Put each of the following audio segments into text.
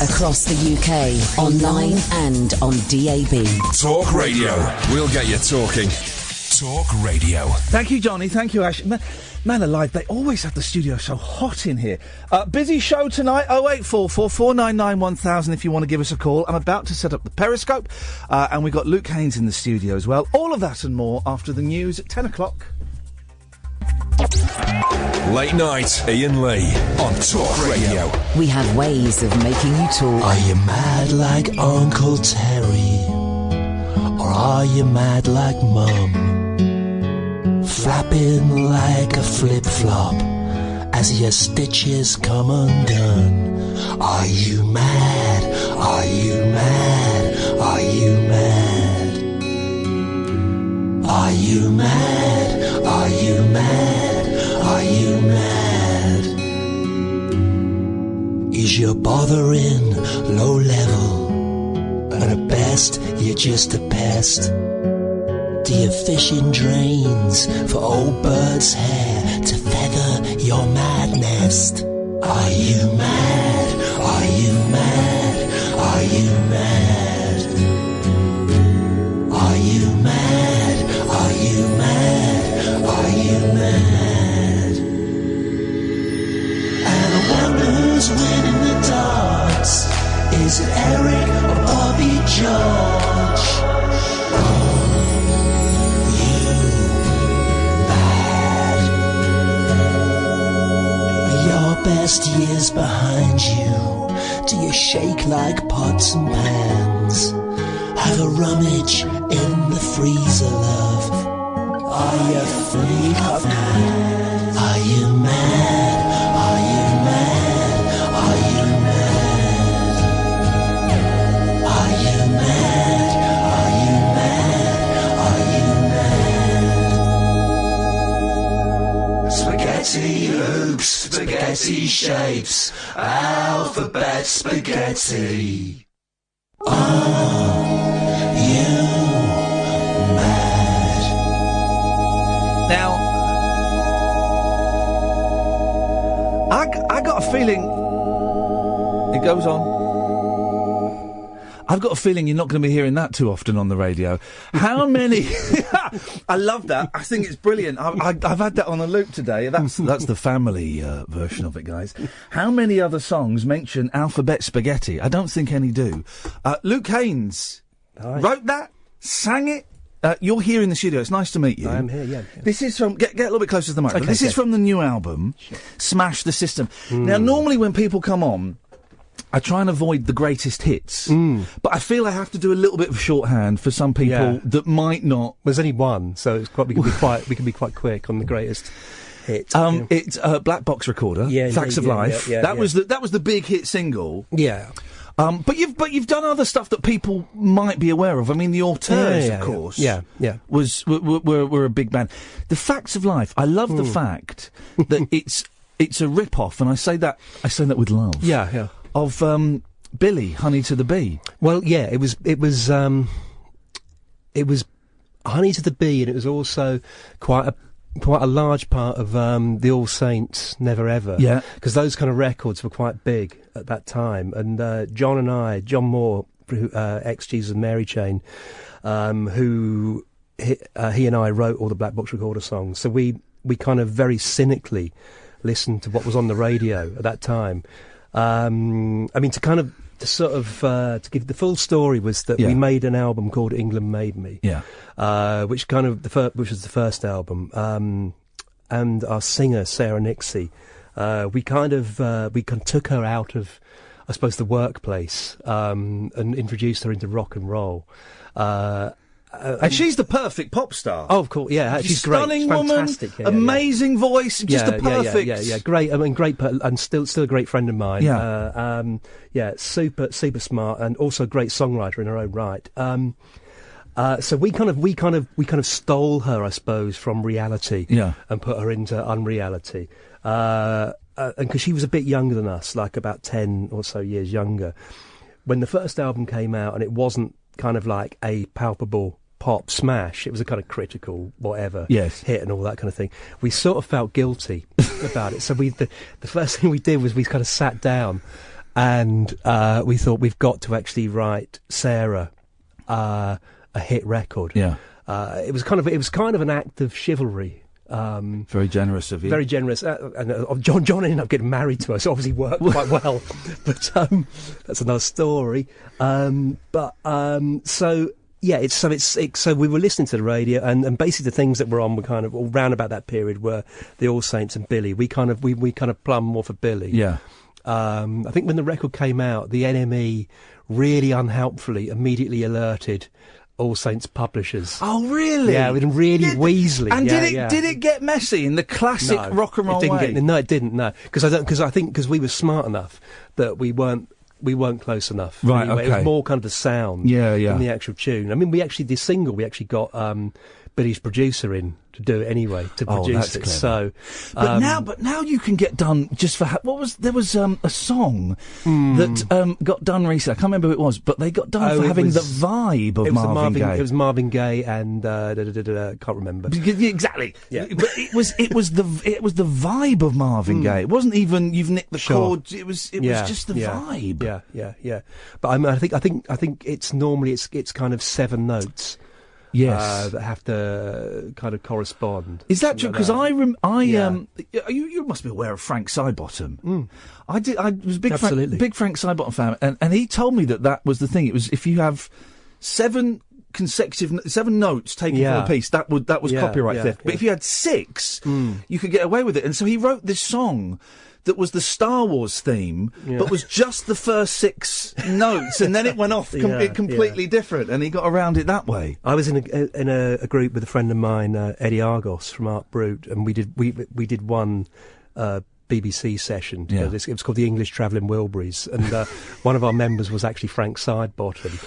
Across the UK, online and on DAB. Talk Radio. We'll get you talking. Talk Radio. Thank you, Johnny. Thank you, Ash. Man alive, they always have the studio so hot in here. Busy show tonight, 0844 499 1000 if you want to give us a call. I'm about to set up the Periscope, and we've got Luke Haines in the studio as well. All of that and more after the news at 10 o'clock. Late night, Iain Lee on Talk Radio. We have ways of making you talk. Are you mad like Uncle Terry? Or are you mad like Mum? Flapping like a flip-flop as your stitches come undone. Are you mad? Are you mad? Are you mad? Are you mad? Are you mad? Are you mad? Is your bothering low level? And at best, you're just a pest. Do you fish in drains for old birds' hair to feather your mad nest? Are you mad? Are you mad? Are you mad? Are you mad? Are you mad? Are you mad? And I wonder who's winning the darts. Is it Eric or Bobby George? Best years behind you. Do you shake like pots and pans? Have a rummage in the freezer, love. Are you freak of mad? Are you mad? Are you mad? Are you mad? Are you mad? Are you mad? Are you mad? Spaghetti hoops, spaghetti shapes, alphabet spaghetti. Are you mad? Now, I got a feeling it goes on. I've got a feeling you're not going to be hearing that too often on the radio. How many... I love that. I think it's brilliant. I've had that on a loop today. That's the family version of it, guys. How many other songs mention alphabet spaghetti? I don't think any do. Luke Haines wrote that, sang it. You're here in the studio. It's nice to meet you. I am here, yeah. This is from... Get a little bit closer to the mic. Okay, this is from the new album, Smash the System. Now, normally when people come on, I try and avoid the greatest hits, but I feel I have to do a little bit of shorthand for some people that might not. There's only one, so it's quite, we can be quite quick on the greatest hit. It's Black Box Recorder, Facts of Life. That was the big hit single. Yeah. But you've done other stuff that people might be aware of. I mean, the Auteurs, of course. Yeah. Were a big band. The Facts of Life. I love the fact that it's a rip-off, and I say that with love. Yeah. Of Billy, Honey to the Bee. Well, yeah, it was Honey to the Bee, and it was also quite a large part of the All Saints Never Ever. Yeah, because those kind of records were quite big at that time. And John Moore, ex Jesus and Mary Chain, who he and I wrote all the Black Box Recorder songs. So we kind of very cynically listened to what was on the radio at that time. I mean, to give the full story was that we made an album called England Made Me, which was the first album, and our singer Sarah Nixie, we took her out of, I suppose, the workplace, and introduced her into rock and roll. And she's the perfect pop star. Oh, of course, yeah. She's great. Stunning she's fantastic. woman, amazing voice, just a perfect. Yeah. Great. I mean, great, and still a great friend of mine. Super smart, and also a great songwriter in her own right. So we kind of stole her, I suppose, from reality, and put her into unreality. And because she was a bit younger than us, like about 10 or so years younger, when the first album came out, and it wasn't kind of like a palpable pop smash, it was a kind of critical whatever hit and all that kind of thing. We sort of felt guilty about it, so the first thing we did was we kind of sat down And we thought we've got to actually write Sarah a hit record. Yeah. It was kind of an act of chivalry. Very generous of you. Very generous. And John ended up getting married to her, so obviously worked quite well. But that's another story. So we were listening to the radio, and basically the things that were on were kind of all round about that period were the All Saints and Billy. We kind of plumbed more for Billy. Yeah. I think when the record came out, the NME really unhelpfully immediately alerted All Saints publishers. Oh, really? Yeah, with really Weasley. And yeah, did it get messy in the classic rock and roll way? No, it didn't. No, because we were smart enough that we weren't close enough. Right. Anyway. Okay. It was more kind of the sound. Yeah. Than the actual tune. I mean, the single we actually got Billy's producer in to do it anyway, to produce it. Clever. So, but now you can get done just for there was a song that got done recently. I can't remember who it was, but they got done for having the vibe of Marvin Gaye. It was Marvin Gaye and can't remember. Exactly. Yeah. But it was the vibe of Marvin Gaye. It wasn't even you've nicked the chords. It was just the vibe. Yeah. But I think it's normally it's kind of 7 notes. Yes, that have to kind of correspond. Is that true? Because you must be aware of Frank Sidebottom. I was a big Frank Sidebottom fan, and he told me that was the thing. It was if you have 7 notes taken from a piece, that was copyright theft. But if you had 6, you could get away with it. And so he wrote this song that was the Star Wars theme, but was just the first 6 notes, and then it went off completely different, and he got around it that way. I was in a group with a friend of mine, Eddie Argos from Art Brut, and we did one BBC session. It was called the English Travelling Wilburys, and one of our members was actually Frank Sidebottom.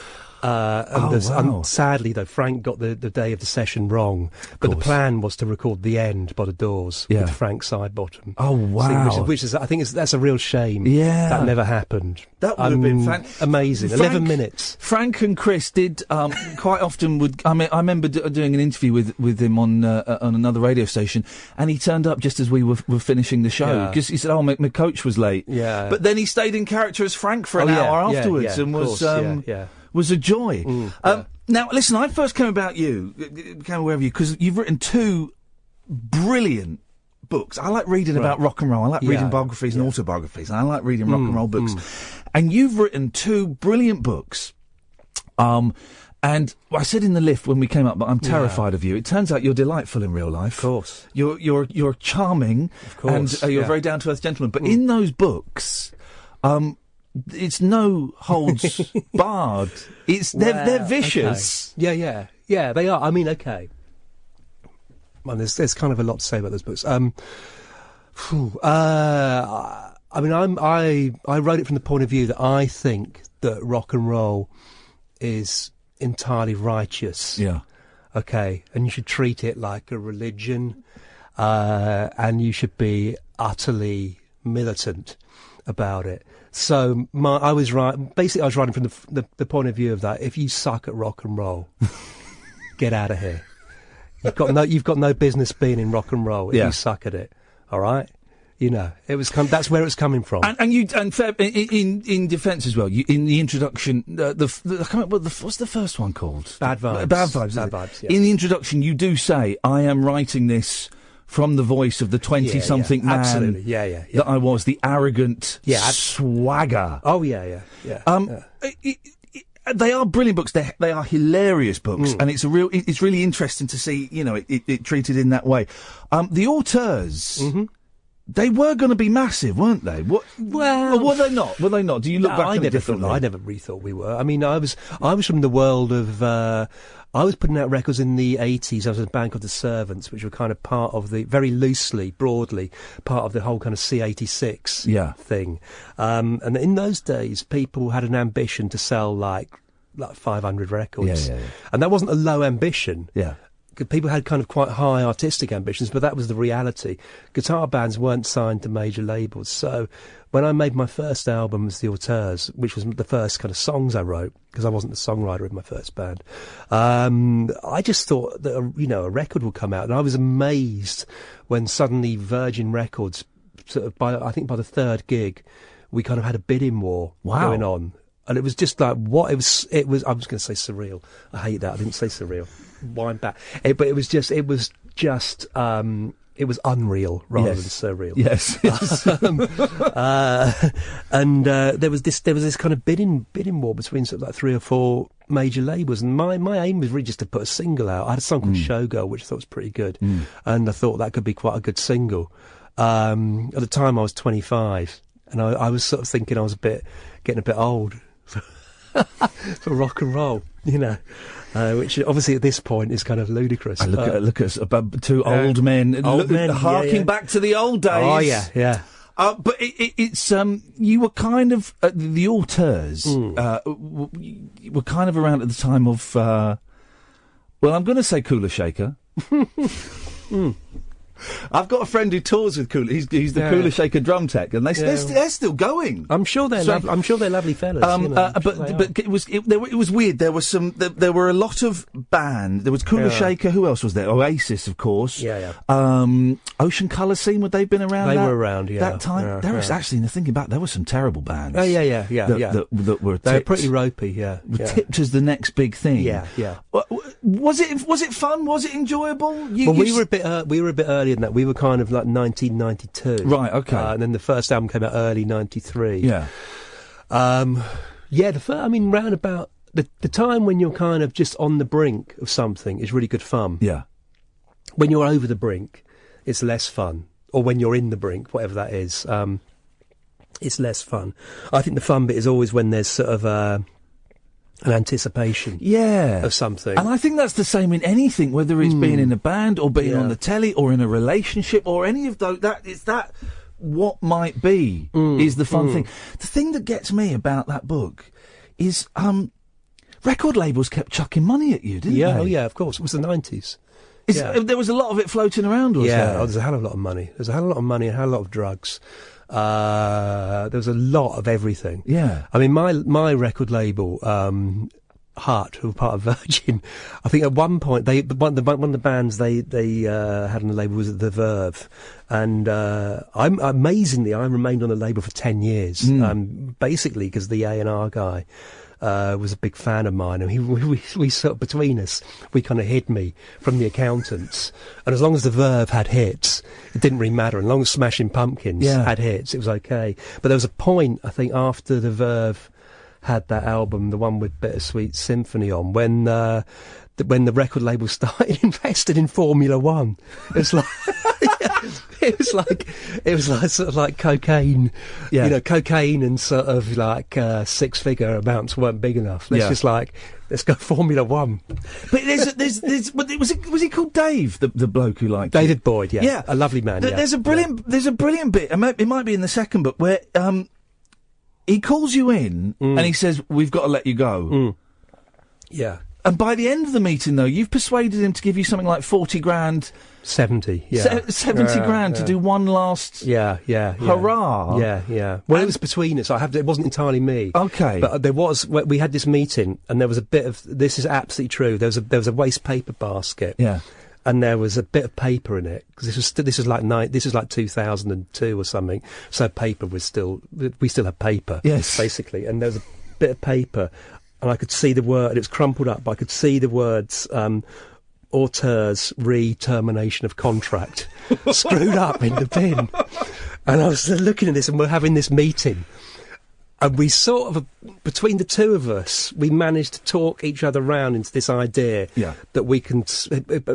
Sadly, though, Frank got the day of the session wrong. But the plan was to record the end by the Doors with Frank Sidebottom. Oh wow! Which is I think that's a real shame. Yeah, that never happened. That would have been amazing. 11 minutes. Frank and Chris did quite often. I remember doing an interview with him on another radio station, and he turned up just as we were finishing the show because he said, "Oh, my coach was late." Yeah, but then he stayed in character as Frank for an hour afterwards, and was a joy. Now, listen, I first became aware of you because you've written 2 brilliant books. I like reading about rock and roll. I like reading biographies and autobiographies, and I like reading rock and roll books. And you've written 2 brilliant books. And I said in the lift when we came up, but I'm terrified of you. It turns out you're delightful in real life. Of course. You're charming, of course, and you're a very down-to-earth gentleman. But in those books, it's no holds barred. They're vicious. Okay. Yeah, they are. I mean, okay. Well, there's kind of a lot to say about those books. I wrote it from the point of view that I think that rock and roll is entirely righteous. Yeah. Okay, and you should treat it like a religion, and you should be utterly militant about it. So I was writing from the point of view of that. If you suck at rock and roll, get out of here. You've got no business being in rock and roll if you suck at it. All right, that's where it's coming from. And in defence as well. In the introduction, what's the first one called? Bad Vibes. Bad Vibes. Bad Vibes. Yes. In the introduction, you do say, "I am writing this from the voice of the 20-something man absolutely. that I was, the arrogant swagger." Oh, yeah. They are brilliant books. They are hilarious books, and it's really interesting to see, it treated in that way. The auteurs, they were going to be massive, weren't they? Or were they not? Were they not? Do you look back at it differently? I never really thought we were. I mean, I was from the world of. I was putting out records in the 80s. I was in a band called The Servants, which were kind of part of very loosely, broadly, part of the whole kind of C86 thing. And in those days, people had an ambition to sell like 500 records. Yeah. And that wasn't a low ambition. Yeah. People had kind of quite high artistic ambitions, but that was the reality. Guitar bands weren't signed to major labels. So when I made my first album as The Auteurs, which was the first kind of songs I wrote, because I wasn't the songwriter of my first band, I just thought that, a record would come out. And I was amazed when suddenly Virgin Records, sort of by the 3rd gig, we kind of had a bidding war going on. And it was just like, what? It was, I was going to say surreal. I hate that. I didn't say surreal. Wind back. But it was just, it was unreal rather than surreal. Yes. And there was this kind of bidding war between sort of like 3 or 4 major labels, and my aim was really just to put a single out. I had a song called Showgirl, which I thought was pretty good, and I thought that could be quite a good single. At the time I was 25, and I was sort of thinking I was getting a bit old for rock and roll, you know. Which obviously at this point is kind of ludicrous. Look at us, about 2 old men, harking back to the old days. Oh yeah. But it's you were kind of the auteurs. You were kind of around at the time of. Well, I'm going to say Cooler Shaker. I've got a friend who tours with Cooler. He's the Cooler Shaker drum tech, and they're still going. I'm sure they're lovely fellas. But it was weird. There was there were a lot of bands. There was Cooler Shaker. Who else was there? Oasis, of course. Ocean Colour Scene. Would they've been around? They were around. That time. There was actually, thinking back, there were some terrible bands. That were they were pretty ropey. Tipped as the next big thing. Yeah. Was it fun? Was it enjoyable? We were a bit earlier than that. We were kind of like 1992. Right, okay. And then the first album came out early 93. Yeah. Round about the time when you're kind of just on the brink of something is really good fun. Yeah. When you're over the brink, it's less fun. Or when you're in the brink, whatever that is, it's less fun. I think the fun bit is always when there's sort of an anticipation of something. And I think that's the same in anything, whether it's being in a band or being on the telly or in a relationship or any of those. That what might be is the fun thing. The thing that gets me about that book is record labels kept chucking money at you, didn't they? Oh yeah, of course. It was the 90s. There was a lot of it floating around, wasn't there? There's a hell of a lot of money. There's a hell of a lot of money and a hell of a lot of drugs. There was a lot of everything. Yeah. I mean, my record label, Heart, who were part of Virgin, I think at one point one of the bands they had on the label was The Verve, and amazingly I remained on the label for 10 years, basically because the A&R guy was a big fan of mine, and we sort of, between us, we kind of hid me from the accountants, and as long as The Verve had hits, it didn't really matter, and as long as Smashing Pumpkins had hits, it was okay. But there was a point, I think, after The Verve had that album, the one with Bittersweet Symphony on, when the record label started investing in Formula One. It's like it was like sort of like cocaine, cocaine and sort of like 6-figure amounts weren't big enough. Let's go Formula One. But was he called Dave, the bloke who liked David Boyd? Yeah, a lovely man. There's a brilliant bit. It might be in the second book where he calls you in and he says, "We've got to let you go." Yeah. And by the end of the meeting, though, you've persuaded him to give you something like 40 grand. 70, yeah. 70 grand to do one last hurrah. Yeah. Well, it was between us. It wasn't entirely me. Okay. But we had this meeting, and there was a bit of, this is absolutely true, there was a waste paper basket. Yeah. And there was a bit of paper in it, because this was like 2002 or something, so paper was we still had paper. Yes. Basically. And there was a bit of paper, and I could see the word, it was crumpled up, but I could see the words, auteurs re-termination of contract, screwed up in the bin. And I was looking at this, and we're having this meeting, and we sort of, between the two of us, we managed to talk each other round into this idea that we can.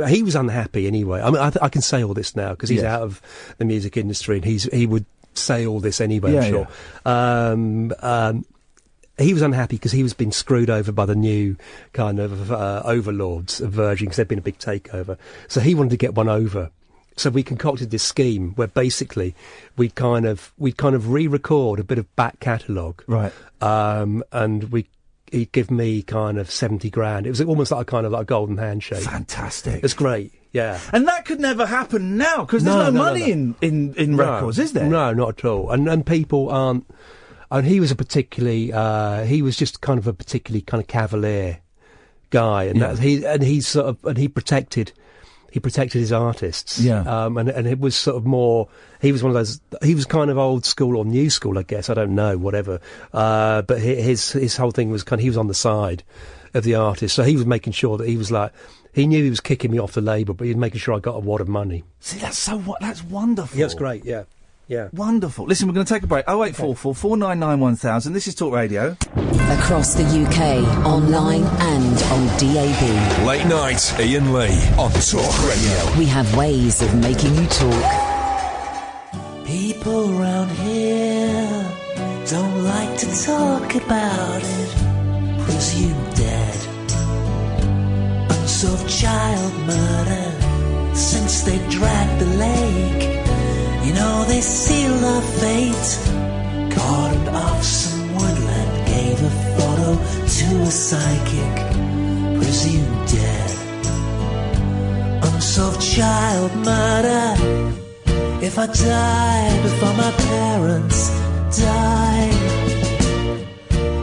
He was unhappy anyway. I mean, I can say all this now because he's out of the music industry, and he would say all this anyway. I'm sure. He was unhappy because he was being screwed over by the new kind of overlords of Virgin, because there'd been a big takeover. So he wanted to get one over. So we concocted this scheme where basically we'd kind of re-record a bit of back catalogue, right? And he'd give me kind of 70 grand. It was almost like a golden handshake. Fantastic! It's great. Yeah. And that could never happen now because there's no money in records, is there? No, not at all. And people aren't. And he was he was just kind of a particularly kind of cavalier guy, and he protected he protected his artists. Yeah. And it was sort of more, he was one of those, he was kind of old school or new school, I guess, I don't know, whatever. But his whole thing was he was on the side of the artist, so he was making sure that he was like, he knew he was kicking me off the label, but he was making sure I got a wad of money. See, that's wonderful. Yeah, it's great, yeah. Wonderful. Listen, we're going to take a break. 0844 499 1000. This is Talk Radio. Across the UK, online and on DAB. Late night, Iain Lee on Talk Radio. We have ways of making you talk. People round here don't like to talk about it. Presumed dead. Unsolved child murder since they dragged the lake. You know they sealed our fate. Cordoned off some woodland, gave a photo to a psychic. Presumed dead. Unsolved child murder. If I die before my parents die.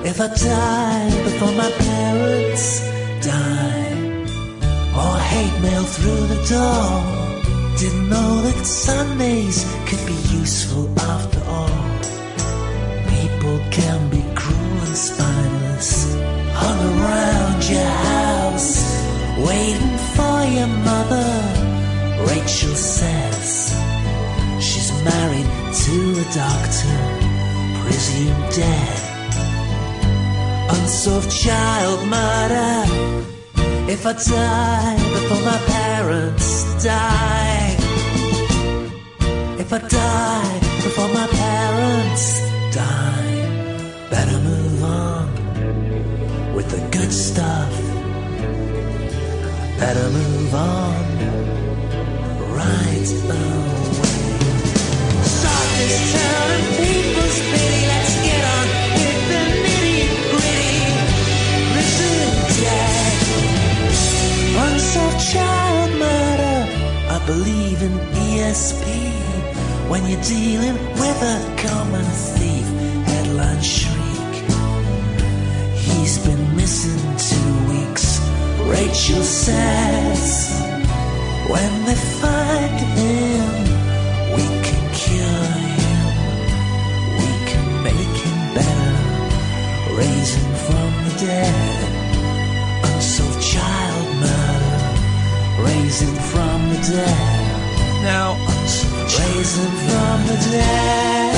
If I die before my parents die. Or hate mail through the door. Didn't know that Sundays could be useful after all. People can be cruel and spineless. Hung around your house, waiting for your mother. Rachel says she's married to a doctor, presumed dead. Unsolved child murder. If I die before my parents die. If I die before my parents die. Better move on with the good stuff. Better move on right away. Start this town and people's pity. Let's get on with the nitty gritty. Listen, Dad. Unsolved child murder. I believe in ESP. When you're dealing with a common thief, headline shriek. He's been missing 2 weeks, Rachel says. When they find him, we can cure him. We can make him better, raise him from the dead. Unsolved child murder, raise him from the dead. Now, raise him from the dead.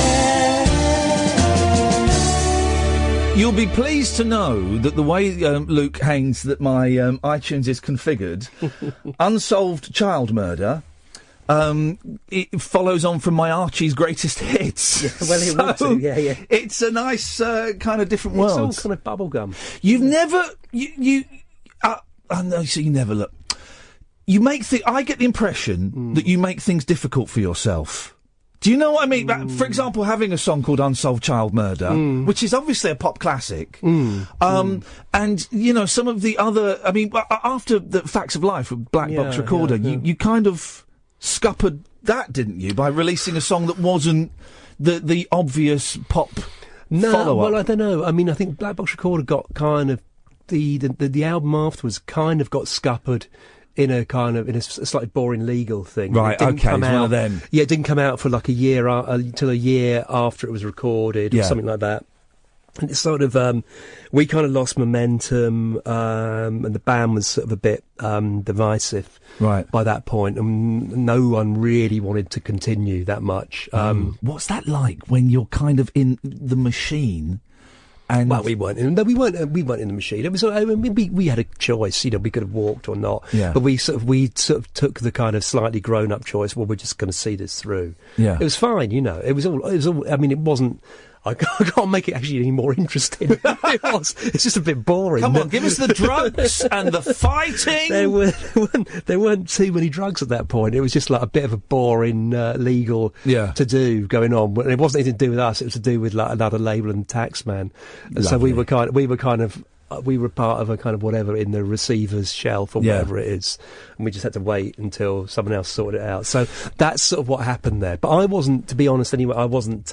you'll be pleased to know that the way, Luke Haines, that my iTunes is configured, Unsolved Child Murder, it follows on from my Archie's Greatest Hits. Yeah, well, it would do, yeah. It's a nice kind of different world. It's all kind of bubblegum. You've never... I know, so you never look... You make I get the impression that you make things difficult for yourself. Do you know what I mean? For example, having a song called Unsolved Child Murder, which is obviously a pop classic, and, you know, some of the other... I mean, after the Facts of Life with Black Box Recorder, you kind of scuppered that, didn't you, by releasing a song that wasn't the obvious pop follow-up? Well, I don't know. I mean, I think Black Box Recorder got kind of... The album afterwards kind of got scuppered in a slightly boring legal thing. Right, okay, it's one of them. Yeah, it didn't come out for like a year, until a year after it was recorded or something like that. And it's sort of, we kind of lost momentum, and the band was sort of a bit divisive by that point, and no one really wanted to continue that much. What's that like when you're kind of in the machine? And well, we weren't in the machine. It was, I mean, we had a choice. You know, we could have walked or not. Yeah. But we sort of took the kind of slightly grown up choice. Well, we're just going to see this through. Yeah. It was fine. You know, it was all. I mean, it wasn't. I can't make it actually any more interesting. It was. It's just a bit boring. Come on, give us the drugs and the fighting. There weren't too many drugs at that point. It was just like a bit of a boring legal to do going on. It wasn't anything to do with us. It was to do with like another label and tax man. And so we were kind of we were part of a kind of whatever in the receiver's shelf or whatever it is, and we just had to wait until someone else sorted it out. So that's sort of what happened there. But I wasn't, to be honest anyway, I wasn't...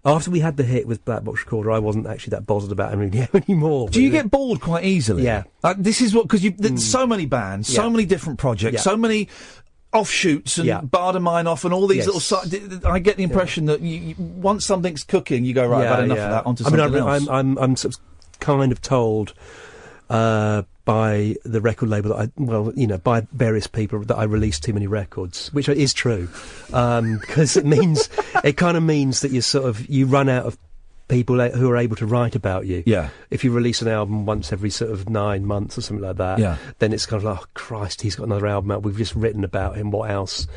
after we had the hit with Black Box Recorder, I wasn't actually that bothered about it anymore. Do you get bored quite easily? Yeah. This is what... Because there's so many bands, so many different projects, so many... offshoots and Bardamine off and all these little... I get the impression that you, once something's cooking, you go, right, I've had enough of that, onto something else. I'm sort of kind of told by the record label that by various people that I release too many records, which is true, because it kind of means that you run out of people who are able to write about you. Yeah. If you release an album once every sort of 9 months or something like that, then it's kind of like, oh, Christ, he's got another album out. We've just written about him. What else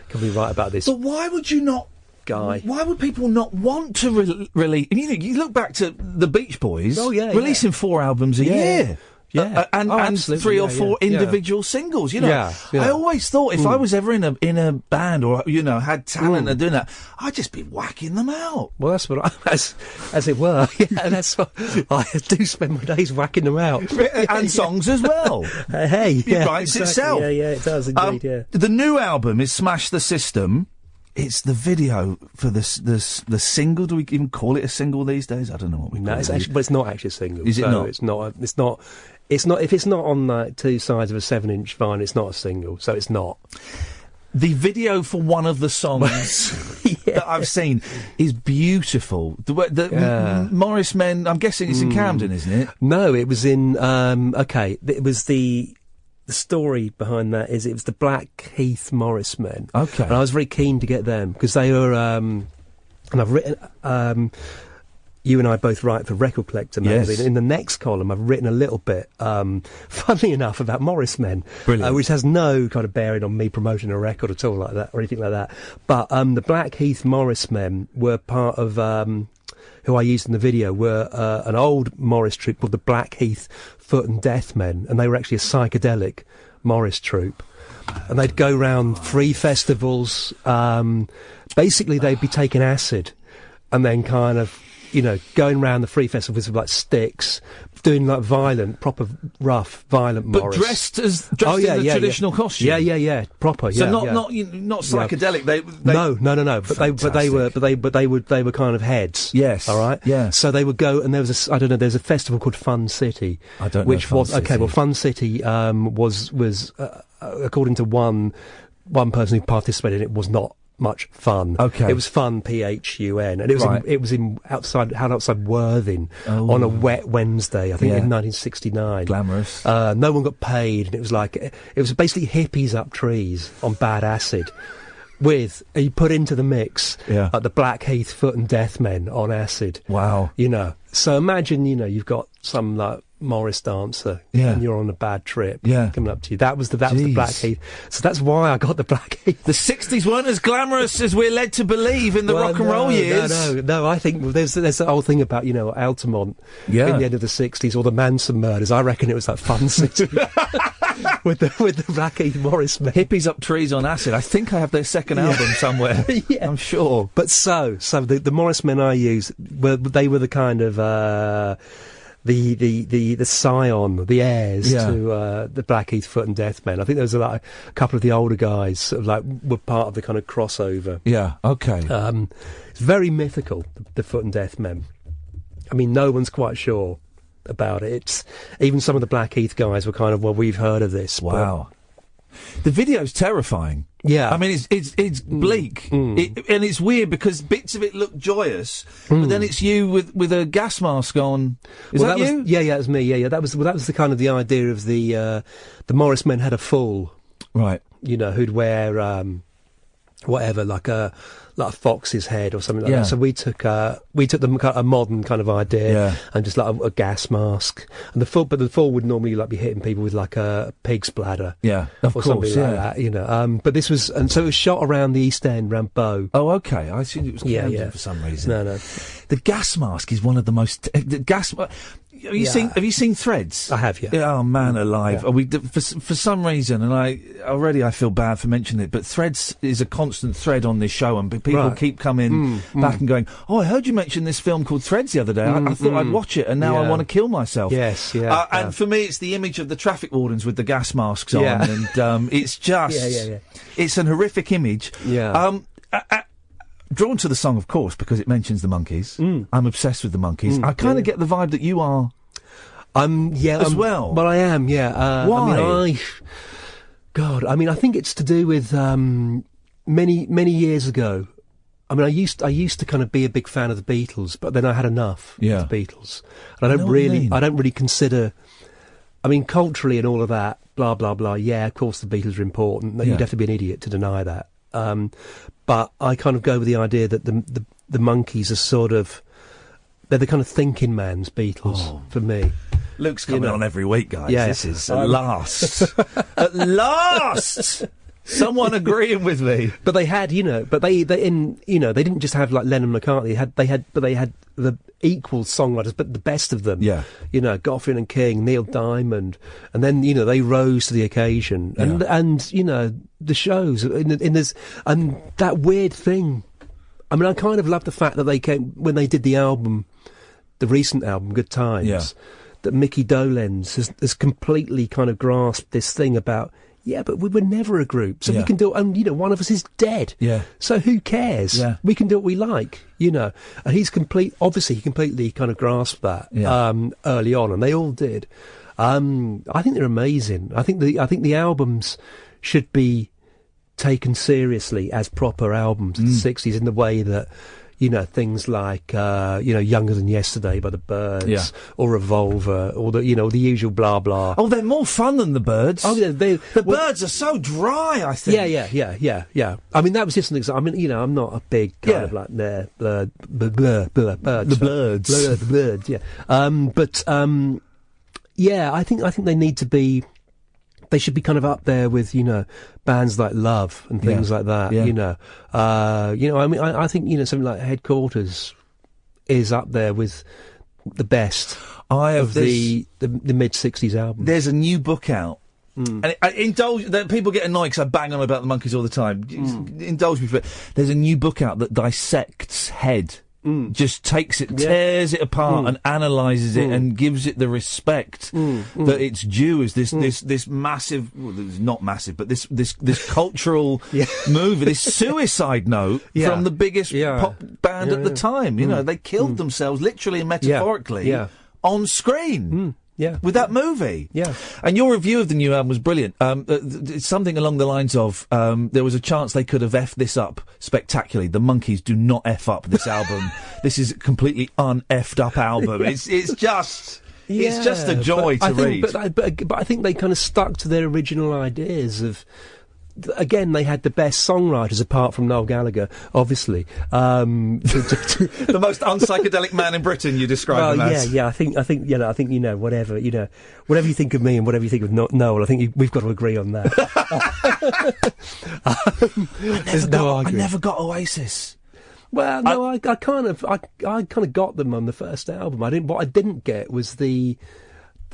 can we write about this? But why would you not... guy. Why would people not want to release... You look back to the Beach Boys, releasing 4 albums a year. Yeah, and 3 or 4 individual singles. You know, I always thought if I was ever in a band or had talent at doing that, I'd just be whacking them out. Well, that's what as it were. Yeah, that's what I do. Spend my days whacking them out, and songs as well. It writes itself. Yeah, it does indeed. The new album is Smash the System. It's the video for the single. Do we even call it a single these days? I don't know what we call it. No, it's actually, but it's not actually a single. Is it not? It's not. It's not. It's not. If it's not on like 2 sides of a 7-inch vinyl, it's not a single. So it's not. The video for one of the songs that I've seen is beautiful. The Morris Men. I'm guessing it's in Camden, isn't it? No, it was in. It was the story behind that is it was the Blackheath Morris Men. Okay. And I was very keen to get them because they were. And I've written. You and I both write for Record Collector magazine. Yes. In the next column, I've written a little bit, funnily enough, about Morris Men, which has no kind of bearing on me promoting a record at all like that or anything like that. But the Blackheath Morris Men were part of who I used in the video were an old Morris troupe called the Blackheath Foot and Death Men, and they were actually a psychedelic Morris troupe. And they'd go round free festivals. Basically, they'd be taking acid and then kind of, going round the free festivals with like sticks, doing like proper rough, violent Morris. But dressed in the traditional costume. Yeah, proper. So not psychedelic. They were kind of heads. Yes. All right. Yeah. So they would go, and there's a festival called Fun City. I don't know. Well, Fun City was according to one person who participated in it, was not much fun. Okay. It was fun, PHUN, and it was outside Worthing on a wet Wednesday, I think in 1969. Glamorous. No one got paid, and it was basically hippies up trees on bad acid. You put into the mix the Blackheath Foot and Death Men on acid. Wow. So imagine, you've got some like Morris dancer and you're on a bad trip coming up to you. That was the Blackheath. So that's why I got the Blackheath. The 60s weren't as glamorous as we're led to believe in the rock and roll years. No, I think there's the whole thing about, Altamont in the end of the 60s or the Manson murders. I reckon it was like Fun City. with the Blackheath Morris Men. Hippies up trees on acid. I think I have their second album somewhere. I'm sure. But so the Morris Men I use were the kind of the scion, the heirs to the Blackheath Foot and Death Men. I think there was like a couple of the older guys sort of like were part of the kind of crossover. Yeah. Okay. It's very mythical, the Foot and Death Men. I mean, no one's quite sure about it. Even some of the Blackheath guys were kind of, well, we've heard of this. Wow. The video's terrifying. Yeah. I mean, it's bleak. And it's weird because bits of it look joyous, but then it's you with a gas mask on. Is that you? Yeah, it was me. Yeah. That was the kind of the idea of the Morris Men had a fool. Right. Who'd wear, whatever, like a fox's head or something like that. So we took a modern kind of idea and just like a gas mask. And the fool would normally like be hitting people with like a pig's bladder. Yeah, of course, something like that, but this was, and so it was shot around the East End, around Bow. Oh, okay. I assumed it was Camden for some reason. No. The gas mask is one of the most... have you seen Threads? I have, yeah. Oh man, alive! Yeah. For some reason, and I feel bad for mentioning it, but Threads is a constant thread on this show, and people keep coming back and going, "Oh, I heard you mention this film called Threads the other day. I thought I'd watch it, and now I want to kill myself." Yes, yeah. And for me, it's the image of the traffic wardens with the gas masks on, and it's just, it's an horrific image. Yeah. Drawn to the song, of course, because it mentions the Monkees. I'm obsessed with the Monkees. I kind of get the vibe that you are. As well. But I am, yeah. Why? I think it's to do with many years ago. I mean, I used to kind of be a big fan of the Beatles, but then I had enough of the Beatles. And I don't really consider. I mean, culturally and all of that, blah blah blah. Yeah, of course the Beatles are important. You'd have to be an idiot to deny that. But I kind of go with the idea that the Monkees are sort of, they're the kind of thinking man's Beatles for me. Luke's coming on every week, guys. Yeah. This is at last, someone agreeing with me. But they had, they didn't just have like Lennon and McCartney. They had the equal songwriters, but the best of them. Yeah. Goffin and King, Neil Diamond, and then they rose to the occasion, and the shows in this and that weird thing. I mean, I kind of love the fact that they came when they did the album, the recent album, Good Times. Yeah. That Mickey Dolenz has completely kind of grasped this thing about. Yeah, but we were never a group, so we can do it. And one of us is dead. Yeah. So who cares? Yeah. We can do what we like. And he completely kind of grasped that early on, and they all did. I think they're amazing. I think the albums should be taken seriously as proper albums of the 60s in the way that. Things like, Younger Than Yesterday by the Byrds, or Revolver, or the usual blah blah. Oh, they're more fun than the Byrds. Oh, yeah, the Byrds are so dry, I think. Yeah. I mean, that was just an example. I mean, I'm not a big kind of like Birds. The Blurds, yeah. I think they need to be. They should be kind of up there with, bands like Love and things like that, I think, something like Headquarters is up there with the best of the mid-60s albums. There's a new book out. And people get annoyed because I bang on about the Monkees all the time. Indulge me for it. There's a new book out that dissects Head. Just takes it, tears it apart and analyses it and gives it the respect that it's due as this massive, well, it's not massive, but this cultural movie, this suicide note from the biggest pop band at the time. They killed themselves literally and metaphorically on screen. With that movie. Yeah. And your review of the new album was brilliant. It's something along the lines of, there was a chance they could have effed this up spectacularly. The Monkees do not eff up this album. This is a completely un-effed up album. It's just a joy to read. But I think they kind of stuck to their original ideas of. Again, they had the best songwriters apart from Noel Gallagher, obviously. The most unpsychedelic man in Britain, you describe him as. I think whatever you think of me and whatever you think of Noel, I think we've got to agree on that. I never got Oasis. Well, no, I kind of got them on the first album. What I didn't get was the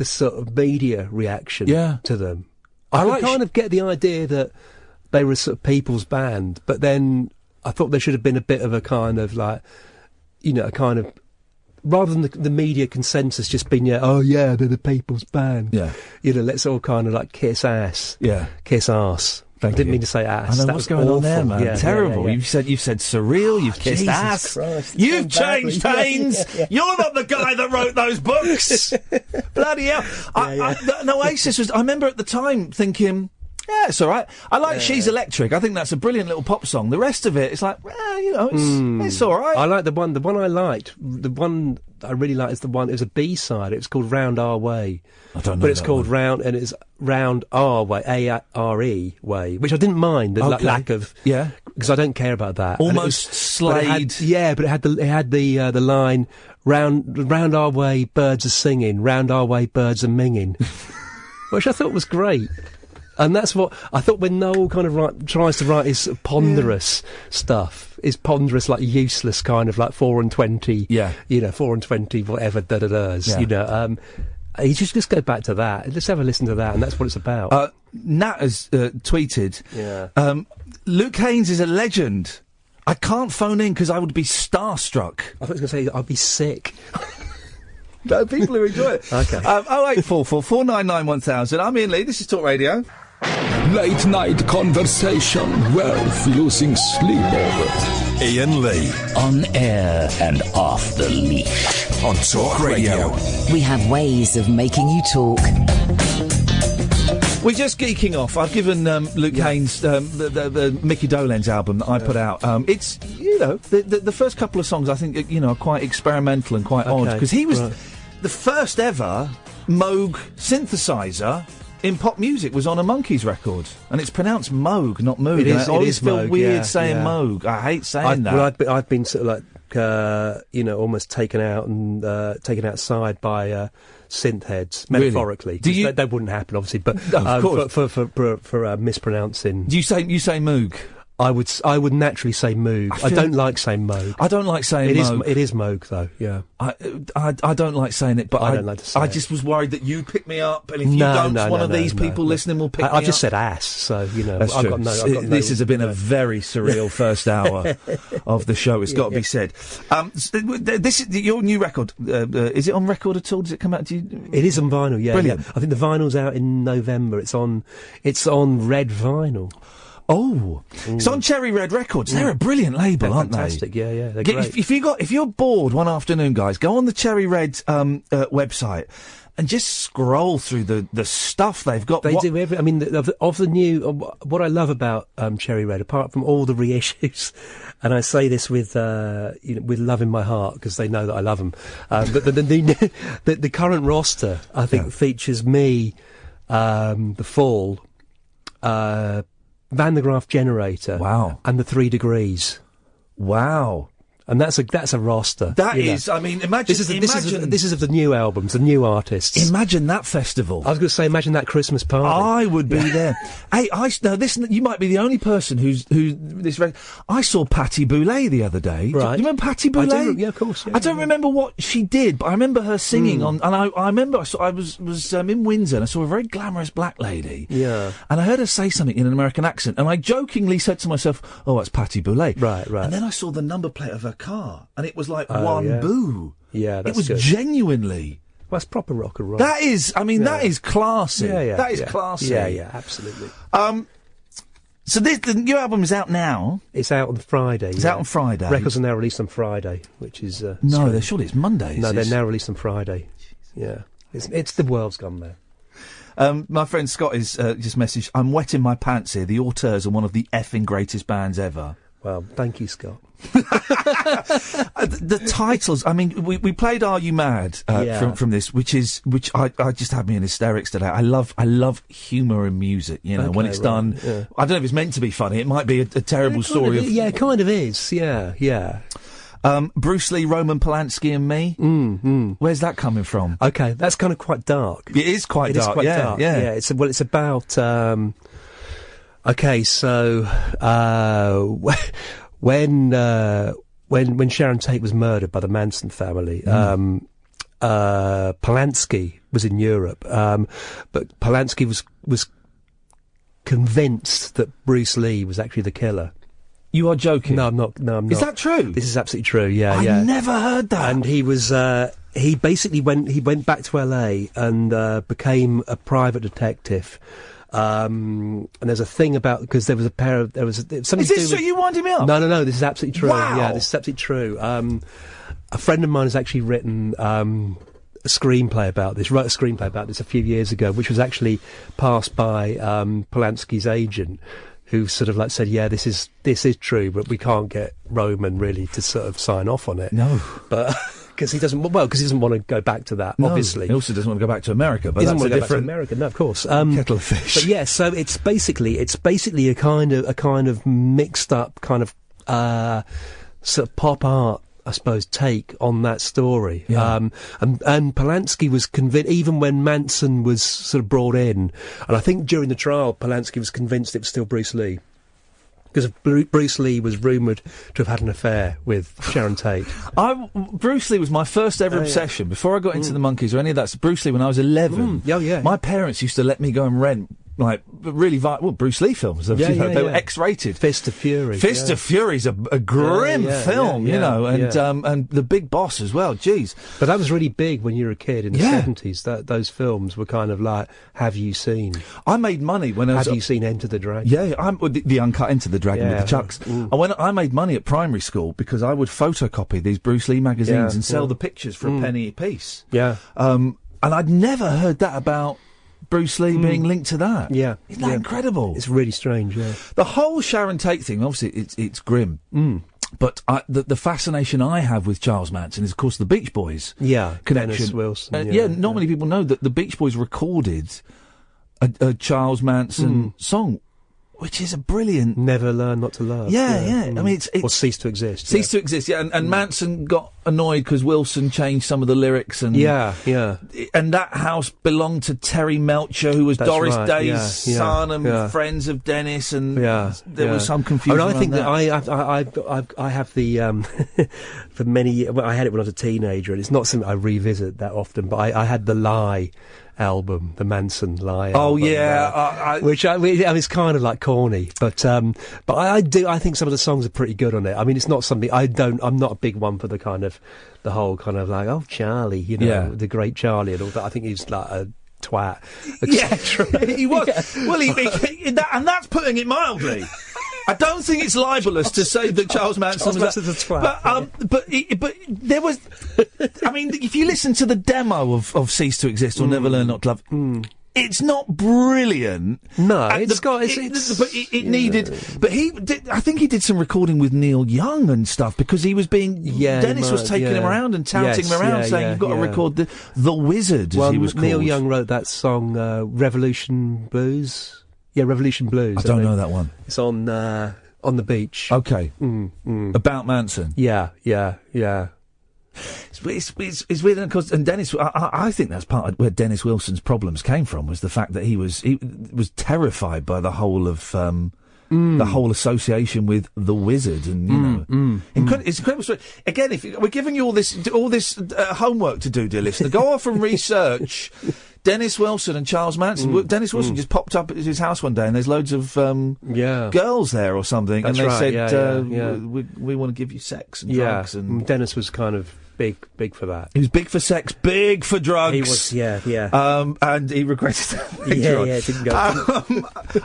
sort of media reaction to them. I kind of get the idea that they were a sort of people's band, but then I thought there should have been a bit of a kind of like, rather than the media consensus just being, they're the people's band. Yeah. Let's all kind of like kiss ass. Yeah. Kiss ass. I didn't mean to say ass. I know what's going on there, man. Yeah, terrible. Yeah. You've said surreal. You've kissed Jesus ass. Christ, you've changed, Haynes. You're not the guy that wrote those books. Bloody hell! Oasis was. I remember at the time thinking, yeah, it's all right. I like She's Electric. I think that's a brilliant little pop song. The rest of it, it's like, it's all right. I like the one I liked. The one I really liked is the one. It was a B-side. It was called Round Our Way. I don't know. But it's called Round, and it's Round Our Way, A-R-E way, which I didn't mind. The lack of because I don't care about that. Almost Slade. But it had the line round our way, birds are singing. Round our way, birds are minging, which I thought was great. And that's what I thought when Noel kind of tries to write his sort of ponderous stuff, his ponderous, like useless kind of like 4 and 20, 4 and 20, whatever, da-da-da's, you just go back to that. Just have a listen to that, and that's what it's about. Nat has tweeted, Luke Haines is a legend. I can't phone in because I would be starstruck. I thought he was going to say I'd be sick. No, people who enjoy it. Okay. 0844 499 1000. I'm Iain Lee. This is Talk Radio. Late night conversation worth losing sleep over. Iain Lee. On air and off the leash. On Talk Radio. We have ways of making you talk. We're just geeking off. I've given Luke Haines the Mickey Dolenz album that I put out. It's, the first couple of songs I think, are quite experimental and quite odd. Because he was the first ever Moog synthesizer in pop music was on a Monkees record. And it's pronounced Moog, not Moog. I always feel Moog, weird saying Moog. I hate saying that. Well, I've been sort of like, almost taken out and taken outside by synth heads, metaphorically. Really? That wouldn't happen, obviously, but of course. for mispronouncing. Do you say Moog? I would naturally say Moog. I don't like saying Moog. I don't like saying Moog. It is Moog, though. Yeah. I don't like saying it, but I don't like to say I it. just was worried that you pick me up, and if you don't, one of these people listening will pick me up. I've just said ass, so That's true. This has been a very surreal first hour of the show. It's got to be said. This is your new record. Is it on record at all? Does it come out to you? It is on vinyl. Yeah, brilliant. Yeah. I think the vinyl's out in November. It's on red vinyl. Oh, it's on Cherry Red Records. They're a brilliant label, aren't fantastic. they? Yeah, they're great. If you're bored one afternoon, guys, go on the Cherry Red website and just scroll through the stuff they've got. They do every. I mean, of the new. What I love about Cherry Red, apart from all the reissues, and I say this with with love in my heart because they know that I love them. But the current roster, I think, features me, The Fall, Van der Graaf Generator, and the 3 Degrees. Wow. And that's a roster. That is, I mean, imagine... This is of the new albums, the new artists. Imagine that festival. I was going to say, imagine that Christmas party. I would be there. Hey, you might be the only person I saw Patti Boulay the other day. Right. Do you remember Patti Boulay? Yeah, of course. Yeah, I don't remember what she did, but I remember her singing on, and I remember I was in Windsor and I saw a very glamorous black lady. Yeah. And I heard her say something in an American accent, and I jokingly said to myself, "Oh, that's Patti Boulay." Right. And then I saw the number plate of her car, and it was like boo. Yeah, that's it was good. Genuinely. Well, that's proper rock and roll. That is, that is classy. Yeah. That is classy. Yeah, absolutely. So the new album is out now. It's out on Friday. It's out on Friday. Records are now released on Friday, which is surely it's Monday. No, they're now released on Friday. Yeah, it's the world's gone there. My friend Scott is just messaged, "I'm wetting my pants here. The Auteurs are one of the effing greatest bands ever." Well, thank you, Scott. The titles. I mean, we played "Are You Mad" from this, which I just had me in hysterics today. I love humour in music. When it's done. Yeah. I don't know if it's meant to be funny. It might be a terrible story. It kind of is. Yeah. Bruce Lee, Roman Polanski, and me. Where's that coming from? Okay, that's kind of quite dark. It is quite dark. Yeah. It's about. Okay, so when Sharon Tate was murdered by the Manson family, Polanski was in Europe, but Polanski was convinced that Bruce Lee was actually the killer. You are joking? No, I'm not. Is that true? This is absolutely true. Yeah, I never heard that. And he was. He basically went back to LA and became a private detective. And there's a thing about, because there was something. Is this true? You winding me up? No, this is absolutely true. Wow. Yeah, this is absolutely true. A friend of mine has actually written a screenplay about this, wrote a screenplay about this a few years ago, which was actually passed by Polanski's agent, who sort of like said, yeah, this is true, but we can't get Roman really to sort of sign off on it. No. But because he doesn't want to go back to that, obviously. He also doesn't want to go back to America, but he that's a different... Go back to America, no, of course. Kettle of fish. But yeah, so it's basically a kind of mixed up kind of sort of pop art I suppose, take on that story. Yeah. And Polanski was convinced, even when Manson was sort of brought in, and I think during the trial, Polanski was convinced it was still Bruce Lee. Because Bruce Lee was rumoured to have had an affair with Sharon Tate. Bruce Lee was my first ever obsession. Before I got into the Monkees or any of that, Bruce Lee when I was 11. My parents used to let me go and rent, like, really Bruce Lee films. They were X-rated. Fist of Fury. Fist of Fury's a grim film, you know, and The Big Boss as well, jeez. But that was really big when you were a kid in the 70s. Those films were kind of like, have you seen? I made money when I was... Have you seen Enter the Dragon? Yeah, the uncut Enter the Dragon with the chucks. I made money at primary school because I would photocopy these Bruce Lee magazines and sell the pictures for a penny a piece. Yeah. And I'd never heard that about Bruce Lee being linked to that. Yeah. Isn't that incredible? It's really strange, yeah. The whole Sharon Tate thing, obviously, it's grim. But the fascination I have with Charles Manson is, of course, the Beach Boys connection. Dennis Wilson. Not many people know that the Beach Boys recorded a Charles Manson song, which is a brilliant... Never Learn Not to Love. Yeah. I mean, it's... Or Cease to Exist. Cease to Exist, yeah. And Manson got annoyed because Wilson changed some of the lyrics. And and that house belonged to Terry Melcher, who was Doris Day's son and friends of Dennis, and there was some confusion. I think that I have the... for many... Well, I had it when I was a teenager, and it's not something I revisit that often, but I had the Lie album, the Manson Lie album. Oh yeah, which I mean, it's kind of like corny, but I think some of the songs are pretty good on it. I mean, it's not something I'm not a big one for the whole kind of like, oh, Charlie, you know, the great Charlie and all that. I think he's like a twat. He was. Well, and that's putting it mildly. I don't think it's libelous to say that Charles Manson was a twat. But there was... I mean, if you listen to the demo of Cease to Exist or Never Learn Not to Love... It's not brilliant. No, but it needed... But I think he did some recording with Neil Young and stuff, because he was being... Dennis was taking him around and touting him around, saying, you've got to record the Wizard, as he was called. Neil Young wrote that song, Revolution Blues... Yeah, Revolution Blues. I don't know that one. It's on the beach. Okay. About Manson. Yeah. It's weird, and of course, and Dennis. I think that's part of where Dennis Wilson's problems came from, was the fact that he was terrified by the whole of the whole association with the Wizard, and you know, it's incredible story. Again, if we're giving you all this homework to do, dear listener, go off and research. Dennis Wilson and Charles Manson. Dennis Wilson just popped up at his house one day, and there's loads of girls there or something, That's and they right, said, we want to give you sex and drugs. And Dennis was kind of big for that. He was big for sex, big for drugs. He was, and he regretted that. It didn't go.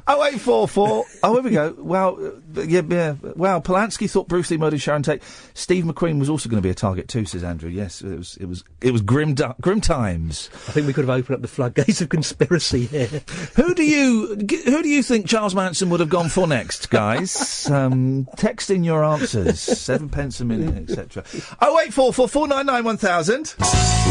0844. Oh, here we go. Wow, Wow, Polanski thought Bruce Lee murdered Sharon Tate. Steve McQueen was also going to be a target too, says Andrew. Yes, it was grim times. I think we could have opened up the floodgates of conspiracy here. Who do you think Charles Manson would have gone for next, guys? Text in your answers. 7 pence a minute, etc. 0844 499 1000.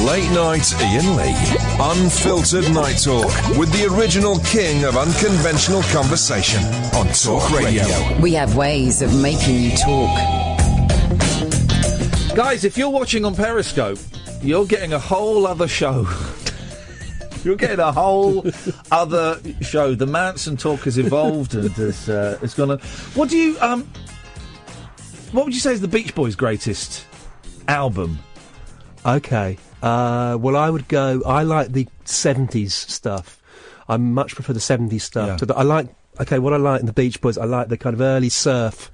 Late night Iain Lee. Unfiltered night talk with the original king of unconventional conversation on Talk Radio. We have ways of making you talk. Guys, if you're watching on Periscope, you're getting a whole other show. You're getting a whole other show. The Manson talk has evolved and has gone on. What would you say is the Beach Boys' greatest album? Okay. Well, I would go... I like the 70s stuff. I much prefer the 70s stuff. Yeah. What I like in the Beach Boys, I like the kind of early surf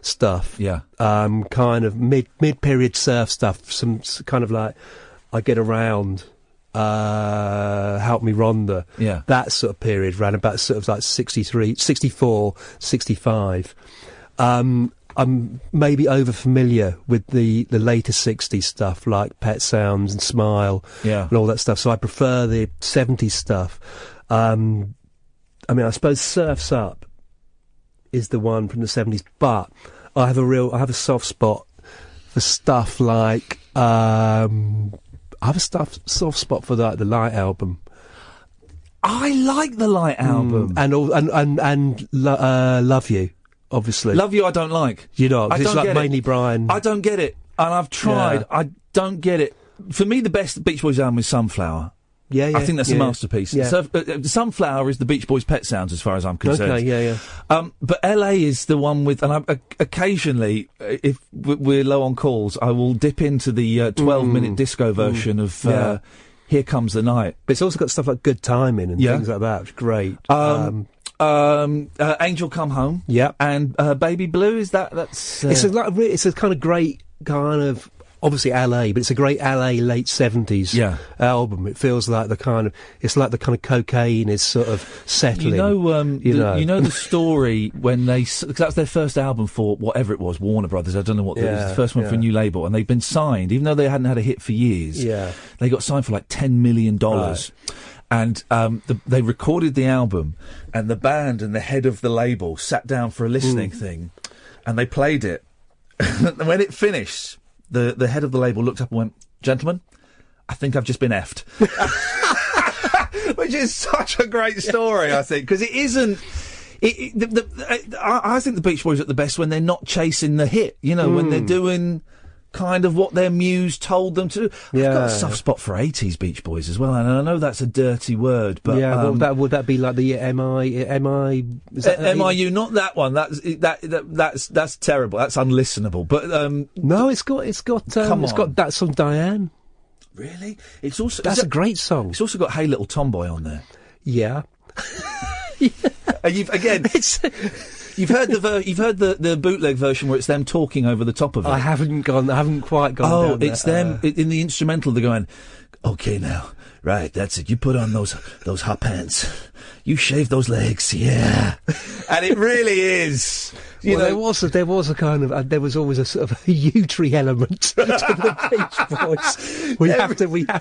stuff. Yeah. Kind of mid-period surf stuff. Some kind of like... I Get Around... Help Me Rhonda. Yeah. That sort of period ran about sort of like 63, 64, 65. I'm maybe over familiar with the later 60s stuff like Pet Sounds and Smile and all that stuff. So I prefer the 70s stuff. I mean, I suppose Surf's Up is the one from the 70s, but I have a soft spot for stuff like, I have a soft spot for the Light album. I like the Light album. And Love You, obviously. Love You I don't like. You know, it's like get mainly it. Brian. I don't get it. I've tried. Yeah. I don't get it. For me, the best Beach Boys album is Sunflower. Yeah, I think that's a masterpiece. Yeah. So, Sunflower is the Beach Boys' Pet Sounds, as far as I'm concerned. Okay, yeah. But LA is the one with, and occasionally, if we're low on calls, I will dip into the 12-minute disco version of Here Comes the Night. But it's also got stuff like Good Timing and things like that, which is great. Angel Come Home. Yeah. And Baby Blue, that's... It's a kind of great kind of... Obviously LA, but it's a great LA late 70s album. It feels like it's like the kind of cocaine is sort of settling. You know the story when because that was their first album for whatever it was, Warner Brothers. I don't know what it was the first one for a new label, and they'd been signed, even though they hadn't had a hit for years. Yeah, they got signed for like $10 million. Right. And they recorded the album, and the band and the head of the label sat down for a listening thing, and they played it. When it finished, the head of the label looked up and went, "Gentlemen, I think I've just been effed." Which is such a great story, I think, because it isn't... I think the Beach Boys are at the best when they're not chasing the hit, when they're doing kind of what their muse told them to do. I've got a soft spot for 80s Beach Boys as well, and I know that's a dirty word, but... Yeah, would that be like the MIU? Not that one. That's terrible. That's unlistenable. But no, it's got that song Diane. Really? It's also a great song. It's also got Hey Little Tomboy on there. Yeah. And you've heard the bootleg version where it's them talking over the top of it. I haven't quite gone down there. It's them in the instrumental. They're going, "Okay, now, right, that's it. You put on those hot pants. You shave those legs, yeah." And it really is. There was always a sort of a U-tree element to the Beach Boys. We have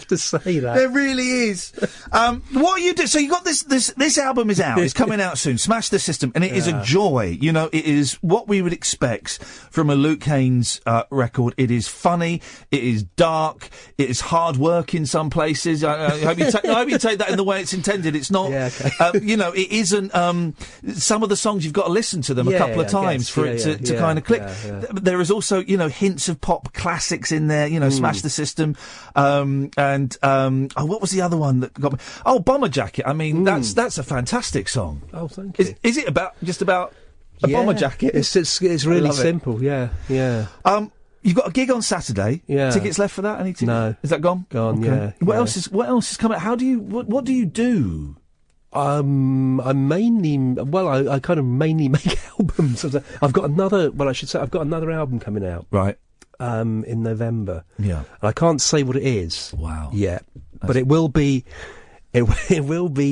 to say that. There really is. What are you doing? So you got this album is out. It's coming out soon. Smash the System, and it is a joy. It is what we would expect from a Luke Haines record. It is funny. It is dark. It is hard work in some places. I hope you take that in the way it's intended. It's not. Yeah, okay. It isn't. Some of the songs you've got to listen to them a couple of times for it to kind of click. There is also, hints of pop classics in there, Smash the System, and what was the other one that got me? Oh, Bomber Jacket. I mean, that's a fantastic song. Oh, thank you. Is it just about a bomber jacket? It's really simple. Yeah. You've got a gig on Saturday. Yeah. Tickets left for that? Any tickets? No. Is that gone? Gone. Okay. Yeah. What else is coming? What do you do? I kind of mainly make albums. I've got another album coming out. Right. In November. Yeah. And I can't say what it is. Wow. Yet. But it will be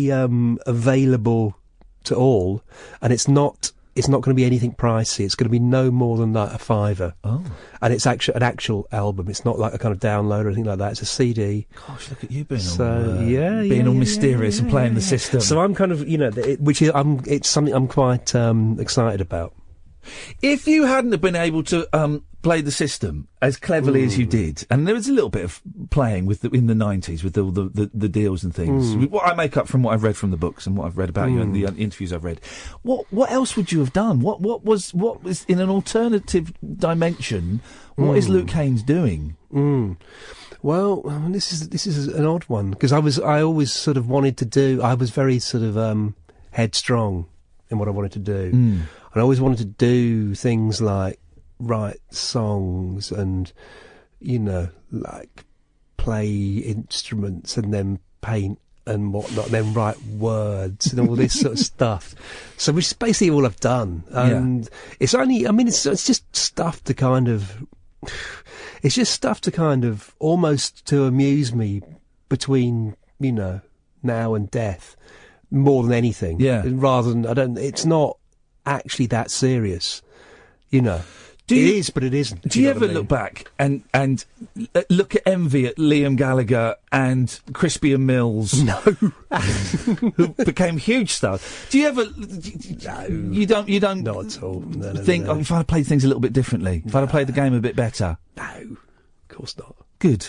available to all, and it's not going to be anything pricey. It's going to be no more than that, a £5. Oh. And it's an actual album. It's not like a kind of download or anything like that. It's a CD. Gosh, look at you being all mysterious and playing the system. So I'm kind of, it's something I'm quite excited about. If you hadn't have been able to play the system as cleverly as you did, and there was a little bit of playing in the 90s with all the deals and things, what I make up from what I've read from the books and what I've read about you and the interviews I've read, what else would you have done? What was in an alternative dimension? What is Luke Haines doing? Well, this is an odd one, because I always sort of wanted to do. I was very sort of headstrong in what I wanted to do. And I always wanted to do things like write songs and, like play instruments and then paint and whatnot, and then write words and all this sort of stuff. So which is basically all I've done. And it's just stuff to kind of... It's just stuff to kind of almost to amuse me between, now and death, more than anything. Yeah. Rather than, it's not actually that serious, It is, but it isn't. Do you ever look back and look at envy at Liam Gallagher and Crispy and Mills? No. Who became huge stars. Do you ever... No. You don't... Not at all. No, think, no. if I'd played things a little bit differently, if I'd have played the game a bit better? No, of course not. Good.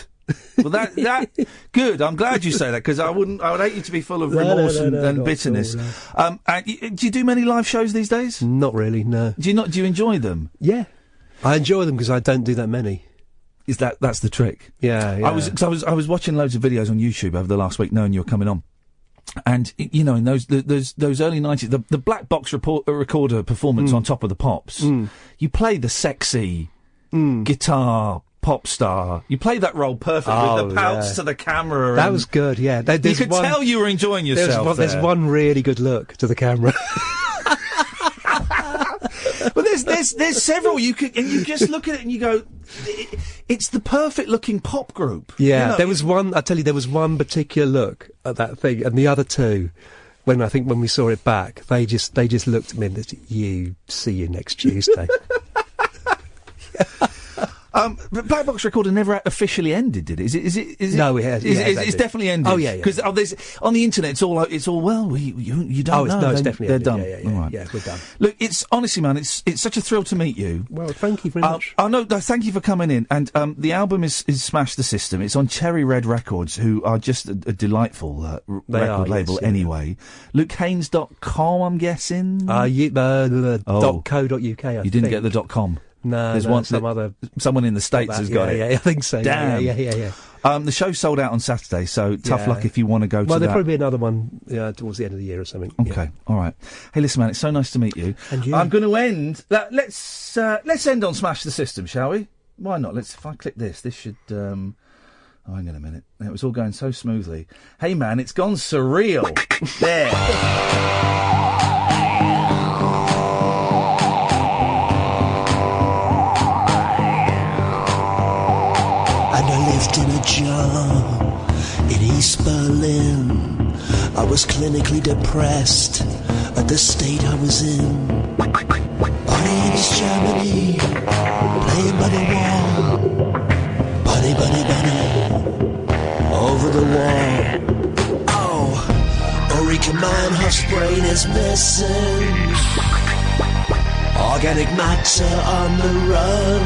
Well, that good. I'm glad you say that, because I would hate you to be full of remorse and bitterness. All, no. Do you do many live shows these days? Not really. No. Do you enjoy them? Yeah, I enjoy them because I don't do that many. That's the trick. Yeah. I was watching loads of videos on YouTube over the last week, knowing you were coming on. And, you know, in those early 90s, the black box recorder performance on Top of the Pops, you play the sexy guitar pop star. You played that role perfectly with the pouts to the camera. That was good, yeah. You could tell you were enjoying yourself. There's one really good look to the camera. But there's several you just look at it and you go, it's the perfect looking pop group. Yeah, you know, there was one. I tell you, there was one particular look at that thing, and the other two, when we saw it back, they just looked at me and said, "You see you next Tuesday." But Black Box Recorder never officially ended, did it? Is it? No, it has. It's definitely ended. Oh yeah, because on the internet, it's all well. You don't know. No, it's definitely they're ended. done. Yeah, all right. Yeah, we're done. Look, it's honestly, man, it's such a thrill to meet you. Well, thank you very much. No, thank you for coming in. And the album is Smash the System. It's on Cherry Red Records, who are just a delightful record label anyway. LukeHaines.com, I'm guessing. .co.uk. You didn't get the .com. No, there's someone in the States has got it. Yeah, I think so. Damn. Yeah. The show's sold out on Saturday, so tough luck if you want to go to that. Well, there'll probably be another one towards the end of the year or something. Okay, all right. Hey, listen, man, it's so nice to meet you. And you. I'm going to end. Let's end on Smash the System, shall we? Why not? If I click this should. Hang on a minute. It was all going so smoothly. Hey, man, it's gone surreal. There. In a jar in East Berlin, I was clinically depressed at the state I was in. Buddy in East Germany, playing by the wall. Buddy, over the wall. Oh, Ulrike Meinhof's brain is missing. Organic matter on the run.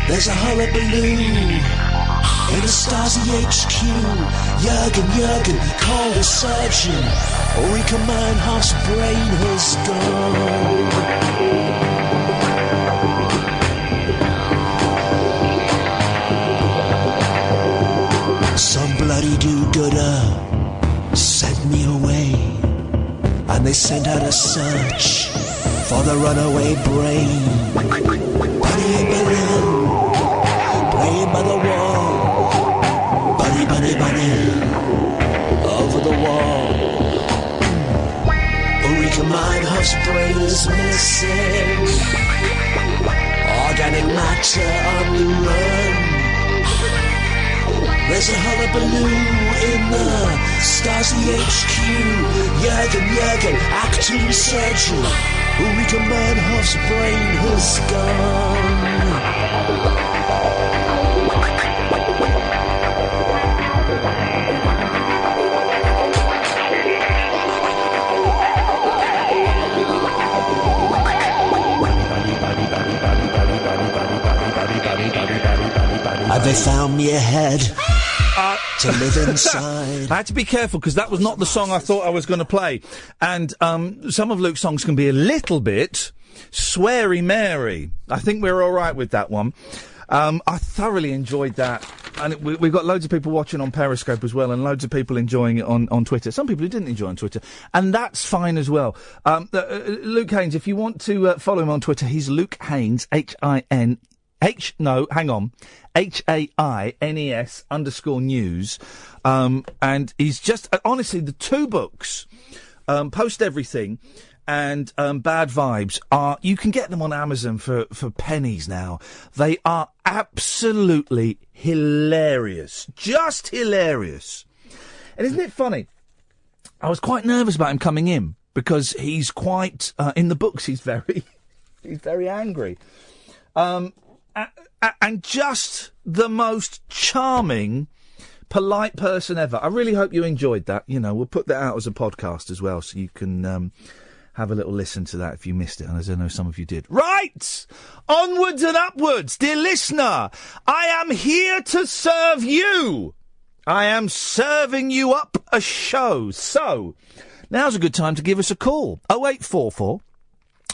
There's a hullabaloo in the Stasi HQ. Jürgen, call the surgeon. Ulrike Meinhof's brain has gone. Some bloody do-gooder sent me away, and they sent out a search for the runaway brain. Buddy in Berlin, playing by the wall. Buddy, over the wall. Ulrike Meinhof's brain is missing. Organic matter on the run. There's a hullabaloo in the Stasi HQ. Jürgen, acting surgeon. Ulrike Meinhof's brain has gone. Have they found me a head to live inside? I had to be careful because that was not the song I thought I was going to play. And some of Luke's songs can be a little bit sweary Mary. I think we're all right with that one. I thoroughly enjoyed that. And we've got loads of people watching on Periscope as well, and loads of people enjoying it on Twitter. Some people who didn't enjoy it on Twitter, and that's fine as well. Luke Haines, if you want to follow him on Twitter, he's Luke Haines, Haines _news. And he's just, honestly, the two books, Post Everything and Bad Vibes, you can get them on Amazon for pennies now. They are absolutely hilarious. Just hilarious. And isn't it funny? I was quite nervous about him coming in because he's quite, in the books, he's very angry. And just the most charming, polite person ever. I really hope you enjoyed that. You know, we'll put that out as a podcast as well, so you can have a little listen to that if you missed it. And as I know some of you did. Right! Onwards and upwards, dear listener. I am here to serve you. I am serving you up a show. So, now's a good time to give us a call. 0844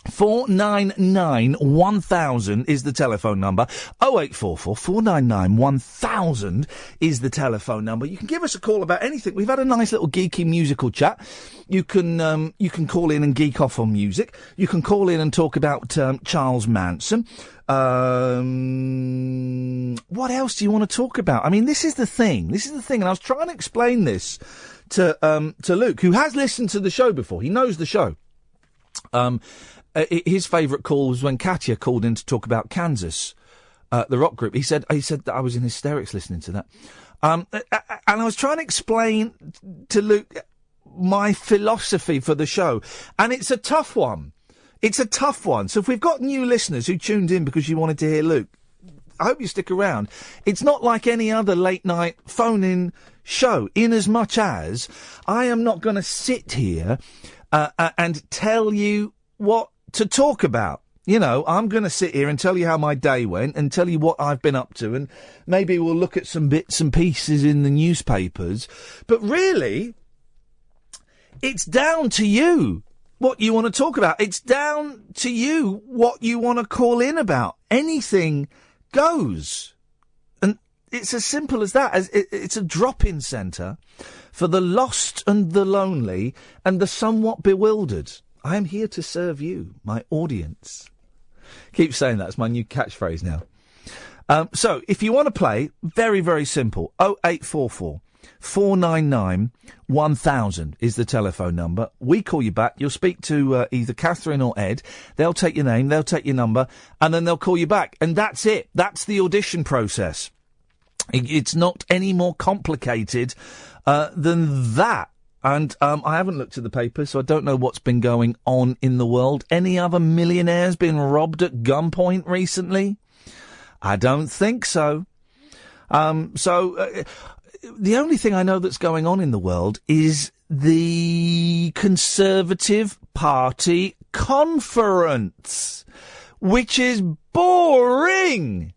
499 1000 is the telephone number. 0844 499 1000 is the telephone number. You can give us a call about anything. We've had a nice little geeky musical chat. You can call in and geek off on music. You can call in and talk about Charles Manson. What else do you want to talk about? I mean, this is the thing. And I was trying to explain this to Luke, who has listened to the show before. He knows the show. His favourite call was when Katia called in to talk about Kansas, the rock group. He said that I was in hysterics listening to that. And I was trying to explain to Luke my philosophy for the show. And it's a tough one. So if we've got new listeners who tuned in because you wanted to hear Luke, I hope you stick around. It's not like any other late night phone-in show, in as much as I am not going to sit here and tell you what to talk about. You know, I'm going to sit here and tell you how my day went and tell you what I've been up to, and maybe we'll look at some bits and pieces in the newspapers. But really, it's down to you what you want to talk about. It's down to you what you want to call in about. Anything goes. And it's as simple as that. It's a drop-in centre for the lost and the lonely and the somewhat bewildered. I am here to serve you, my audience. Keep saying that. It's my new catchphrase now. So, if you want to play, very, very simple. 0844 499 1000 is the telephone number. We call you back. You'll speak to either Catherine or Ed. They'll take your name, they'll take your number, and then they'll call you back. And that's it. That's the audition process. It's not any more complicated than that. And I haven't looked at the paper, so I don't know what's been going on in the world. Any other millionaires been robbed at gunpoint recently? I don't think so. The only thing I know that's going on in the world is the Conservative Party conference, which is boring.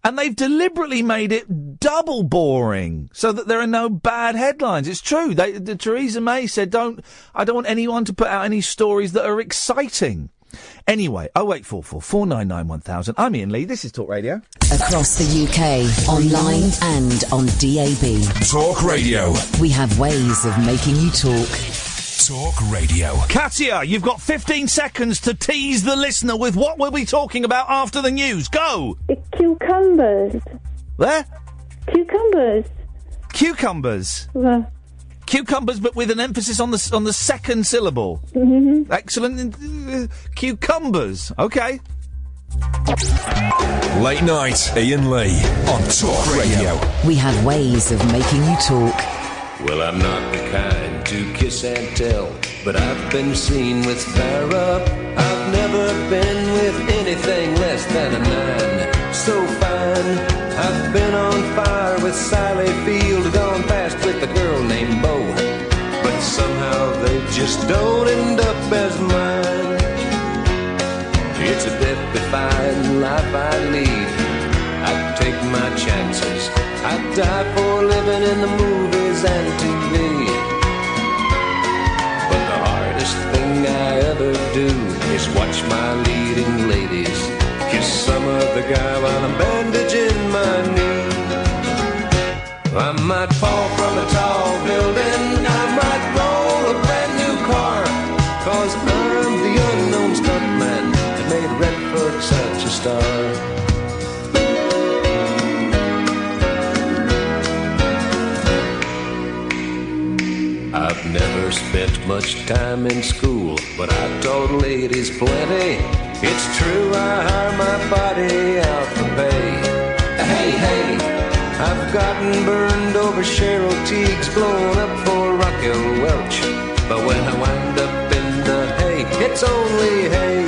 And they've deliberately made it double boring so that there are no bad headlines. It's true. Theresa May said, I don't want anyone to put out any stories that are exciting. Anyway, 0844 499 1000. I'm Iain Lee. This is Talk Radio. Across the UK, online and on DAB. Talk Radio. We have ways of making you talk. Talk Radio. Katia, you've got 15 seconds to tease the listener with what we'll be talking about after the news. Go! Cucumbers. Where? Cucumbers. Cucumbers. Cucumbers, but with an emphasis on the second syllable. Mm-hmm. Excellent. Cucumbers. Okay. Late night, Iain Lee on Talk Radio. We have ways of making you talk. Well, I'm not the kind to kiss and tell, but I've been seen with fire up. I've never been with anything less than a 9. So fine, I've been on fire with Sally Field, gone past with a girl named Bo, but somehow they just don't end up as mine. It's a death-defying life I lead. I take my chances. I die for living in the movies and TV. But the hardest thing I ever do is watch my leading ladies kiss some other guy while I'm bandaging my knee. I might fall from a tall building, I might roll a brand new car, 'cause I'm the unknown stuntman that made Redford such a star. I've never spent much time in school, but I taught ladies plenty. It's true, I hire my body out for pay. Hey, hey, I've gotten burned over Cheryl Teague's, blown up for Raquel Welch. But when I wind up in the hay, it's only hay.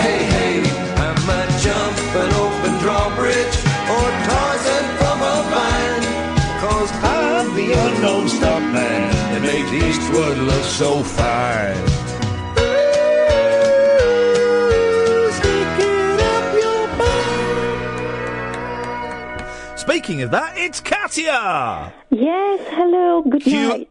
Hey, hey, I might jump an open drawbridge or Tarzan from a vine, 'cause I'm the unknown stuntman that makes Eastwood look so fine. Speaking of that, it's Katia! Yes, hello, good night.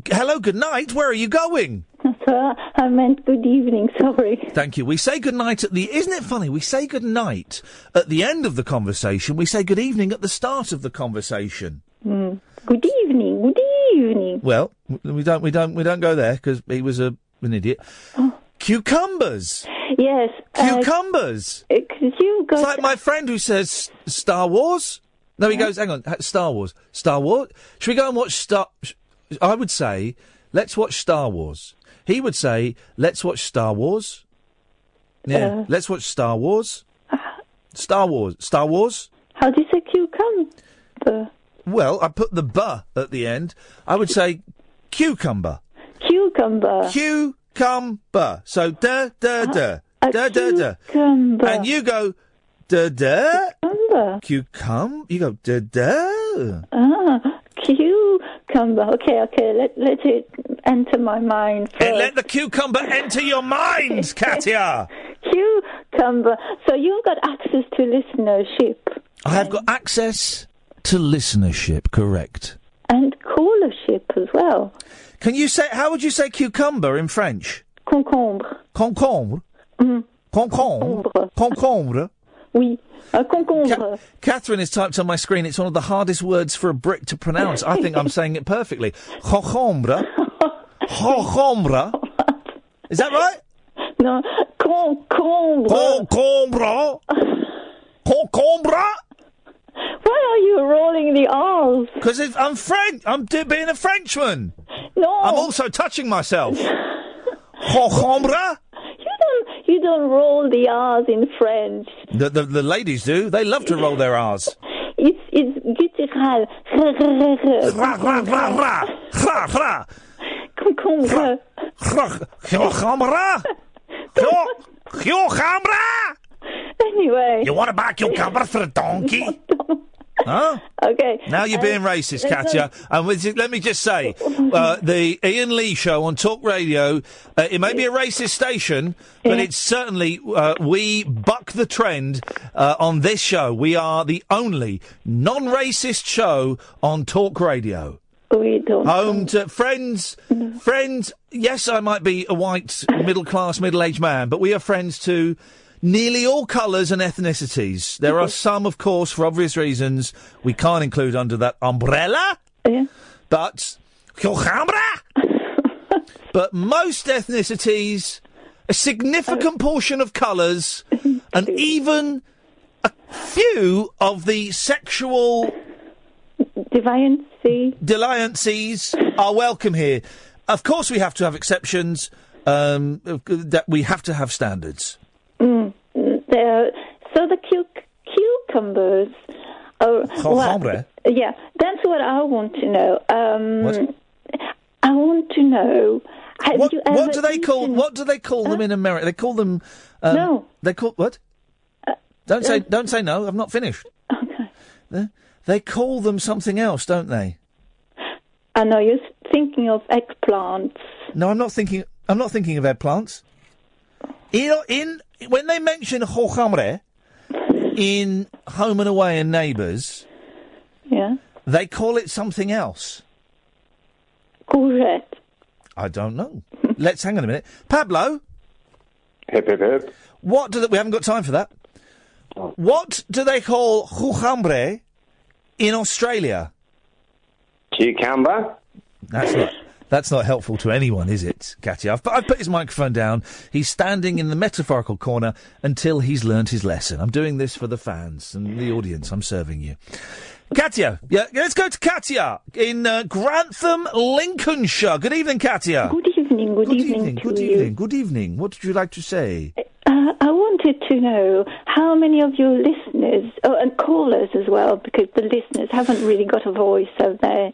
Hello, good night. Where are you going? I meant good evening, sorry. Thank you. We say good night at the... Isn't it funny? We say good night at the end of the conversation. We say good evening at the start of the conversation. Good evening, good evening. Well, we don't go there because he was an idiot. Cucumbers. Yes. Cucumbers. You got... It's like my friend who says Star Wars. No, he goes, hang on, Star Wars. Star Wars? Should we go and watch I would say, let's watch Star Wars. He would say, let's watch Star Wars. Yeah, let's watch Star Wars. Star Wars. Star Wars? How do you say cucumber? Well, I put the "b" at the end. I would say cucumber. Cucumber. Cucumber. So, da. Cucumber. And you go, da. Cucumber. You go, da. Cucumber. Okay. Let it enter my mind first. And let the cucumber enter your mind, Katia. Cucumber. So you've got access to listenership. I have got access to listenership, correct. And callership as well. Can you say, how would you say cucumber in French? Concombre. Concombre? Concombre? Concombre? Oui. Concombre. Catherine has typed on my screen, it's one of the hardest words for a Brit to pronounce. I think I'm saying it perfectly. Concombre? Concombre? Is that right? No. Concombre. Concombre? Concombre? Why are you rolling the R's? Because I'm French. I'm being a Frenchman. No. I'm also touching myself. Concombre? You don't roll the R's in French. The ladies do. They love to roll their R's. It's guttural. Concombre. Cucumber? Cucumber? Anyway. You want to buy cucumber for a donkey? Huh? Okay. Now you're being racist, Katia. And let me just say, the Iain Lee Show on Talk Radio, it may be a racist station, but it's certainly, we buck the trend on this show. We are the only non-racist show on Talk Radio. We don't. Home to friends, yes, I might be a white, middle-class, middle-aged man, but we are friends to nearly all colours and ethnicities. There are some, of course, for obvious reasons, we can't include under that umbrella. Yeah. But but most ethnicities, a significant portion of colours, and even a few of the sexual deviancies are welcome here. Of course, we have to have exceptions. That we have to have standards. So the cucumbers. Yeah, that's what I want to know. What? I want to know. What do they call them in America? They call them. No. They call what? Don't say no. I've not finished. Okay. They call them something else, don't they? I know you're thinking of eggplants. No, I'm not thinking of eggplants. When they mention cucumber in Home and Away and Neighbours, yeah, they call it something else. Courgette. I don't know. Let's hang on a minute. Pablo? Hip, hip, hip. We haven't got time for that. Oh. What do they call cucumber in Australia? Cucumber? That's not helpful to anyone, is it, Katia? I've put his microphone down. He's standing in the metaphorical corner until he's learnt his lesson. I'm doing this for the fans and the audience. I'm serving you. Katia, yeah, let's go to Katia in Grantham, Lincolnshire. Good evening, Katia. Good evening. Good evening. Good evening. What did you like to say? I wanted to know how many of your listeners, and callers as well, because the listeners haven't really got a voice, have they?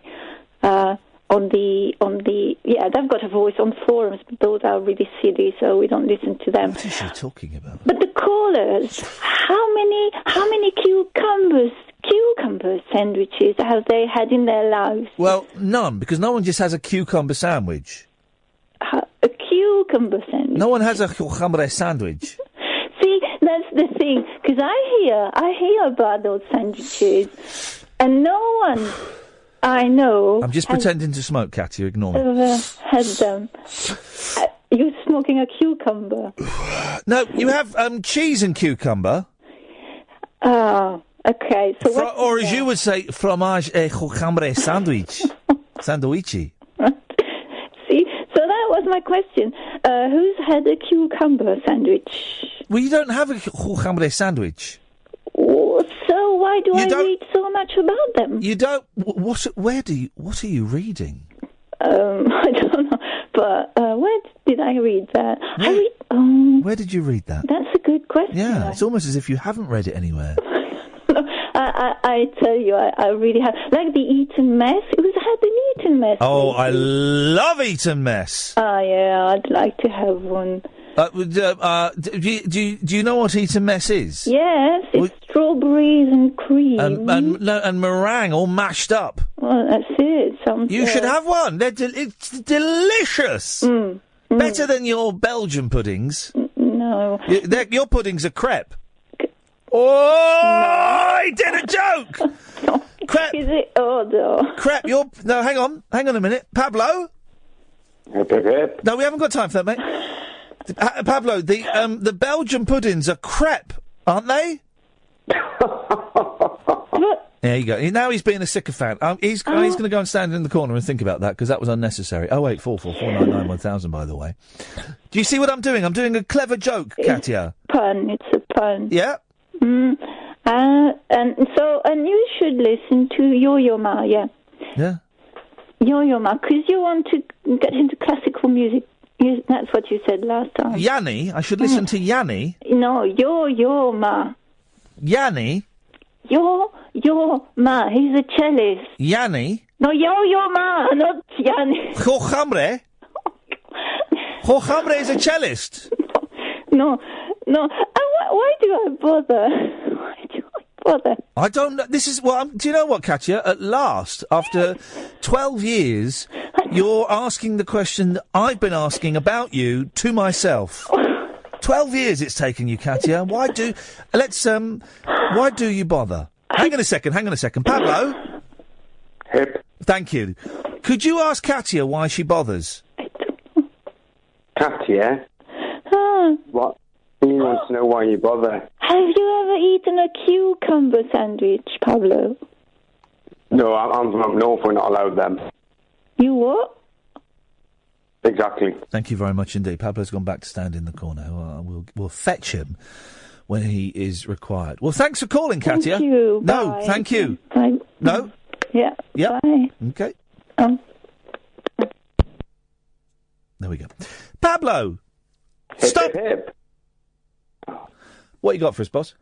They've got a voice on forums, but those are really silly, so we don't listen to them. What is she talking about? But the callers, how many cucumber sandwiches have they had in their lives? Well, none, because no one just has a cucumber sandwich. A cucumber sandwich? No one has a cucumber sandwich. See, that's the thing, because I hear about those sandwiches, and no one I know. I'm just pretending to smoke, Katia. Ignore me. Had them. You're smoking a cucumber. No, you have cheese and cucumber. Oh, okay. So what? Or as you would say, fromage et cucumber sandwich. Sandwichi. See, so that was my question. Who's had a cucumber sandwich? Well, you don't have a cucumber sandwich. Oh, so why do I read so much about them? You don't. What are you reading? I don't know. But where did I read that? Where did you read that? That's a good question. Yeah, it's almost as if you haven't read it anywhere. I tell you, I really have. Like the Eton Mess. Who's had an Eton Mess? Oh, I love Eton Mess. Yeah, I'd like to have one. Do you know what Eton Mess is? Yes, it's strawberries and cream. And meringue all mashed up. Well, that's it. You should have one. It's delicious. Better than your Belgian puddings. No. Your puddings are crepe. I did a joke! Crepe. Is it? Oh, no. Crepe, No, hang on a minute. Pablo? No, we haven't got time for that, mate. Pablo, the Belgian puddings are crepe, aren't they? There you go. Now he's being a sycophant. He's going to go and stand in the corner and think about that, because that was unnecessary. 08444991000, by the way. Do you see what I'm doing? I'm doing a clever joke, Katia. It's a pun. Yeah? And you should listen to Yo-Yo Ma, yeah. Yeah? Yo-Yo Ma, because you want to get into classical music. That's what you said last time. Yanni? I should listen to Yanni? No, Yo-Yo Ma. Yanni? Yo-Yo Ma, he's a cellist. Yanni? No, Yo-Yo Ma, not Yanni. Jojambre? Jojambre is a cellist. No. Why do I bother? I don't know. This is do you know what, Katia? At last, after 12 years, you're asking the question that I've been asking about you to myself. 12 years it's taken you, Katia. Why do you bother? Hang on a second. Pablo? Hip. Thank you. Could you ask Katia why she bothers? Katia? What? He wants to know why you bother. Have you ever eaten a cucumber sandwich, Pablo? No, I'm from up north. We're not allowed them. You what? Exactly. Thank you very much indeed. Pablo's gone back to stand in the corner. We'll fetch him when he is required. Well, thanks for calling, Katia. Thank you. No, Bye. thank you. Bye. No? Yeah. Yep. Bye. Okay. There we go. Pablo! Stop! Hip. What you got for us, boss?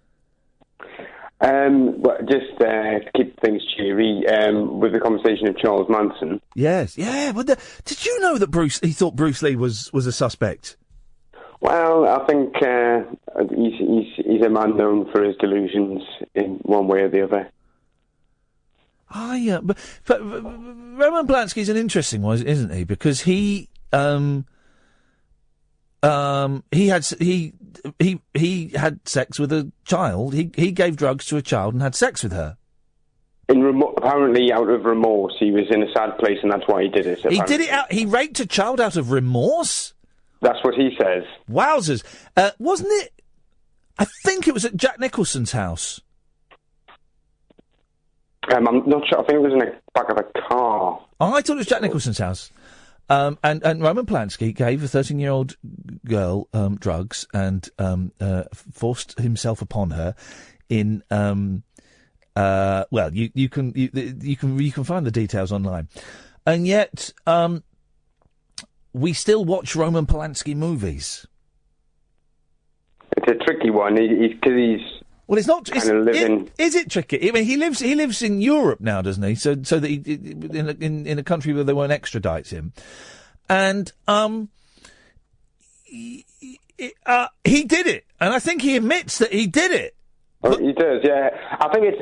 Just to keep things cheery, with the conversation of Charles Manson. Yes, yeah. But did you know that he thought Bruce Lee was a suspect? Well, I think he's a man known for his delusions in one way or the other. Yeah, but Roman Polanski's an interesting one, isn't he? Because he had sex with a child. He gave drugs to a child and had sex with her. Apparently, out of remorse, he was in a sad place, and that's why he did it. He did it. He raped a child out of remorse. That's what he says. Wowzers! Wasn't it? I think it was at Jack Nicholson's house. I'm not sure. I think it was in the back of a car. Oh, I thought it was Jack Nicholson's house. And Roman Polanski gave a 13-year-old girl drugs and forced himself upon her in well, you can find the details online, and yet we still watch Roman Polanski movies. It's a tricky one. He's well, it's not. Living... Is it tricky? I mean, he lives in Europe now, doesn't he? So that in a country where they won't extradite him, and he did it, and I think he admits that he did it. Oh, he does, yeah. I think it's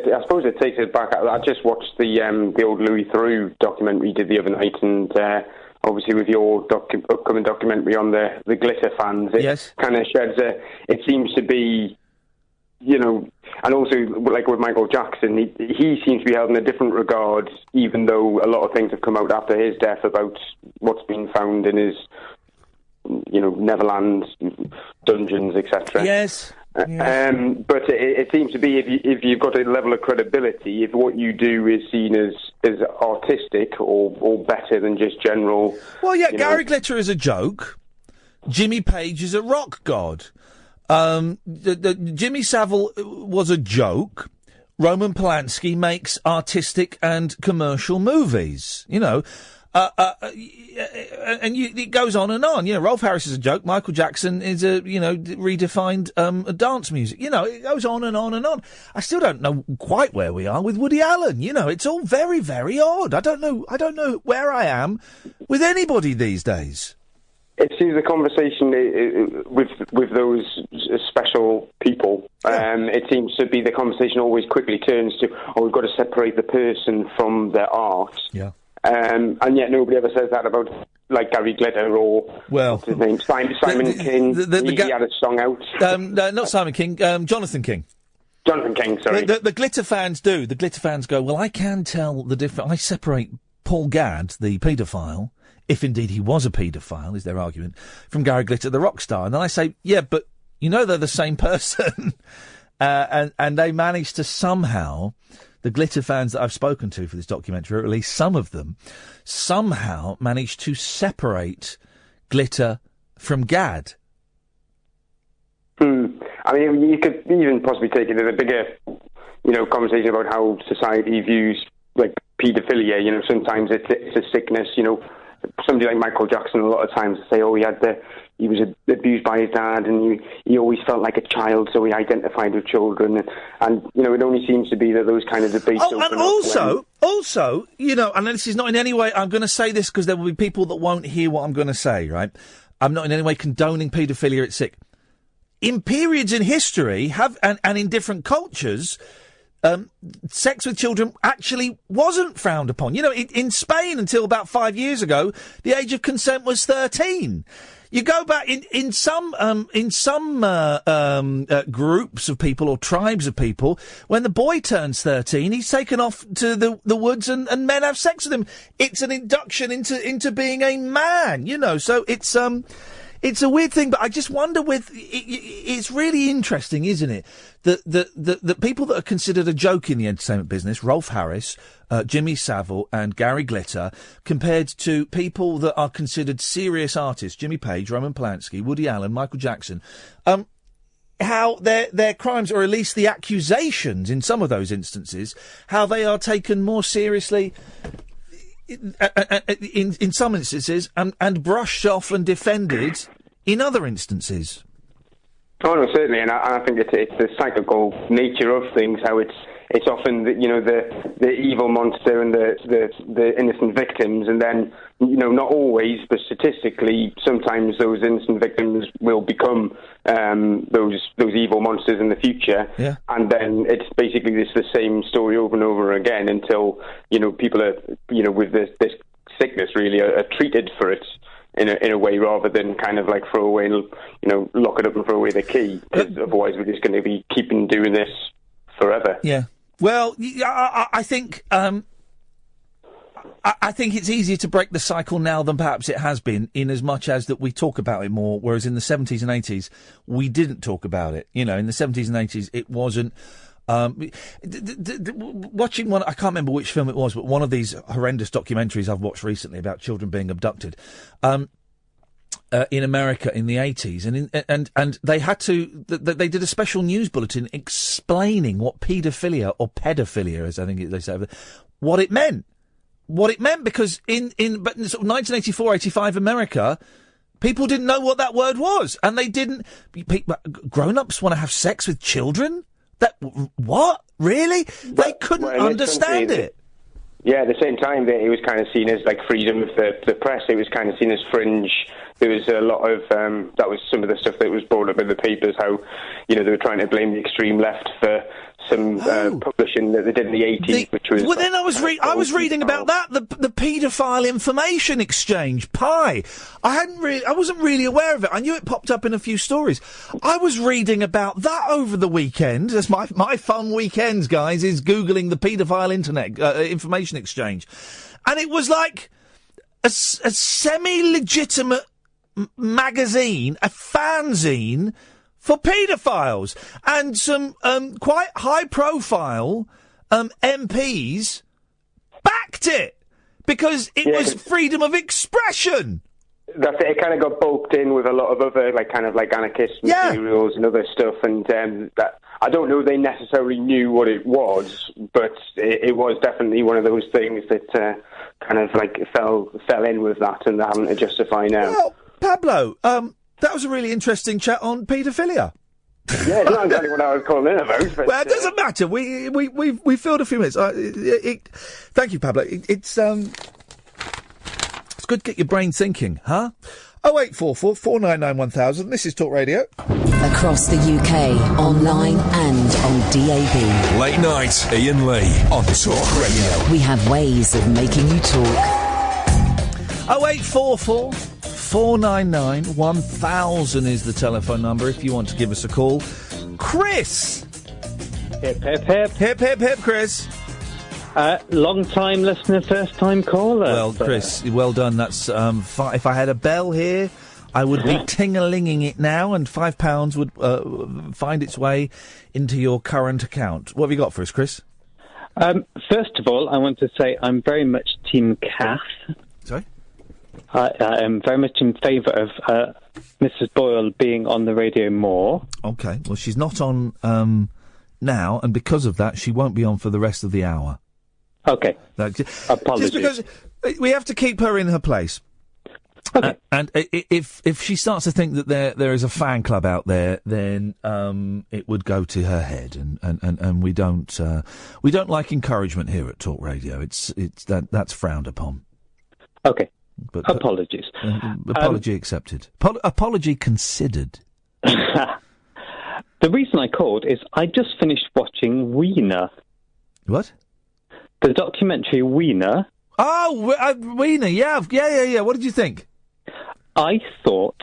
I suppose it takes it back. I just watched the old Louis Theroux documentary you did the other night, and obviously with your upcoming documentary on the glitter fans, it kind of sheds it seems to be, you know, and also like with Michael Jackson, he seems to be held in a different regard, even though a lot of things have come out after his death about what's been found in his Neverland, Dungeons, etc. Yes. But it seems to be if you've got a level of credibility, if what you do is seen as artistic or better than just general. Well, yeah, Gary Glitter is a joke. Jimmy Page is a rock god. Jimmy Savile was a joke. Roman Polanski makes artistic and commercial movies. It goes on and on. Rolf Harris is a joke. Michael Jackson is redefined dance music. It goes on and on and on. I still don't know quite where we are with Woody Allen. It's all very, very odd. I don't know where I am with anybody these days. It seems the conversation with those special people. It seems to be the conversation always quickly turns to, we've got to separate the person from their art. Yeah. And yet nobody ever says that about, like, Gary Glitter or what's his name? Simon King. He had a song out. No, not Simon King. Jonathan King. Jonathan King, sorry. The Glitter fans do. The Glitter fans go, well, I can tell the difference. I separate Paul Gadd, the paedophile, if indeed he was a paedophile, is their argument, from Gary Glitter, the rock star. And then I say, yeah, but they're the same person. And they managed to somehow, the Glitter fans that I've spoken to for this documentary, or at least some of them, somehow managed to separate Glitter from Gadd. I mean, you could even possibly take it as a bigger, conversation about how society views, like, paedophilia. Sometimes it's a sickness. Somebody like Michael Jackson, a lot of times say, he was abused by his dad, and he always felt like a child, so he identified with children, and it only seems to be that those kind of debates. Oh, and also, and this is not in any way. I'm going to say this because there will be people that won't hear what I'm going to say. Right? I'm not in any way condoning paedophilia. It's sick. In periods in history, and in different cultures, sex with children actually wasn't frowned upon. In Spain until about 5 years ago, the age of consent was 13. You go back in some groups of people or tribes of people, when the boy turns 13, he's taken off to the woods and men have sex with him. It's an induction into being a man, so it's a weird thing, but I just wonder it's really interesting, isn't it? The people that are considered a joke in the entertainment business, Rolf Harris, Jimmy Savile and Gary Glitter, compared to people that are considered serious artists, Jimmy Page, Roman Polanski, Woody Allen, Michael Jackson, how their crimes, or at least the accusations in some of those instances, how they are taken more seriously in some instances and brushed off and defended in other instances. Oh no, certainly, and I think it's the cyclical nature of things. How it's often the evil monster and the innocent victims, and then not always, but statistically, sometimes those innocent victims will become those evil monsters in the future. Yeah. And then it's basically the same story over and over again until people are with this sickness really are treated for it in a way, rather than kind of like throw away, lock it up and throw away the key. Because otherwise, we're just going to be keeping doing this forever. Yeah. Well, I think I think it's easier to break the cycle now than perhaps it has been, in as much as that we talk about it more, whereas in the 70s and 80s we didn't talk about it. In the 70s and 80s it wasn't. Watching one, I can't remember which film it was, but one of these horrendous documentaries I've watched recently about children being abducted in America in the 80s, and they had to, they did a special news bulletin explaining what paedophilia, or pedophilia as I think they say, what it meant, because in sort of 1984, 85 America, people didn't know what that word was, and they didn't. Grown-ups want to have sex with children? What? Really? They couldn't understand it. Yeah, at the same time, it was kind of seen as like freedom of the press. It was kind of seen as fringe. There was a lot of that was some of the stuff that was brought up in the papers. How they were trying to blame the extreme left for some publishing that they did in the 80s, which was. Well, then I was reading about that, the paedophile information exchange, PI. I wasn't really aware of it. I knew it popped up in a few stories. I was reading about that over the weekend. That's my fun weekends, guys, is Googling the paedophile internet information exchange, and it was like a semi-legitimate magazine, a fanzine for paedophiles, and some quite high-profile MPs backed it because it was freedom of expression. That's it. It kind of got bulked in with a lot of other, kind of anarchist materials and other stuff, and that I don't know they necessarily knew what it was, but it was definitely one of those things that kind of fell in with that, and they're having to justify now. Well, Pablo, that was a really interesting chat on paedophilia. Yeah, it's not exactly what I was calling in about. But, well, it doesn't matter. We filled a few minutes. Thank you, Pablo. It's good to get your brain thinking, huh? 0844 499 1000. This is Talk Radio. Across the UK, online and on DAB. Late night, Iain Lee on Talk Radio. We have ways of making you talk. 0844 499 1000 is the telephone number if you want to give us a call. Chris! Hip, hip, hip. Hip, hip, hip, Chris. Long-time listener, first-time caller. Well, Chris, well done. That's if I had a bell here, I would be ting-a-linging it now, and £5 would find its way into your current account. What have you got for us, Chris? First of all, I want to say I'm very much Team Kath. Sorry? I am very much in favour of Mrs. Boyle being on the radio more. OK, well, she's not on now, and because of that, she won't be on for the rest of the hour. OK. Apologies. Just because we have to keep her in her place. Okay. And if she starts to think that there is a fan club out there, then it would go to her head, and we don't like encouragement here at Talk Radio. That's frowned upon. Okay. But apologies. Apology accepted. Apology considered. The reason I called is I just finished watching Wiener. What? The documentary Wiener. Oh, Wiener, yeah. What did you think? I thought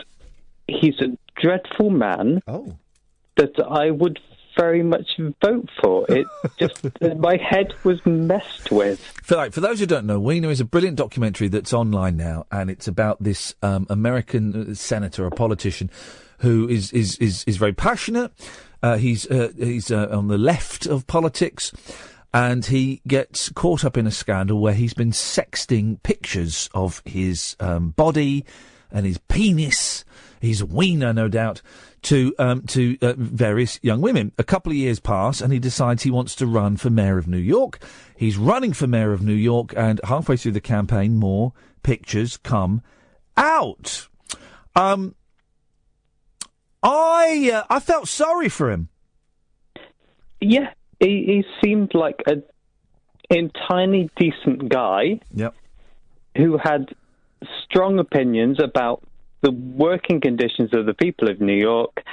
he's a dreadful man that I would very much vote for. It just my head was messed with. For those who don't know, Wiener is a brilliant documentary that's online now, and it's about this American senator, a politician, who is very passionate. He's on the left of politics. And he gets caught up in a scandal where he's been sexting pictures of his body and his penis, his wiener, no doubt, to various young women. A couple of years pass, and he decides he wants to run for mayor of New York. He's running for mayor of New York, and halfway through the campaign, more pictures come out. I felt sorry for him. Yeah. He seemed like an entirely decent guy. Yep. Who had strong opinions about the working conditions of the people of New York,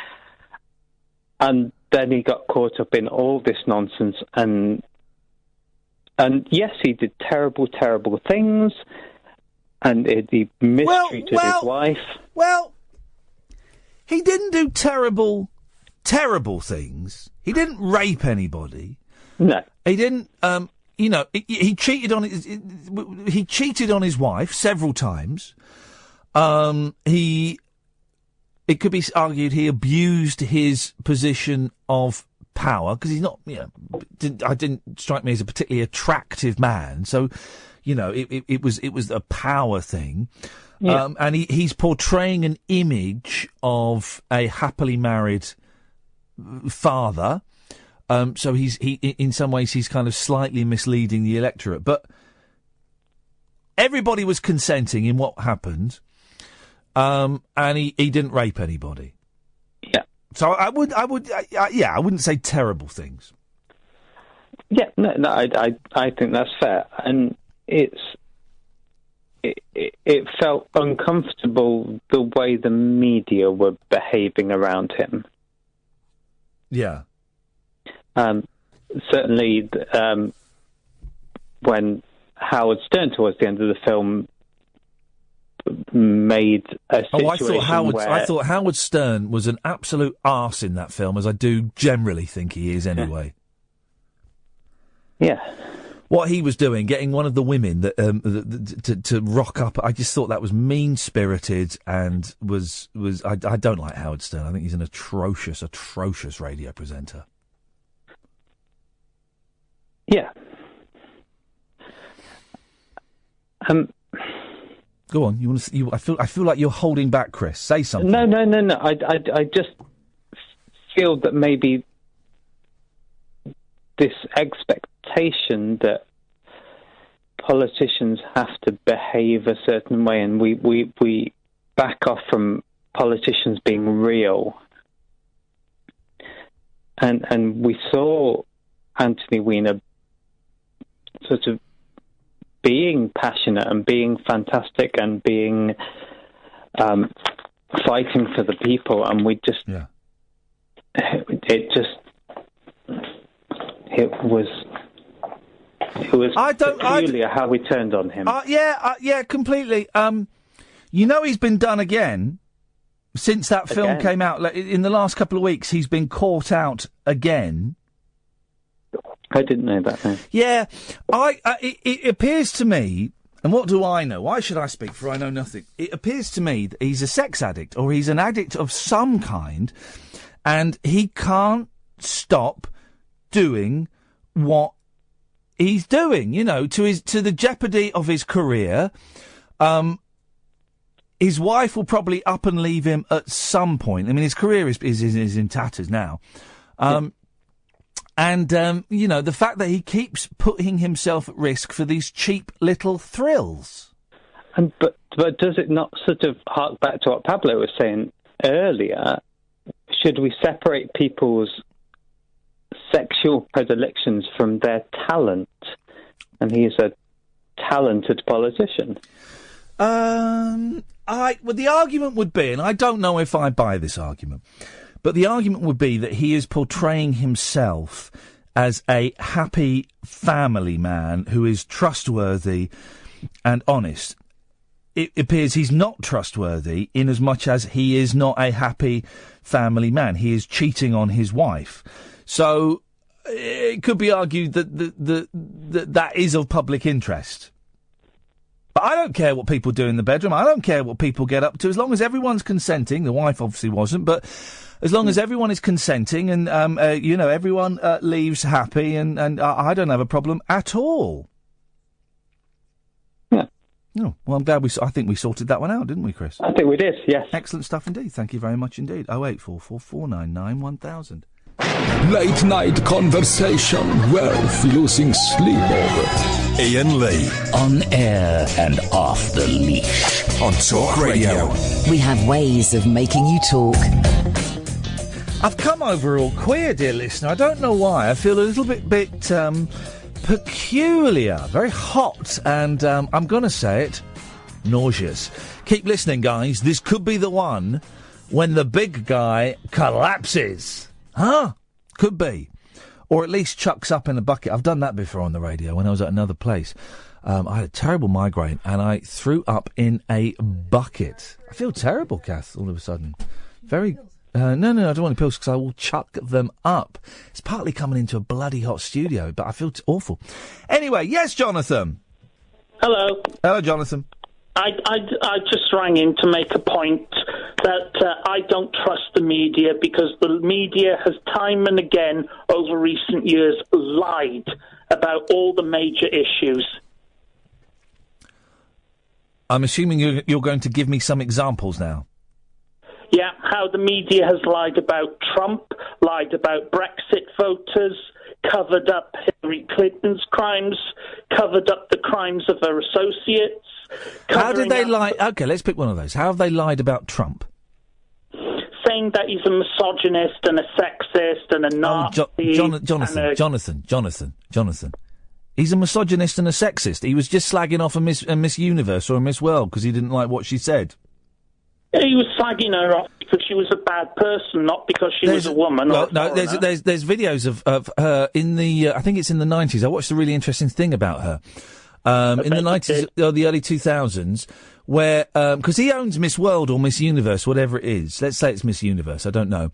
and then he got caught up in all this nonsense. And yes, he did terrible, terrible things, and he mistreated his wife. Well, he didn't do terrible things. He didn't rape anybody. No. He didn't, he cheated on his wife several times. It could be argued he abused his position of power, because he's not, didn't strike me as a particularly attractive man. So, it was a power thing. Yeah. And he's portraying an image of a happily married father, so he in some ways he's kind of slightly misleading the electorate, but everybody was consenting in what happened, and he didn't rape anybody. Yeah. So I wouldn't say terrible things. Yeah, no, I think that's fair, and it felt uncomfortable the way the media were behaving around him. Yeah. Certainly, when Howard Stern, towards the end of the film, made a situation I thought Howard Stern was an absolute arse in that film, as I do generally think he is anyway. Yeah. what he was doing, getting one of the women that to rock up. I just thought that was mean-spirited and was I don't like Howard Stern. I think he's an atrocious radio presenter. Yeah. Go on. You want to? I feel like you're holding back, Chris. Say something. No. I just feel that maybe this expectation that politicians have to behave a certain way, and we back off from politicians being real. And we saw Anthony Weiner sort of being passionate and being fantastic and being fighting for the people, and we just it was peculiar how we turned on him. Yeah, completely. He's been done again since that film came out. Like, in the last couple of weeks, he's been caught out again. I didn't know that. No. Yeah, it appears to me, and what do I know? Why should I speak, for I know nothing? It appears to me that he's a sex addict, or he's an addict of some kind, and he can't stop doing what he's doing, to the jeopardy of his career. His wife will probably up and leave him at some point. I mean, his career is in tatters now. And, the fact that he keeps putting himself at risk for these cheap little thrills. But does it not sort of hark back to what Pablo was saying earlier? Should we separate people's sexual predilections from their talent? And he is a talented politician. The argument would be, and I don't know if I buy this argument, but the argument would be that he is portraying himself as a happy family man who is trustworthy and honest. It appears he's not trustworthy in as much as he is not a happy family man. He is cheating on his wife. So it could be argued that is of public interest. But I don't care what people do in the bedroom. I don't care what people get up to, as long as everyone's consenting. The wife obviously wasn't, but as long as everyone is consenting and, everyone leaves happy, and I don't have a problem at all. Yeah. Oh, well, I'm glad I think we sorted that one out, didn't we, Chris? I think we did, yes. Excellent stuff indeed. Thank you very much indeed. 08444 499 1000. Late night conversation worth losing sleep over. Iain Lee. On air and off the leash. On Talk Radio. We have ways of making you talk. I've come over all queer, dear listener. I don't know why. I feel a little bit peculiar. Very hot. And I'm going to say it, nauseous. Keep listening, guys. This could be the one when the big guy collapses. Huh? Could be. Or at least chucks up in a bucket. I've done that before on the radio when I was at another place. I had a terrible migraine and I threw up in a bucket. I feel terrible, Kath, all of a sudden. Very... No, I don't want any pills because I will chuck them up. It's partly coming into a bloody hot studio, but I feel awful. Anyway, yes, Jonathan. Hello. Hello, Jonathan. I just rang in to make a point that I don't trust the media because the media has time and again over recent years lied about all the major issues. I'm assuming you're going to give me some examples now. Yeah, how the media has lied about Trump, lied about Brexit voters, covered up Hillary Clinton's crimes, covered up the crimes of her associates. How did they lie? OK, let's pick one of those. How have they lied about Trump? Saying that he's a misogynist and a sexist and a Nazi. Jonathan. He's a misogynist and a sexist. He was just slagging off a Miss Universe or a Miss World because he didn't like what she said. He was slagging her off because she was a bad person, not because she was a woman. Well, no, there's videos of her in the I think it's in the 90s. I watched a really interesting thing about her in the 90s or the early 2000s, where because he owns Miss World or Miss Universe, whatever it is. Let's say it's Miss Universe. I don't know,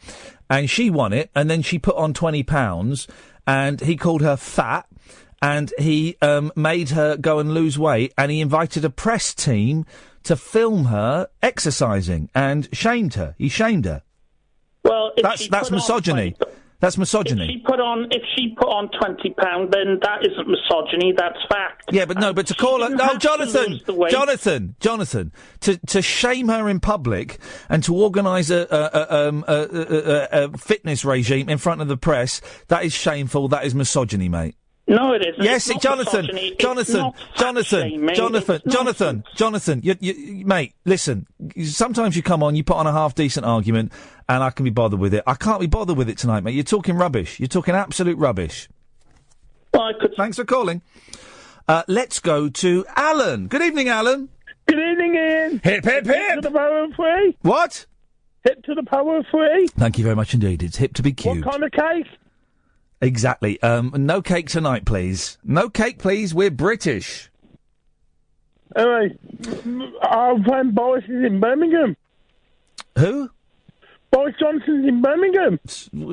and she won it, and then she put on £20, and he called her fat. and he made her go and lose weight, and he invited a press team to film her exercising and shamed her. He shamed her. Well, that's misogyny. That's misogyny. If she put on £20, then that isn't misogyny. That's fact. Yeah, but no. But to call her, no, Jonathan, to shame her in public and to organise a fitness regime in front of the press, that is shameful. That is misogyny, mate. No, it isn't. Yes, it's Jonathan, you, mate, listen, sometimes you come on, you put on a half-decent argument, and I can be bothered with it. I can't be bothered with it tonight, mate. You're talking rubbish. You're talking absolute rubbish. Well, Thanks for calling. Let's go to Alan. Good evening, Alan. Good evening, Ian. Hip, hip, hip. Hip to the power of three. What? Hip to the power of three. Thank you very much indeed. It's hip to be cute. What kind of cake? Exactly. No cake tonight, please. No cake, please. We're British. Anyway, our friend Boris is in Birmingham. Who? Boris Johnson's in Birmingham.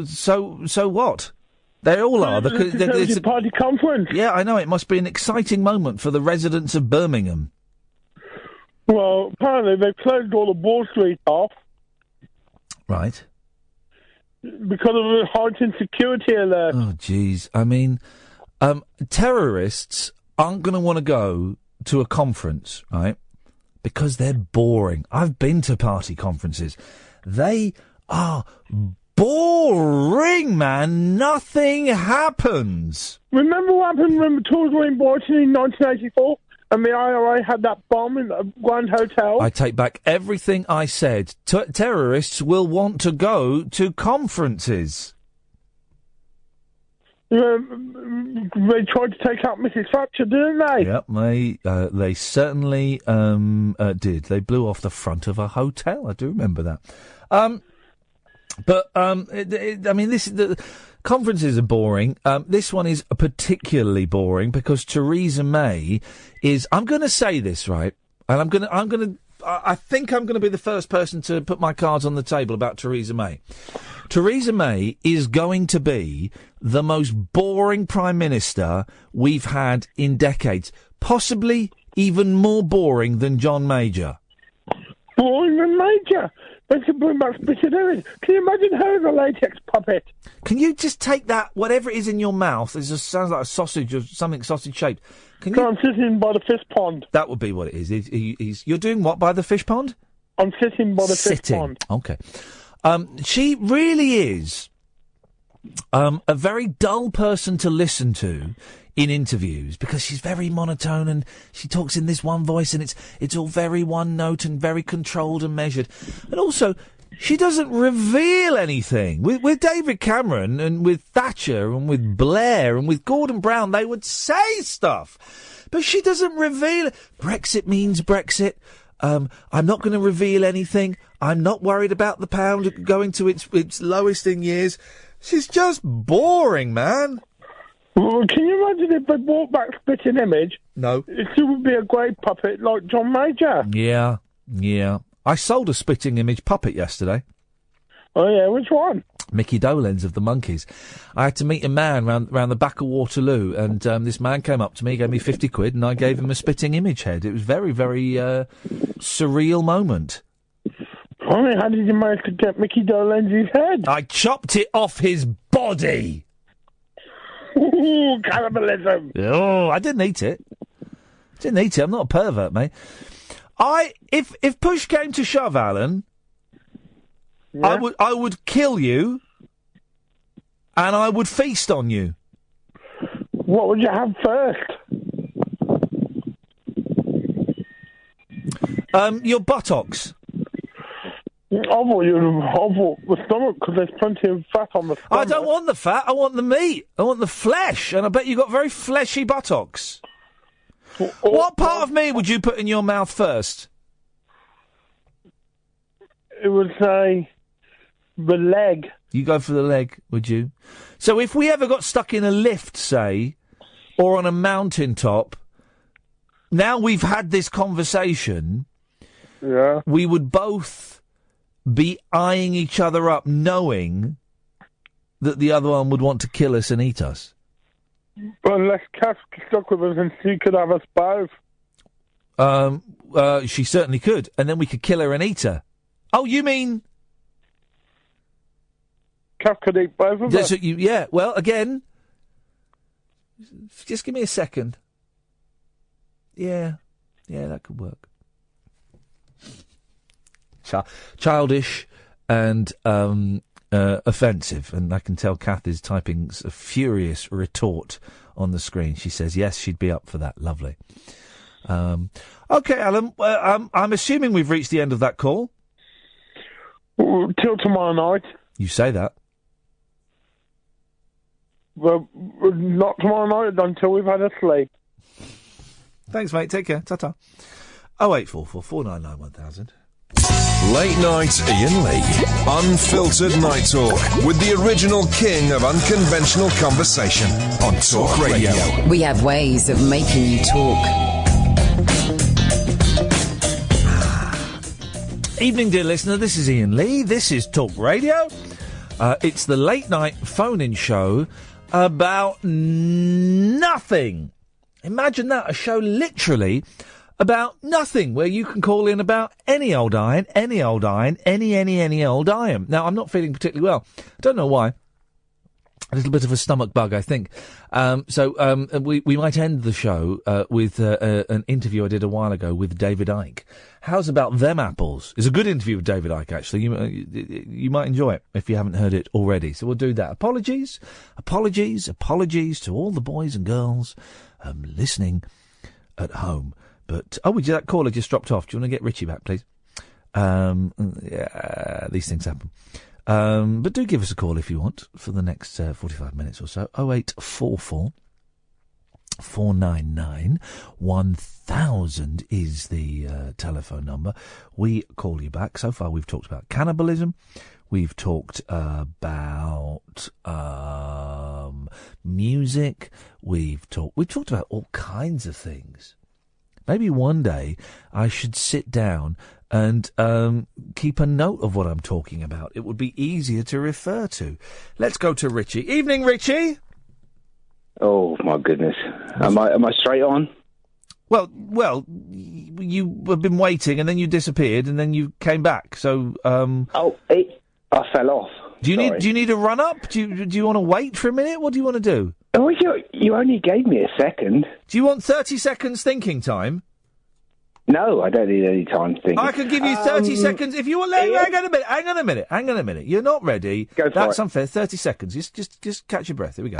So what? They all are. It's a party conference. Yeah, I know. It must be an exciting moment for the residents of Birmingham. Well, apparently they've closed all of Wall Street off. Right. Because of the heightened security alert. Oh, jeez. I mean, terrorists aren't going to want to go to a conference, right? Because they're boring. I've been to party conferences. They are boring, man. Nothing happens. Remember what happened when the tours were in Brighton in 1984? And the IRA had that bomb in the Grand Hotel. I take back everything I said. Terrorists will want to go to conferences. They tried to take out Mrs. Thatcher, didn't they? Yep, they certainly did. They blew off the front of a hotel. I do remember that. I mean, the conferences are boring. This one is particularly boring because Theresa May is. I'm going to say this, right, and I think I'm going to be the first person to put my cards on the table about Theresa May. Theresa May is going to be the most boring Prime Minister we've had in decades, possibly even more boring than John Major. Boring than Major? They should bring back spitting image. Can you imagine her as a latex puppet? Can you just take that, whatever it is in your mouth, it just sounds like a sausage or something sausage-shaped. I'm sitting by the fish pond. That would be what it is. You're doing what by the fish pond? I'm sitting by the fish pond. Okay. She really is a very dull person to listen to in interviews because she's very monotone and she talks in this one voice and it's all very one note and very controlled and measured. And also, she doesn't reveal anything. With David Cameron and with Thatcher and with Blair and with Gordon Brown, they would say stuff. But she doesn't reveal. Brexit means Brexit. I'm not going to reveal anything. I'm not worried about the pound going to its lowest in years. She's just boring, man. Well, can you imagine if they brought back spitting image? No. It would be a great puppet like John Major. Yeah. I sold a spitting image puppet yesterday. Oh, yeah, which one? Mickey Dolenz of the Monkeys. I had to meet a man round the back of Waterloo, and this man came up to me, gave me 50 quid, and I gave him a spitting image head. It was very, very surreal moment. I mean, how did you manage to get Mickey Dolenz's head? I chopped it off his body. Ooh, cannibalism. Oh, I didn't eat it. I'm not a pervert, mate. If push came to shove, Alan, yeah? I would kill you, and I would feast on you. What would you have first? Your buttocks. I thought the stomach, because there's plenty of fat on the stomach. I don't want the fat, I want the meat. I want the flesh, and I bet you got very fleshy buttocks. What part of me would you put in your mouth first? It would say the leg. You go for the leg, would you? So if we ever got stuck in a lift, say, or on a mountaintop, now we've had this conversation, yeah, we would both be eyeing each other up, knowing that the other one would want to kill us and eat us. unless Kath's stuck with us and she could have us both. She certainly could, and then we could kill her and eat her. Oh, you mean... Kath could eat both of us? Yeah, well, again... Just give me a second. Yeah, that could work. Childish and offensive, and I can tell Kath is typing a furious retort on the screen. She says, yes, she'd be up for that. Lovely. Okay, Alan, I'm assuming we've reached the end of that call. Till tomorrow night. You say that. Well, not tomorrow night until we've had a sleep. Thanks, mate. Take care. Ta-ta. 0844 499 1000. Late Night Iain Lee. Unfiltered Night Talk with the original king of unconventional conversation on Talk Radio. We have ways of making you talk. Evening, dear listener. This is Iain Lee. This is Talk Radio. It's the late night phone-in show about nothing. Imagine that, a show literally about nothing, where you can call in about any old iron, any old iron. Now, I'm not feeling particularly well. I don't know why. A little bit of a stomach bug, I think. So we might end the show with an interview I did a while ago with David Icke. How's about them apples? It's a good interview with David Icke, actually. You might enjoy it if you haven't heard it already. So we'll do that. Apologies to all the boys and girls listening at home. But, that caller just dropped off. Do you want to get Richie back, please? Yeah, these things happen. But do give us a call if you want for the next 45 minutes or so. 0844 499 1000 is the telephone number. We call you back. So far we've talked about cannibalism. We've talked about music. We've talked about all kinds of things. Maybe one day I should sit down and keep a note of what I'm talking about. It would be easier to refer to. Let's go to Richie. Evening, Richie. Oh my goodness! Am I straight on? Well, you have been waiting, and then you disappeared, and then you came back. So, I fell off. Do you need a run up? Do you want to wait for a minute? What do you want to do? Oh, you only gave me a second. Do you want 30 seconds thinking time? No, I don't need any time thinking. I can give you 30 seconds if you want. Hang on a minute. You're not ready. Go for That's it. unfair. 30 seconds. Just catch your breath. Here we go.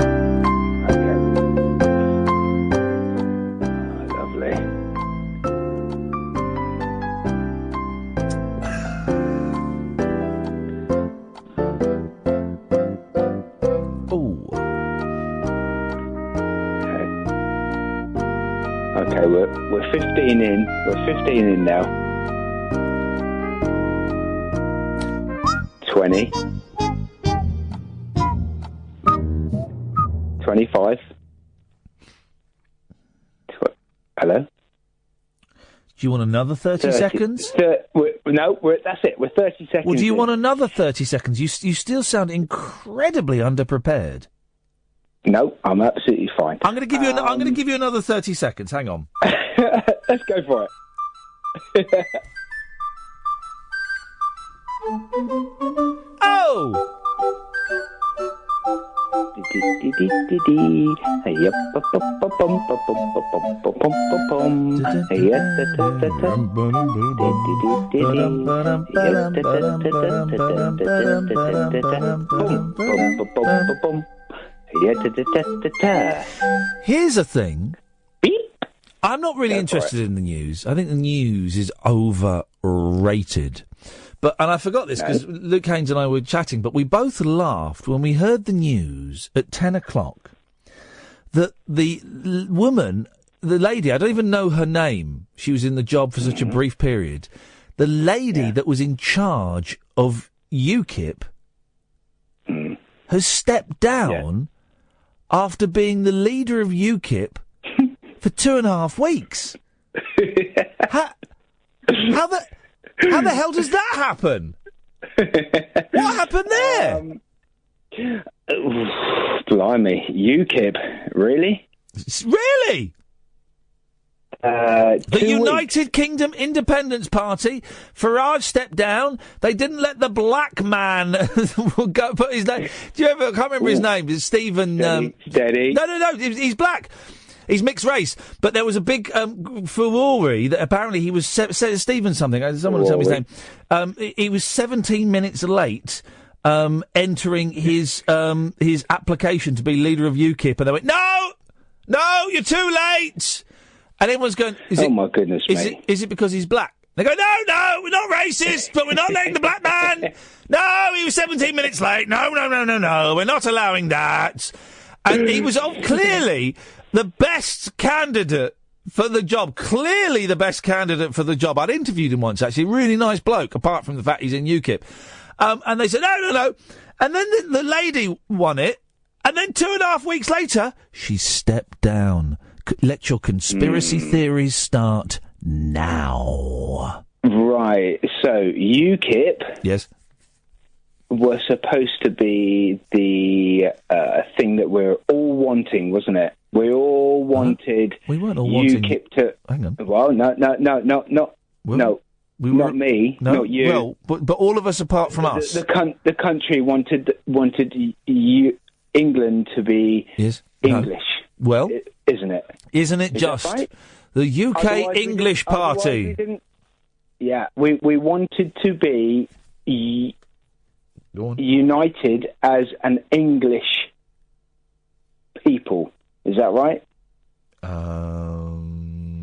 Lovely. Okay, we're 15 in. We're 15 in now. 20. 25. Hello? Do you want another 30 seconds? That's it. We're 30 seconds. Well, do you want another 30 seconds? You still sound incredibly underprepared. No, I'm absolutely fine. I'm going to give you another 30 seconds. Hang on. Let's go for it. Oh! Here's a thing. I'm not really interested in the news. I think the news is overrated. And I forgot this because Luke Haines and I were chatting, but we both laughed when we heard the news at 10 o'clock that the woman, the lady, I don't even know her name. She was in the job for such a brief period. The lady that was in charge of UKIP has stepped down after being the leader of UKIP for 2.5 weeks. How the hell does that happen? What happened there? Blimey, UKIP, really? Really? The 2 United weeks. Kingdom Independence Party. Farage stepped down. They didn't let the black man go put his name. Do you ever? I can't remember his name. It's Stephen. Steady. No. He's black. He's mixed race. But there was a big furore that apparently he was Stephen something. Someone will tell me his name. He was 17 minutes late. Entering his application to be leader of UKIP, and they went, no, you're too late. And everyone's going, my goodness, mate. Is it because he's black? They go, no, we're not racist, but we're not letting the black man. No, he was 17 minutes late. No, we're not allowing that. And he was clearly the best candidate for the job. Clearly the best candidate for the job. I'd interviewed him once, actually. Really nice bloke, apart from the fact he's in UKIP. And they said, no. And then the lady won it. And then 2.5 weeks later, she stepped down. Let your conspiracy theories start now. Right. So UKIP, yes, were supposed to be the thing that we're all wanting, wasn't it? We all wanted. We weren't all wanting UKIP to. Hang on. Well, no. No. Not me, not you. Well, but all of us apart from us. The country wanted England to be English. Well, isn't it? Isn't it Is just that right? the UK Otherwise English Party? We wanted to be united as an English people. Is that right?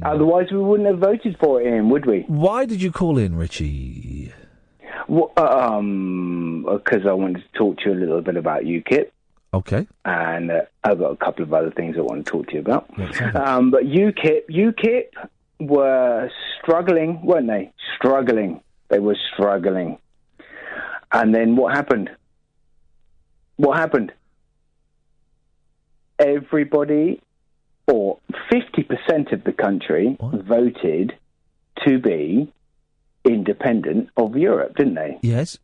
Otherwise, we wouldn't have voted for it, Ian, would we? Why did you call in, Richie? Well, because I wanted to talk to you a little bit about UKIP. Okay. And I've got a couple of other things I want to talk to you about. But UKIP were struggling, weren't they? They were struggling. And then what happened? Everybody, or 50% of the country, voted to be independent of Europe, didn't they? Yes.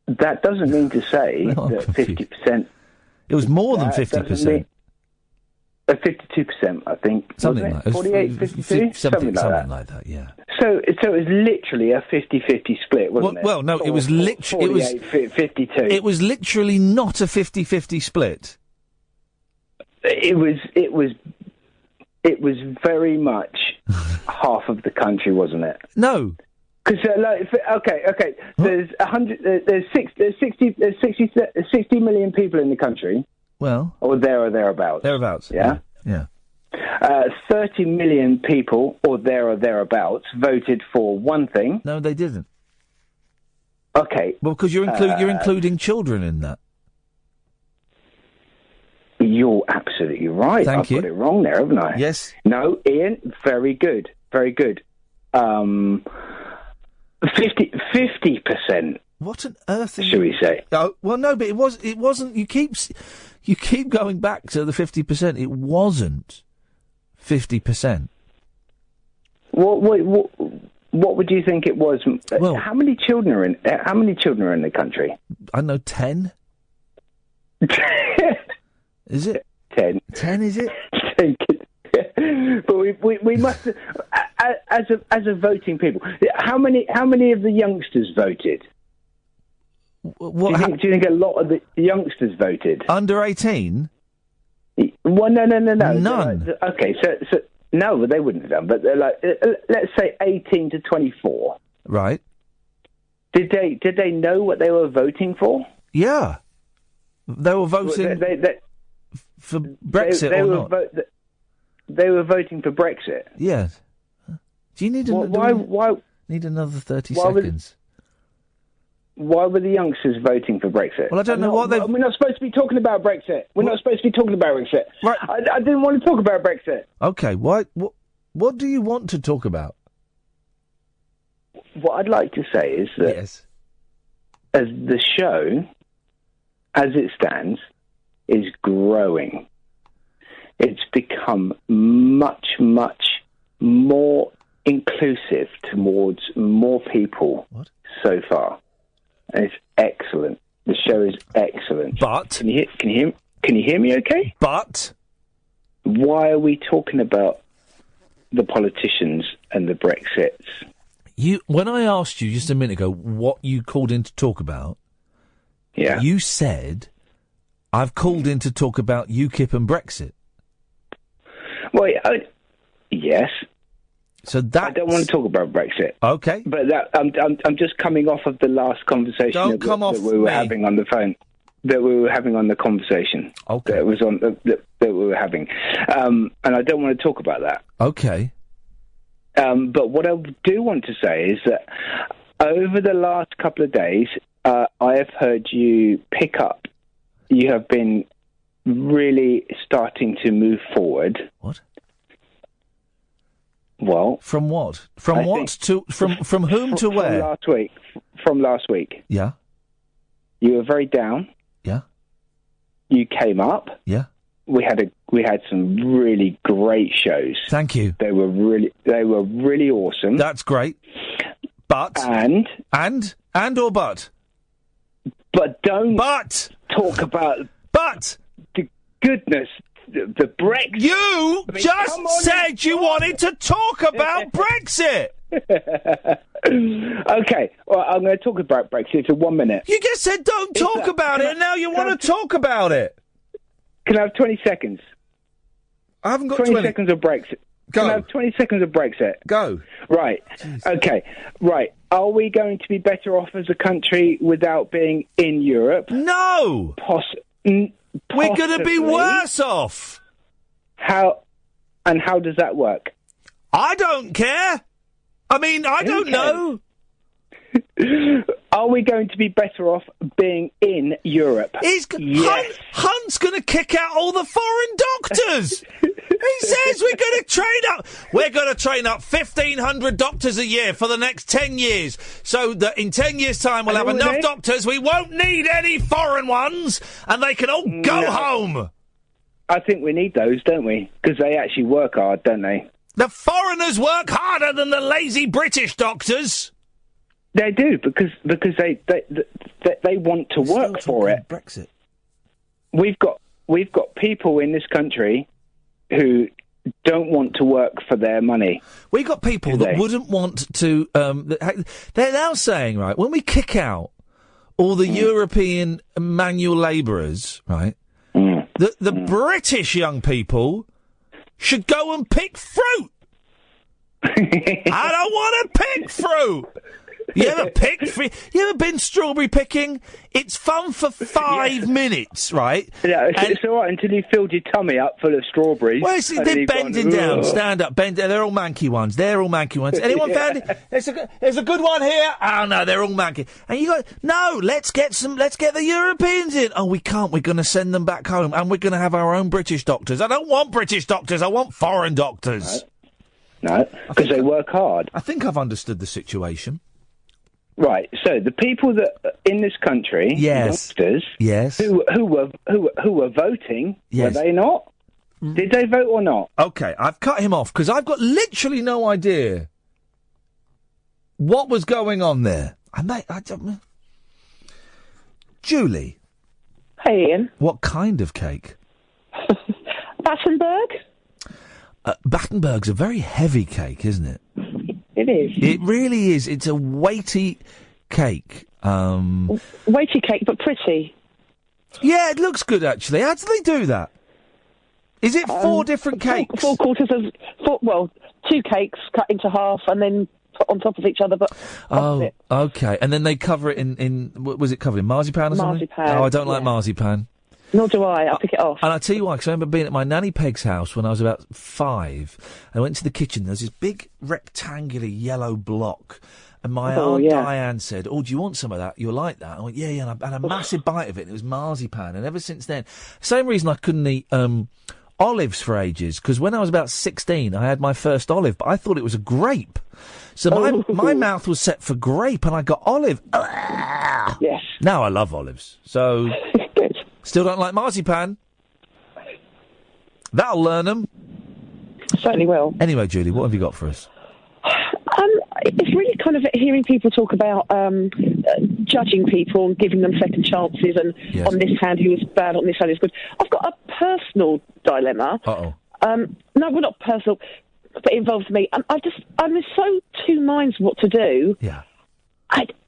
That doesn't mean to say that 50%... It was more than 50%. 52%, I think. Something wasn't like it? 48, 52? Something like that, yeah. So it was literally a 50-50 split, wasn't it? Well, no, it was literally... 52. It was literally not a 50-50 split. It was very much half of the country, wasn't it? No. Because okay. There's 60 million people in the country. Well, or thereabouts. Thereabouts. Yeah. 30 million people, or thereabouts, voted for one thing. No, they didn't. Okay. Well, because you're including children in that. You're absolutely right. Thank you. I've got it wrong there, haven't I? Yes. No, Ian, very good. 50%. What on earth? Should we say? Oh, well, no, but it wasn't. You keep going back to the 50%. It wasn't 50%. What would you think it was? Well, how many children are in the country? I don't know, 10. Is it 10? 10, is it? But we must, as a voting people, how many of the youngsters voted? Do you think a lot of the youngsters voted? Under 18? Well, no. None. Okay, so no, they wouldn't have done. But they're like, let's say 18 to 24. Right. Did they know what they were voting for? Yeah, they were voting for Brexit or not. They were voting for Brexit. Yes. Do you need why need another 30 seconds? Why were the youngsters voting for Brexit? Well, I don't know what they... We're not supposed to be talking about Brexit. We're not supposed to be talking about Brexit. Right. I didn't want to talk about Brexit. Okay, what do you want to talk about? What I'd like to say is that as the show, as it stands, is growing, it's become much, much more inclusive towards more people so far. And it's excellent. The show is excellent. But can you hear me? Okay. But why are we talking about the politicians and the Brexits? When I asked you just a minute ago what you called in to talk about, you said, I've called in to talk about UKIP and Brexit. Well, yes. So that I don't want to talk about Brexit. Okay. But I'm just coming off of the last conversation that we were having on the phone. That we were having on the conversation. Okay. That was on that we were having, and I don't want to talk about that. Okay. But what I do want to say is that over the last couple of days, I have heard you pick up. You have been really starting to move forward. What? Well, from what? From whom to where? From last week. Yeah. You were very down. Yeah. You came up. Yeah. We had some really great shows. Thank you. They were really awesome. That's great. But and don't talk about the goodness, the Brexit. You just said you wanted to talk about Brexit. Okay, well, I'm going to talk about Brexit for 1 minute. You just said don't talk about it, and now you want to talk about it. Can I have 20 seconds? I haven't got 20 seconds of Brexit. Go. Can I have 20 seconds of Brexit? Go. Right. Jeez. Okay. Right. Are we going to be better off as a country without being in Europe? No. We're going to be worse off. How does that work? I don't care. I mean, I don't know. Are we going to be better off being in Europe? Yes. Hunt's going to kick out all the foreign doctors. He says we're going to train up 1,500 doctors a year for the next 10 years. So that in 10 years' time we'll have enough doctors, we won't need any foreign ones, and they can all go home. I think we need those, don't we? Because they actually work hard, don't they? The foreigners work harder than the lazy British doctors. They do, because they want to work for it. Brexit. We've got people in this country who don't want to work for their money. We've got people that wouldn't want to. They're now saying, right, when we kick out all the European manual labourers, right, the British young people should go and pick fruit. I don't want to pick fruit. You ever been strawberry picking? It's fun for 5 minutes, right? Yeah, it's all right until you filled your tummy up full of strawberries. Well, they're bending down. Stand up, bend. They're all manky ones. Anyone found it? There's a good one here. Oh no, they're all manky. And you go, no, let's get the Europeans in. Oh, we can't. We're going to send them back home, and we're going to have our own British doctors. I don't want British doctors. I want foreign doctors. No, because they work hard. I think I've understood the situation. Right, so the people that in this country, youngsters, who were voting, were they not? Did they vote or not? Okay, I've cut him off because I've got literally no idea what was going on there. Julie. Hey, Ian. What kind of cake? Battenberg? Battenberg's a very heavy cake, isn't it? It is. It really is. It's a weighty cake. Weighty cake, but pretty. Yeah, it looks good, actually. How do they do that? Is it 4 different cakes? 4 quarters of... 2 cakes cut into half and then put on top of each other, but opposite. Okay. And then they cover it in was it covered in marzipan or something? Marzipan. Oh, I don't like marzipan. Nor do I. I'll pick it off. And I'll tell you why, because I remember being at my Nanny Peg's house when I was about 5. I went to the kitchen. There was this big rectangular yellow block. And my Aunt Diane said, do you want some of that? You'll like that. I went, yeah. And I had a massive bite of it. And it was marzipan. And ever since then, same reason I couldn't eat olives for ages. Because when I was about 16, I had my first olive. But I thought it was a grape. So my mouth was set for grape. And I got olive. Yes. Now I love olives. So... Good. Still don't like marzipan. That'll learn them. Certainly will. Anyway, Julie, what have you got for us? It's really kind of hearing people talk about judging people and giving them second chances, and on this hand he was bad, on this hand he was good. I've got a personal dilemma. Uh-oh. No, well, not personal, but it involves me. I'm in so two minds what to do. Yeah.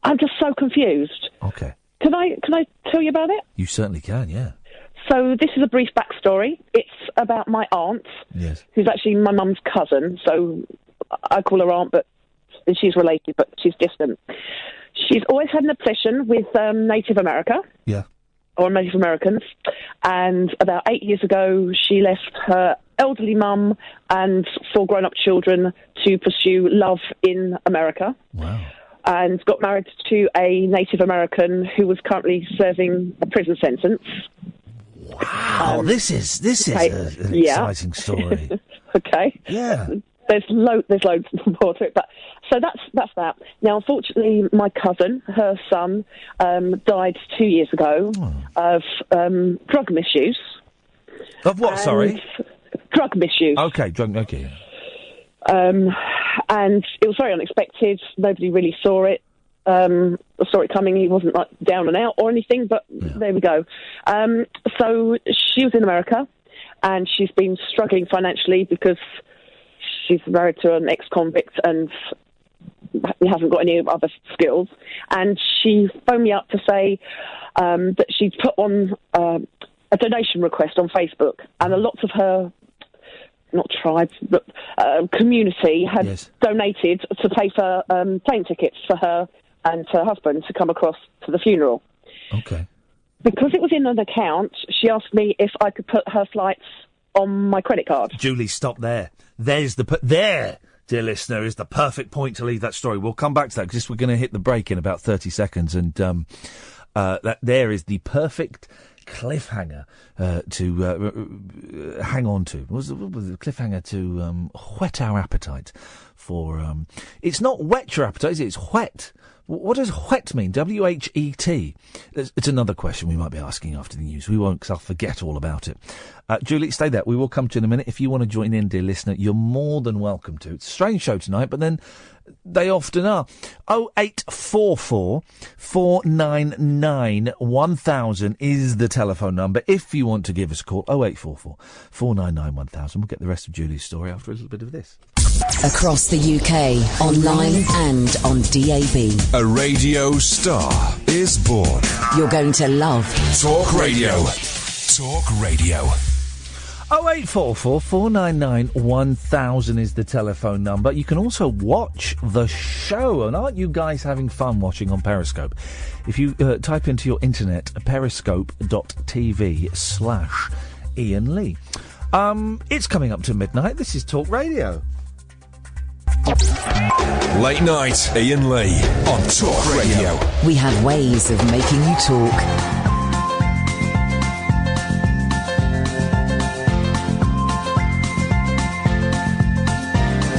I'm just so confused. Okay. Can I tell you about it? You certainly can, yeah. So this is a brief backstory. It's about my aunt, who's actually my mum's cousin. So I call her aunt, but she's related, but she's distant. She's always had an obsession with Native America. Yeah. Or Native Americans. And about 8 years ago, she left her elderly mum and 4 grown-up children to pursue love in America. Wow. And got married to a Native American who was currently serving a prison sentence. Wow, this is an exciting story. Okay. Yeah. There's loads more to it, but so that's that. Now, unfortunately, my cousin, her son, died 2 years ago of drug misuse. Of what? Sorry. Drug misuse. Okay, drug. Okay. And it was very unexpected. Nobody really saw it. Saw it coming. He wasn't like down and out or anything, but there we go. So she was in America, and she's been struggling financially because she's married to an ex-convict and he hasn't got any other skills. And she phoned me up to say that she'd put on a donation request on Facebook, and a lot of her, not tribes, but community had donated to pay for plane tickets for her and her husband to come across to the funeral. Okay. Because it was in an account, she asked me if I could put her flights on my credit card. Julie, stop there. There's there, dear listener, is the perfect point to leave that story. We'll come back to that because we're going to hit the break in about 30 seconds, and that there is the perfect cliffhanger to hang on to. What was the cliffhanger to whet our appetite for? It's not whet your appetite, is it? It's whet. What does whet mean? W-H-E-T. It's another question we might be asking after the news. We won't, because I'll forget all about it. Julie, stay there. We will come to you in a minute. If you want to join in, dear listener, you're more than welcome to. It's a strange show tonight, but then they often are. 0844 499 1000 is the telephone number. If you want to give us a call, 0844 499 1000. We'll get the rest of Julie's story after a little bit of this. Across the UK, online and on DAB. A radio star is born. You're going to love Talk Radio. Talk Radio. 0844 499 1000 is the telephone number. You can also watch the show, and aren't you guys having fun watching on Periscope? If you type into your internet periscope.tv/Iain Lee. It's coming up to midnight. This is Talk Radio. Late night, Iain Lee on Talk Radio. We have ways of making you talk.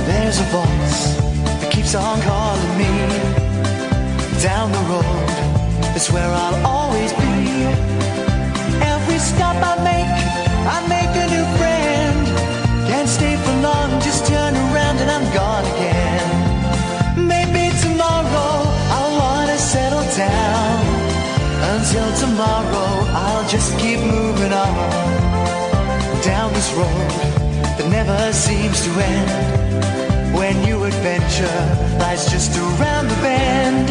There's a voice that keeps on calling me. Down the road, it's where I'll always be. Every stop I make a new friend. Can't stay for long, just turn around and I'm gone again. Maybe tomorrow I'll wanna settle down. Until tomorrow I'll just keep moving on. Down this road that never seems to end. When new adventure lies just around the bend.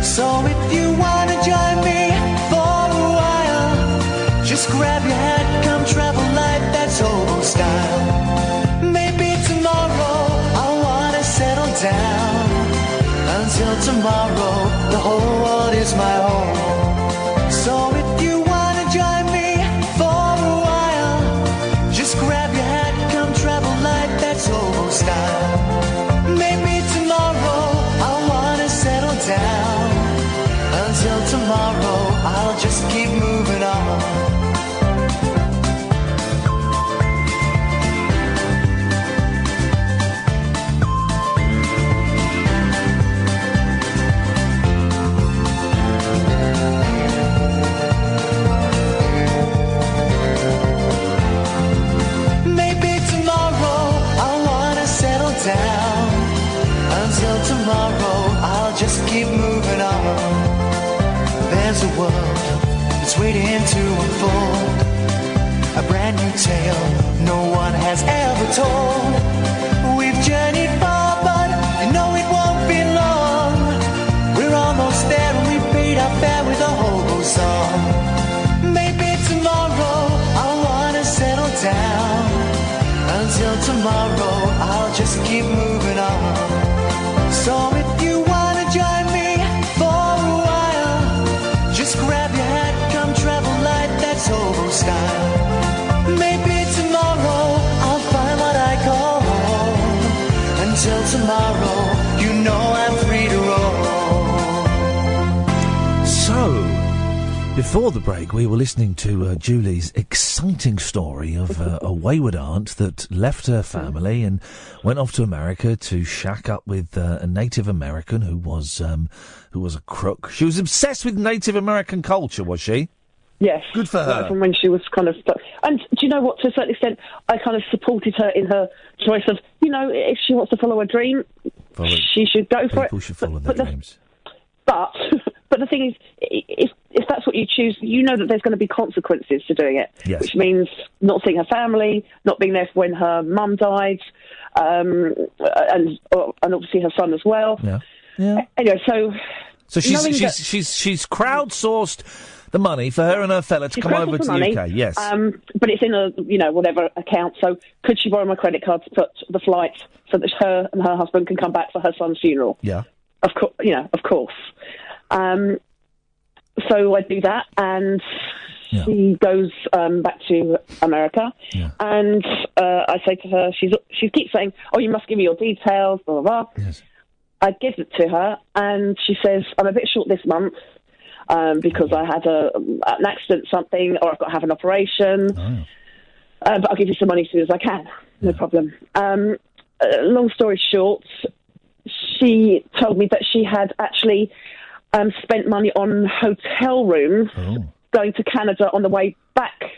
So if you wanna join me for a while, just grab your hat, come travel light, that's old style. Maybe tomorrow I'll wanna settle down. Until tomorrow, the whole world is my home. So if you wanna join me for a while, just grab your hat, come travel light, that's old style. Maybe tomorrow I'll wanna settle down. Until tomorrow, I'll just keep moving on. there's a world that's waiting to unfold. A brand new tale no one has ever told. We've journeyed far, but you know it won't be long. We're almost there and we paid our fare with a hobo song. Maybe tomorrow I'll wanna settle down. Until tomorrow I'll just keep moving on. So if you wanna join me for a while, just grab your hat, come travel light, that's hobo style. Maybe tomorrow I'll find what I call home. Until tomorrow, you know I'm free to roll. So, before the break, we were listening to Julie's exciting story of a wayward aunt that left her family and went off to America to shack up with a Native American who was a crook. She was obsessed with Native American culture, was she? Yes. Good for her. Right from when she was kind of stuck. And do you know what, to a certain extent, I kind of supported her in her choice of, if she wants to follow a dream, she should go for it. People should follow their dreams. But the thing is, if that's what you choose, you know that there's going to be consequences to doing it. Yes. Which means not seeing her family, not being there when her mum died, and obviously her son as well. Yeah. Yeah. Anyway, so she's crowdsourced the money for her and her fella to come over to the UK. Yes. But it's in a whatever account. So could she borrow my credit card to put the flight so that her and her husband can come back for her son's funeral? Yeah. Of course. So I do that, and she goes back to America, and I say to her, she keeps saying, "Oh, you must give me your details." Blah blah blah. Yes. I give it to her, and she says, "I'm a bit short this month because I had an accident, something, or I've got to have an operation. But I'll give you some money as soon as I can. No problem." Long story short, she told me that she had actually spent money on hotel rooms going to Canada on the way back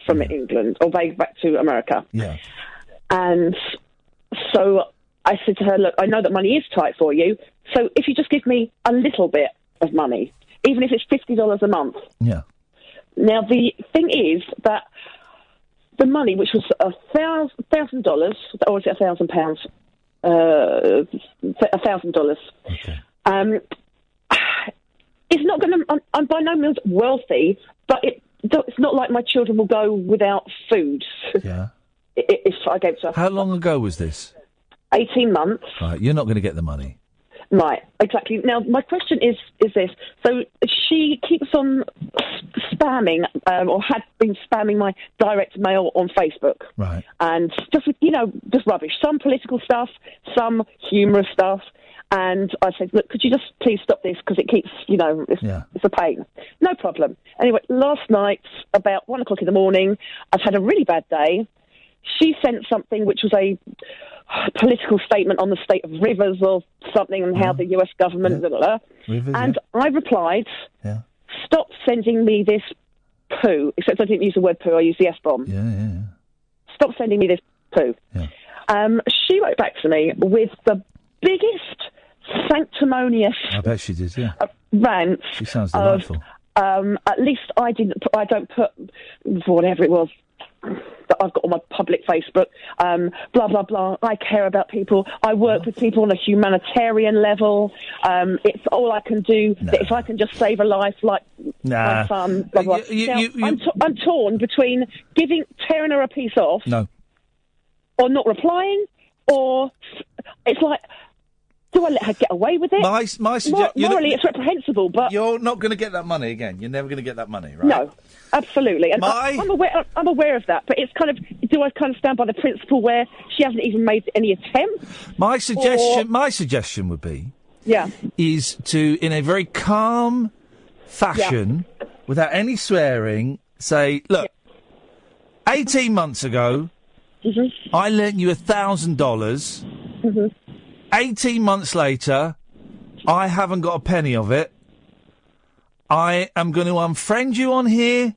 from England, or back to America. Yeah. And so I said to her, "Look, I know that money is tight for you, so if you just give me a little bit of money, even if it's $50 a month." Yeah. Now, the thing is that the money, which was $1,000, or is it £1,000? $1,000. Okay. It's not going to. I'm by no means wealthy, but it's not like my children will go without food. Yeah. If I gave to her. How long ago was this? 18 months. Right. You're not going to get the money. Right, exactly. Now, my question is this. So she keeps on spamming, or had been spamming my direct mail on Facebook. Right. And just, just rubbish. Some political stuff, some humorous stuff. And I said, "Look, could you just please stop this, because it keeps, it's a pain." No problem. Anyway, last night, about 1 o'clock in the morning, I've had a really bad day. She sent something which was a political statement on the state of rivers or something, and how the US government, Rivers, and I replied, "Stop sending me this poo," except I didn't use the word poo, I used the S-bomb. Yeah. "Stop sending me this poo." Yeah. She wrote back to me with the biggest sanctimonious, I bet she did, yeah. Rant. She sounds delightful. At least I don't put whatever it was that I've got on my public Facebook, blah, blah, blah. I care about people. I work with people on a humanitarian level. It's all I can do. That if I can just save a life, like my son, blah, blah. I'm torn between tearing her a piece off, or not replying, or it's like, do I let her get away with it? Morally, it's reprehensible, but you're not going to get that money again. You're never going to get that money, right? No, absolutely. And I'm aware of that, but it's kind of, do I kind of stand by the principle where she hasn't even made any attempt? My suggestion would be, is to, in a very calm fashion, without any swearing, say, "Look, 18 months ago, I lent you $1,000. 18 months later, I haven't got a penny of it. I am going to unfriend you on here,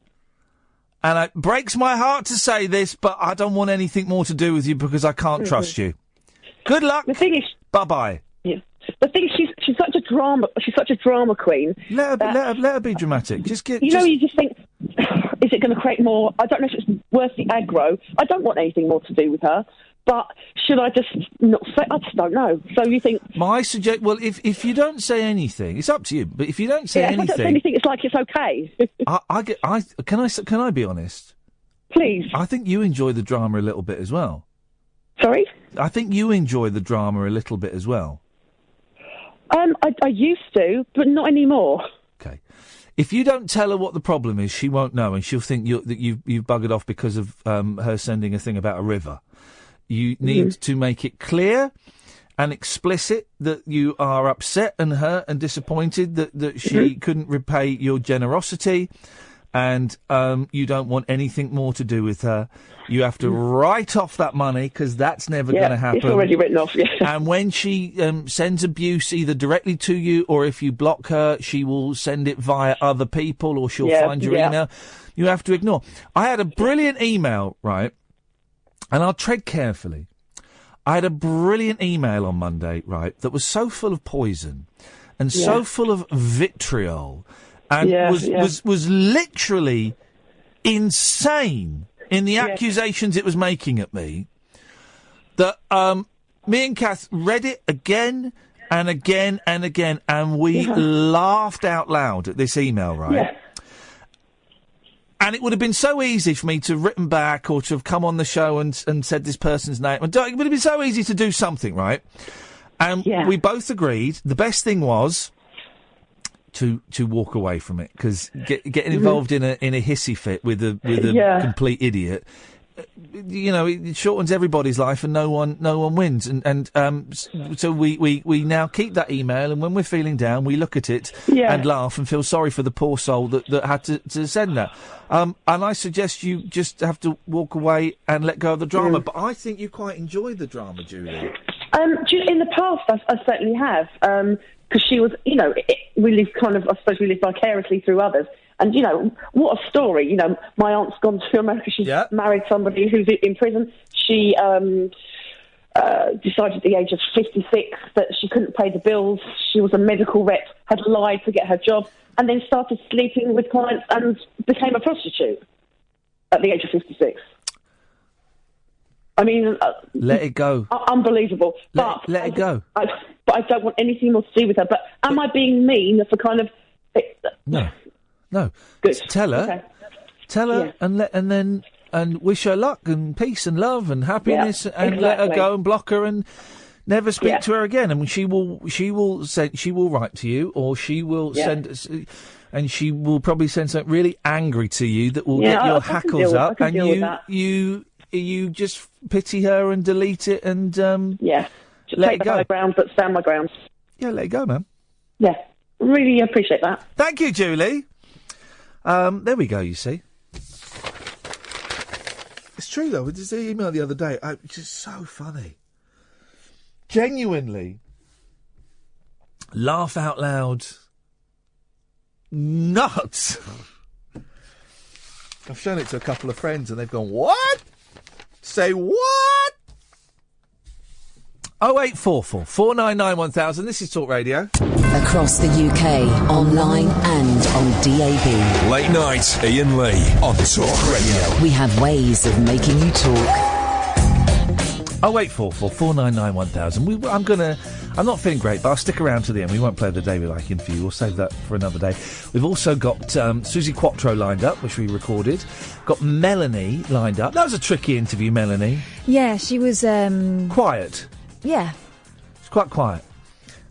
and it breaks my heart to say this, but I don't want anything more to do with you because I can't trust you. Good luck. The thing is, bye-bye." Yeah. The thing is, she's such a drama queen. Let her be dramatic. Just get. You just think, is it going to create more? I don't know if it's worth the aggro. I don't want anything more to do with her. But should I just not say? I just don't know. So you think? Well, if you don't say anything, it's up to you. But if you don't say anything, if I don't say anything, it's like it's okay. Can I be honest? Please. I think you enjoy the drama a little bit as well. Sorry? I think you enjoy the drama a little bit as well. I used to, but not anymore. Okay. If you don't tell her what the problem is, she won't know, and she'll think that you've buggered off because of her sending a thing about a river. You need to make it clear and explicit that you are upset and hurt and disappointed that she couldn't repay your generosity, and you don't want anything more to do with her. You have to write off that money because that's never going to happen. It's already written off, yeah. And when she sends abuse either directly to you or if you block her, she will send it via other people or she'll find your email. You have to ignore. I had a brilliant email, right? And I'll tread carefully. I had a brilliant email on Monday, right, that was so full of poison and so full of vitriol and was literally insane in the accusations it was making at me, that me and Kath read it again and again and again, and we laughed out loud at this email, right? Yeah. And it would have been so easy for me to have written back or to have come on the show and said this person's name. It would have been so easy to do something, right? And we both agreed the best thing was to walk away from it, because getting involved in a hissy fit with a complete idiot, it shortens everybody's life and no one wins. So we now keep that email, and when we're feeling down, we look at it and laugh and feel sorry for the poor soul that had to send that. And I suggest you just have to walk away and let go of the drama. But I think you quite enjoy the drama, Julie. In the past, I certainly have. Because she was, we live vicariously through others. And, what a story. My aunt's gone to America. She's married somebody who's in prison. She decided at the age of 56 that she couldn't pay the bills. She was a medical rep, had lied to get her job, and then started sleeping with clients and became a prostitute at the age of 56. I mean... let it go. Unbelievable. Let it go. But I don't want anything more to do with her. But am I being mean for kind of... No. Good. Tell her. Okay. and wish her luck and peace and love and happiness, and let her go and block her and never speak to her again. I mean, she will write to you, or she will send, and she will probably send something really angry to you that will get your hackles up, and you just pity her and delete it and just let it go. My ground, but stand my ground. Yeah, let it go, man. Yeah, really appreciate that. Thank you, Julie. There we go, you see. It's true, though. There's an email the other day. It's just so funny. Genuinely. Laugh out loud. Nuts. I've shown it to a couple of friends and they've gone, what? Say what? 0844 499 1000. This is Talk Radio. Across the UK, online and on DAB. Late night, Iain Lee on Talk Radio. We have ways of making you talk. 0844 499 1000. I'm not feeling great, but I'll stick around to the end. We won't play the Day We Like in for you. We'll save that for another day. We've also got Susie Quattro lined up, which we recorded. Got Melanie lined up. That was a tricky interview, Melanie. Yeah, she was... quiet. Yeah. It's quite quiet.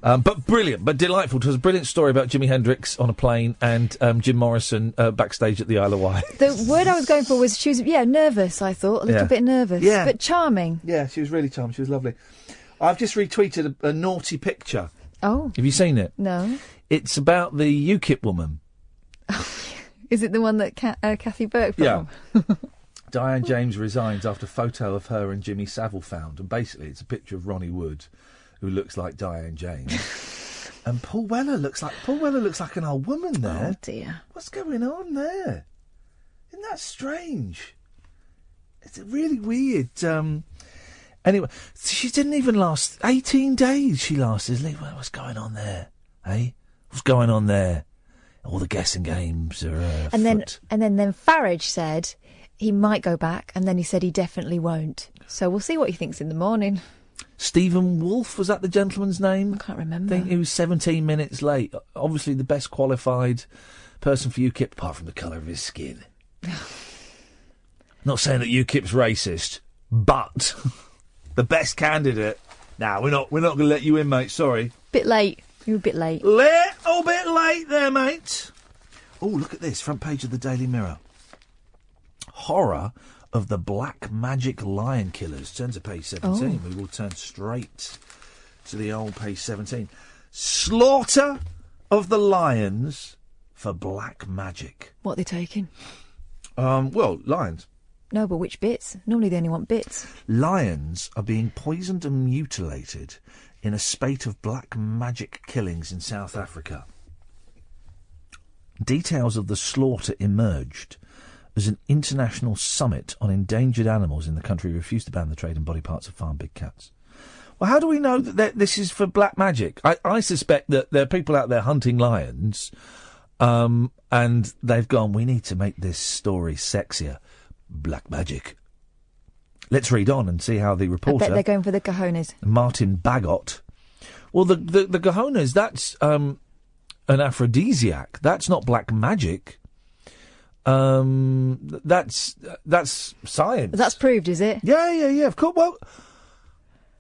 But brilliant, but delightful. It was a brilliant story about Jimi Hendrix on a plane and Jim Morrison backstage at the Isle of Wight. The word I was going for was she was, nervous, I thought. A little bit nervous. Yeah. But charming. Yeah, she was really charming. She was lovely. I've just retweeted a naughty picture. Oh. Have you seen it? No. It's about the UKIP woman. Is it the one that Kathy Burke put on? Diane James resigns after photo of her and Jimmy Savile found. And basically it's a picture of Ronnie Wood, who looks like Diane James. And Paul Weller looks like an old woman there. Oh, dear. What's going on there? Isn't that strange? It's really weird. Anyway, she didn't even last 18 days. She lasted. What's going on there? Hey, what's going on there? All the guessing games are. And then Farage said he might go back, and then he said he definitely won't. So we'll see what he thinks in the morning. Stephen Wolfe, was that the gentleman's name? I can't remember. I think he was 17 minutes late. Obviously, the best qualified person for UKIP, apart from the colour of his skin. Not saying that UKIP's racist, but the best candidate. Nah, we're not going to let you in, mate. Sorry. Bit late. You were a bit late. Little bit late there, mate. Oh, look at this. Front page of the Daily Mirror. Horror of the black magic lion killers. Turn to page 17. We will turn straight to the old page 17. Slaughter of the lions for black magic. What are they taking? Well, lions. No, but which bits? Normally they only want bits. Lions are being poisoned and mutilated in a spate of black magic killings in South Africa. Details of the slaughter emerged as an international summit on endangered animals in the country refused to ban the trade in body parts of farm big cats. Well, how do we know that this is for black magic? I suspect that there are people out there hunting lions, and they've gone, we need to make this story sexier. Black magic. Let's read on and see how the reporter... I bet they're going for the cojones. Martin Bagot. Well, the cojones, that's an aphrodisiac. That's not black magic. That's science. That's proved, is it? Yeah, of course. Well,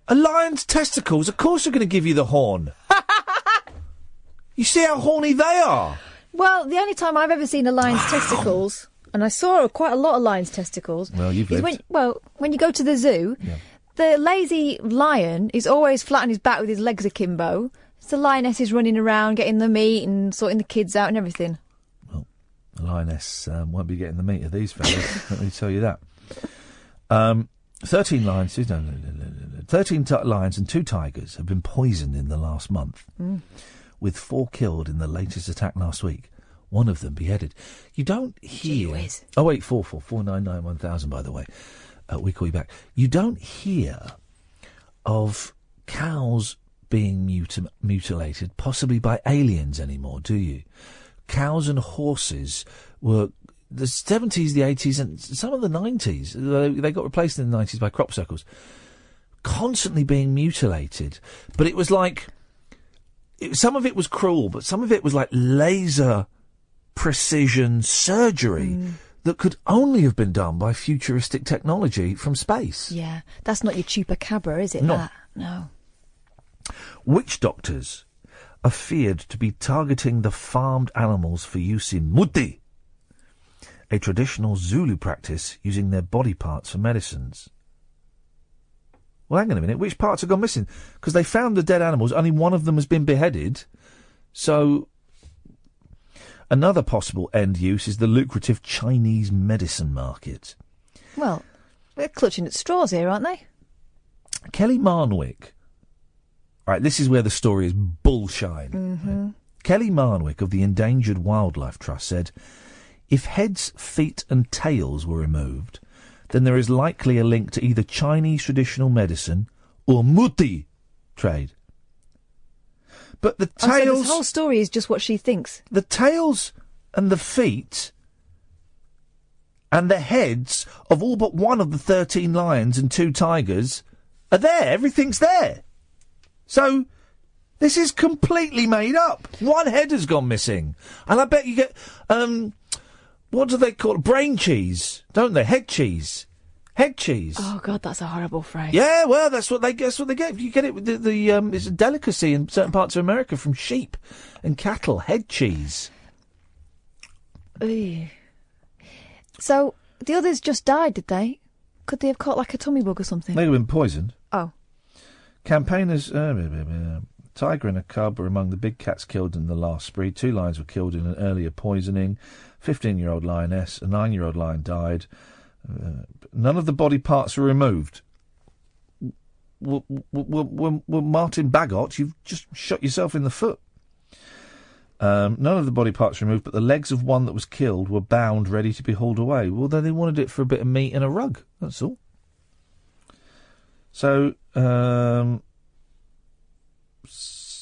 a lion's testicles, of course, are going to give you the horn. You see how horny they are? Well, the only time I've ever seen a lion's testicles... And I saw quite a lot of lion's testicles. Well, you've lived. When you go to the zoo, the lazy lion is always flat on his back with his legs akimbo. The lioness is running around, getting the meat and sorting the kids out and everything. Well, the lioness won't be getting the meat of these fellas, let me tell you that. 13 lions and 2 tigers have been poisoned in the last month, with 4 killed in the latest attack last week. One of them beheaded. You don't hear... 0844 499 1000, by the way. We call you back. You don't hear of cows being mutilated, possibly by aliens anymore, do you? Cows and horses were... The 70s, the 80s, and some of the 90s. They got replaced in the 90s by crop circles. Constantly being mutilated. But it was like... some of it was cruel, but some of it was like laser... precision surgery that could only have been done by futuristic technology from space. Yeah, that's not your chupacabra, is it? No. That? No. Witch doctors are feared to be targeting the farmed animals for use in muti, a traditional Zulu practice using their body parts for medicines. Well, hang on a minute, which parts have gone missing? Because they found the dead animals, only one of them has been beheaded, so... Another possible end use is the lucrative Chinese medicine market. Well, they're clutching at straws here, aren't they? Kelly Marnwick. Right, this is where the story is bullshine. Mm-hmm. Kelly Marnwick of the Endangered Wildlife Trust said, if heads, feet and tails were removed, then there is likely a link to either Chinese traditional medicine or muti trade. But the tails... So this whole story is just what she thinks. The tails and the feet and the heads of all but one of the 13 lions and 2 tigers are there. Everything's there. So this is completely made up. One head has gone missing. And I bet you get... what do they call it? Brain cheese, don't they? Head cheese. Head cheese. Oh God, that's a horrible phrase. Yeah, well, that's what they get. You get it with it's a delicacy in certain parts of America from sheep and cattle. Head cheese. Ew. So the others just died, did they? Could they have caught like a tummy bug or something? They'd have been poisoned. Oh. Campaigners. Tiger and a cub are among the big cats killed in the last spree. 2 lions were killed in an earlier poisoning. 15-year-old lioness, a 9-year-old lion died. None of the body parts were removed. Well, Martin Bagot, you've just shot yourself in the foot. None of the body parts were removed, but the legs of one that was killed were bound, ready to be hauled away. Well, they wanted it for a bit of meat and a rug, that's all. So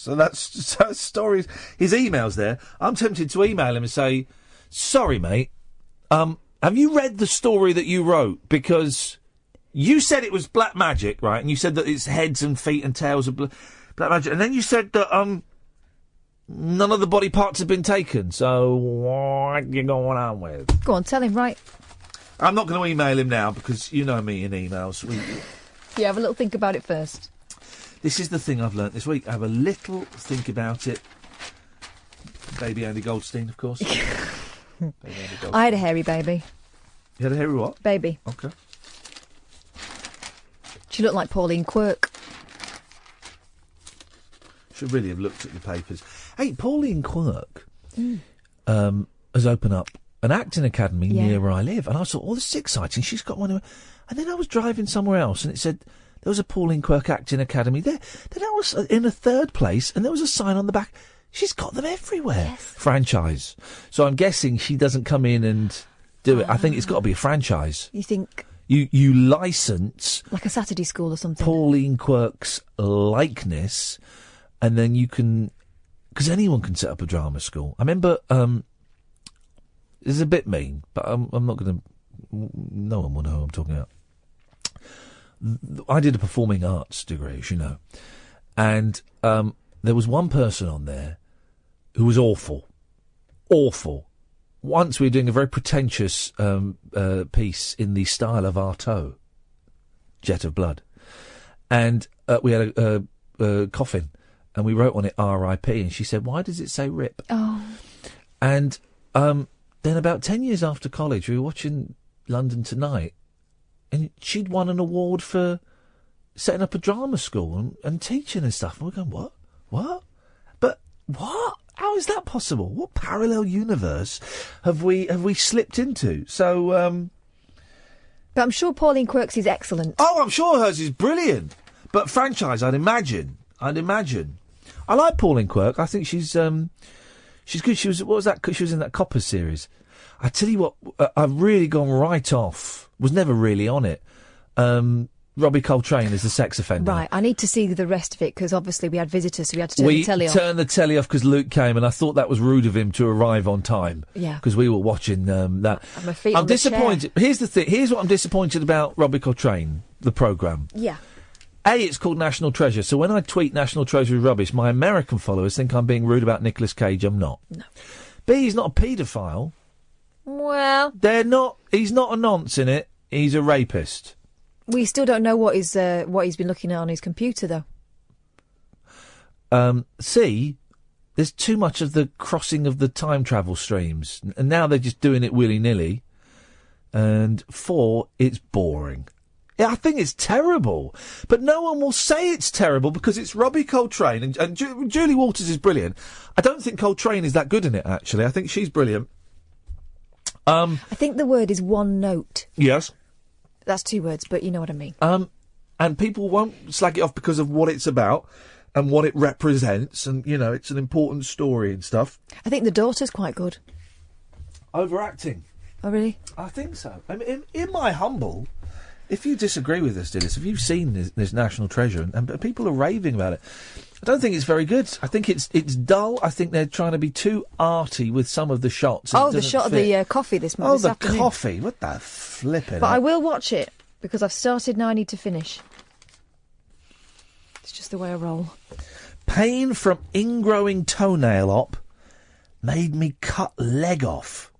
that's stories. His email's there. I'm tempted to email him and say, sorry, mate, have you read the story that you wrote? Because you said it was black magic, right? And you said that it's heads and feet and tails of black magic. And then you said that none of the body parts have been taken. So what are you going on with? Go on, tell him, right? I'm not going to email him now because you know me in emails. Yeah, have a little think about it first. This is the thing I've learnt this week. Have a little think about it. Baby Andy Goldstein, of course. Baby Andy Goldstein. I had a hairy baby. You had a hairy what? Baby. Okay. She looked like Pauline Quirk. Should really have looked at the papers. Hey, Pauline Quirk has opened up an acting academy near where I live. And I thought, this is exciting. She's got one. And then I was driving somewhere else and it said there was a Pauline Quirk acting academy there. Then I was in a third place and there was a sign on the back. She's got them everywhere. Yes. Franchise. So I'm guessing she doesn't come in and do it. I think it's got to be a franchise. You think... You license... Like a Saturday school or something. Pauline Quirk's likeness, and then you can... Because anyone can set up a drama school. I remember... this is a bit mean, but I'm not going to... No one will know who I'm talking about. I did a performing arts degree, as you know. And there was one person on there who was awful. Awful. Once we were doing a very pretentious piece in the style of Artaud, Jet of Blood. And we had a coffin, and we wrote on it R.I.P., and she said, why does it say RIP? Oh. And then about 10 years after college, we were watching London Tonight, and she'd won an award for setting up a drama school and teaching and stuff. And we're going, what? What? But what? How is that possible? What parallel universe have we slipped into? So, But I'm sure Pauline Quirk's is excellent. Oh, I'm sure hers is brilliant. But franchise, I'd imagine. I like Pauline Quirk. I think she's good. She was in that Coppers series. I tell you what, I've really gone right off. Was never really on it. Robbie Coltrane is the sex offender. Right, I need to see the rest of it because obviously we had visitors, so we had to turn the telly off. We turned the telly off because Luke came, and I thought that was rude of him to arrive on time. Yeah. Because we were watching that. I'm disappointed. Here's the thing. Here's what I'm disappointed about Robbie Coltrane, the programme. Yeah. A, it's called National Treasure, so when I tweet National Treasure is rubbish, my American followers think I'm being rude about Nicolas Cage. I'm not. No. B, he's not a paedophile. Well... He's not a nonce in it. He's a rapist. We still don't know what he's been looking at on his computer, though. C, there's too much of the crossing of the time travel streams, and now they're just doing it willy-nilly. And 4, it's boring. Yeah, I think it's terrible. But no one will say it's terrible because it's Robbie Coltrane, and Julie Walters is brilliant. I don't think Coltrane is that good in it, actually. I think she's brilliant. I think the word is one note. Yes. That's 2 words, but you know what I mean. And people won't slag it off because of what it's about and what it represents, and, you know, it's an important story and stuff. I think the daughter's quite good. Overacting. Oh, really? I think so. I mean, in my humble... If you disagree with us, Dillis, if you've seen this National Treasure, and people are raving about it, I don't think it's very good. I think it's dull. I think they're trying to be too arty with some of the shots. Oh, the shot of the coffee this morning. Oh, the coffee. What the flipping... But I will watch it, because I've started, now I need to finish. It's just the way I roll. Pain from ingrowing toenail op made me cut leg off.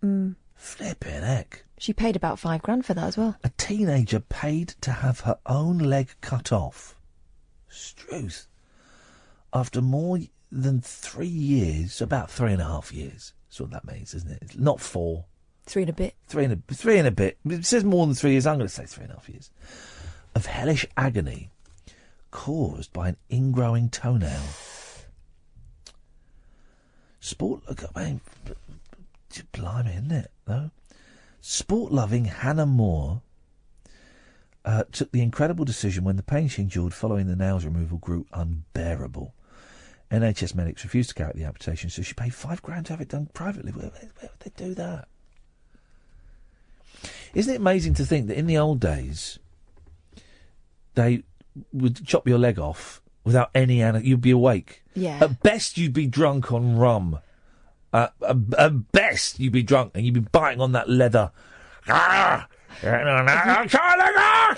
Flipping heck. She paid about $5,000 for that as well. A teenager paid to have her own leg cut off. Struth. After more than 3 years, about 3.5 years. That's what that means, isn't it? It's not 4. 3 and a bit. 3 and a bit. It says more than 3 years. I'm going to say 3.5 years. Of hellish agony caused by an ingrowing toenail. Blimey, isn't it, though? Sport-loving Hannah Moore took the incredible decision when the pain she endured following the nails removal grew unbearable. NHS medics refused to carry out the amputation, so she paid $5,000 to have it done privately. Where would they do that? Isn't it amazing to think that in the old days, they would chop your leg off without any you'd be awake. Yeah. At best, you'd be drunk on rum. At best, you'd be drunk and you'd be biting on that leather. Are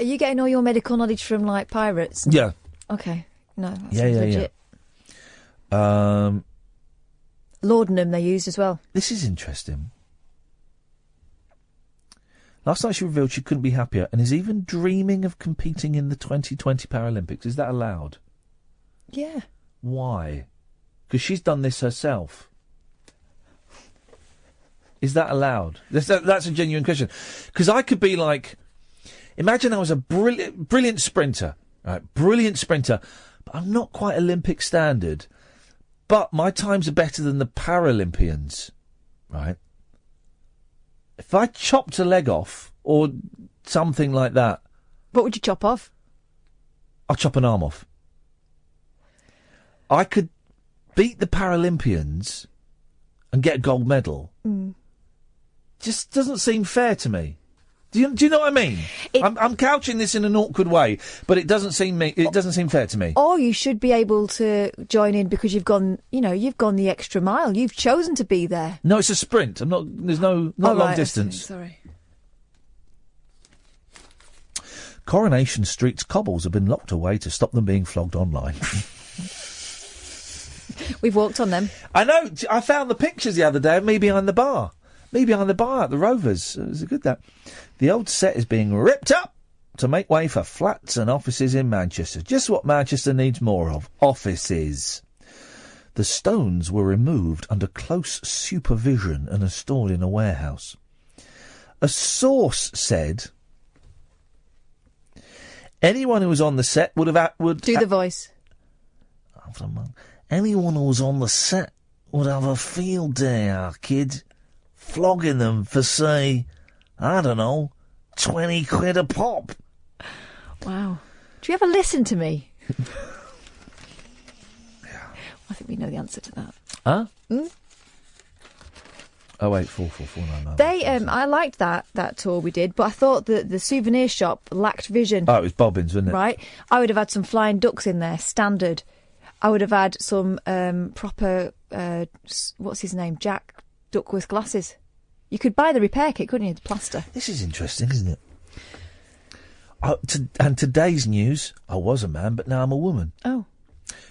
you getting all your medical knowledge from, like, pirates? Yeah. Okay. No, that's Yeah. legit. Laudanum they used as well. This is interesting. Last night she revealed she couldn't be happier and is even dreaming of competing in the 2020 Paralympics. Is that allowed? Yeah. Why? Because she's done this herself. Is that allowed? That's a genuine question. Because I could be like, imagine I was a brilliant sprinter, right? Brilliant sprinter, but I'm not quite Olympic standard. But my times are better than the Paralympians, right? If I chopped a leg off or something like that... What would you chop off? I'll chop an arm off. I could beat the Paralympians and get a gold medal. Just doesn't seem fair to me. Do you know what I mean? I'm couching this in an awkward way, but it doesn't seem fair to me. Or you should be able to join in because you've gone the extra mile. You've chosen to be there. No, it's a sprint. There's not long distance. Sorry. Coronation Street's cobbles have been locked away to stop them being flogged online. We've walked on them. I know. I found the pictures the other day of me behind the bar. Me behind the bar at the Rovers. It was good, that. The old set is being ripped up to make way for flats and offices in Manchester. Just what Manchester needs more of. Offices. The stones were removed under close supervision and are stored in a warehouse. A source said anyone who was on the set would do the voice. Anyone who was on the set would have a field day, kid. Flogging them for, say, I don't know, 20 quid a pop. Wow. Do you ever listen to me? I think we know the answer to that. Huh? 0844499. I liked that tour we did, but I thought that the souvenir shop lacked vision. Oh, it was Bobbins, wasn't it? Right. I would have had some flying ducks in there, standard. I would have had some proper, what's his name, Jack Duckworth glasses. You could buy the repair kit, couldn't you, the plaster? This is interesting, isn't it? And today's news, I was a man, but now I'm a woman. Oh.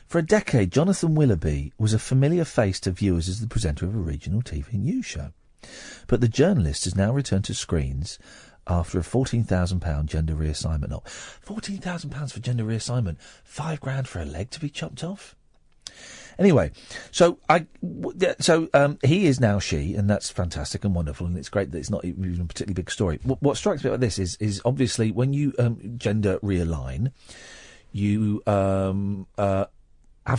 For a decade, Jonathan Willoughby was a familiar face to viewers as the presenter of a regional TV news show. But the journalist has now returned to screens after a £14,000 gender reassignment. Not £14,000 for gender reassignment. £5,000 for a leg to be chopped off. Anyway, so he is now she, and that's fantastic and wonderful, and it's great that it's not even a particularly big story. What strikes me about this is obviously when you gender realign, you have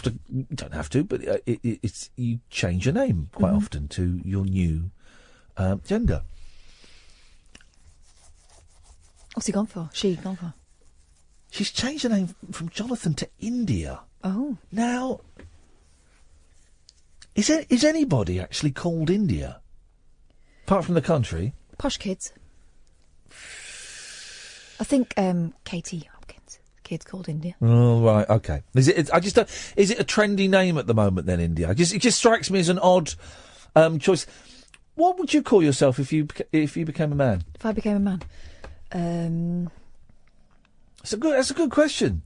to. You don't have to, but it's you change your name quite often to your new gender. What's he gone for? She gone for? She's changed her name from Jonathan to India. Oh, now. Is anybody actually called India? Apart from the country? Posh kids. I think Katie Hopkins. Kid's called India. Oh, right, okay. Is it a trendy name at the moment then, India? It just strikes me as an odd choice. What would you call yourself if you became a man? If I became a man? That's a good question.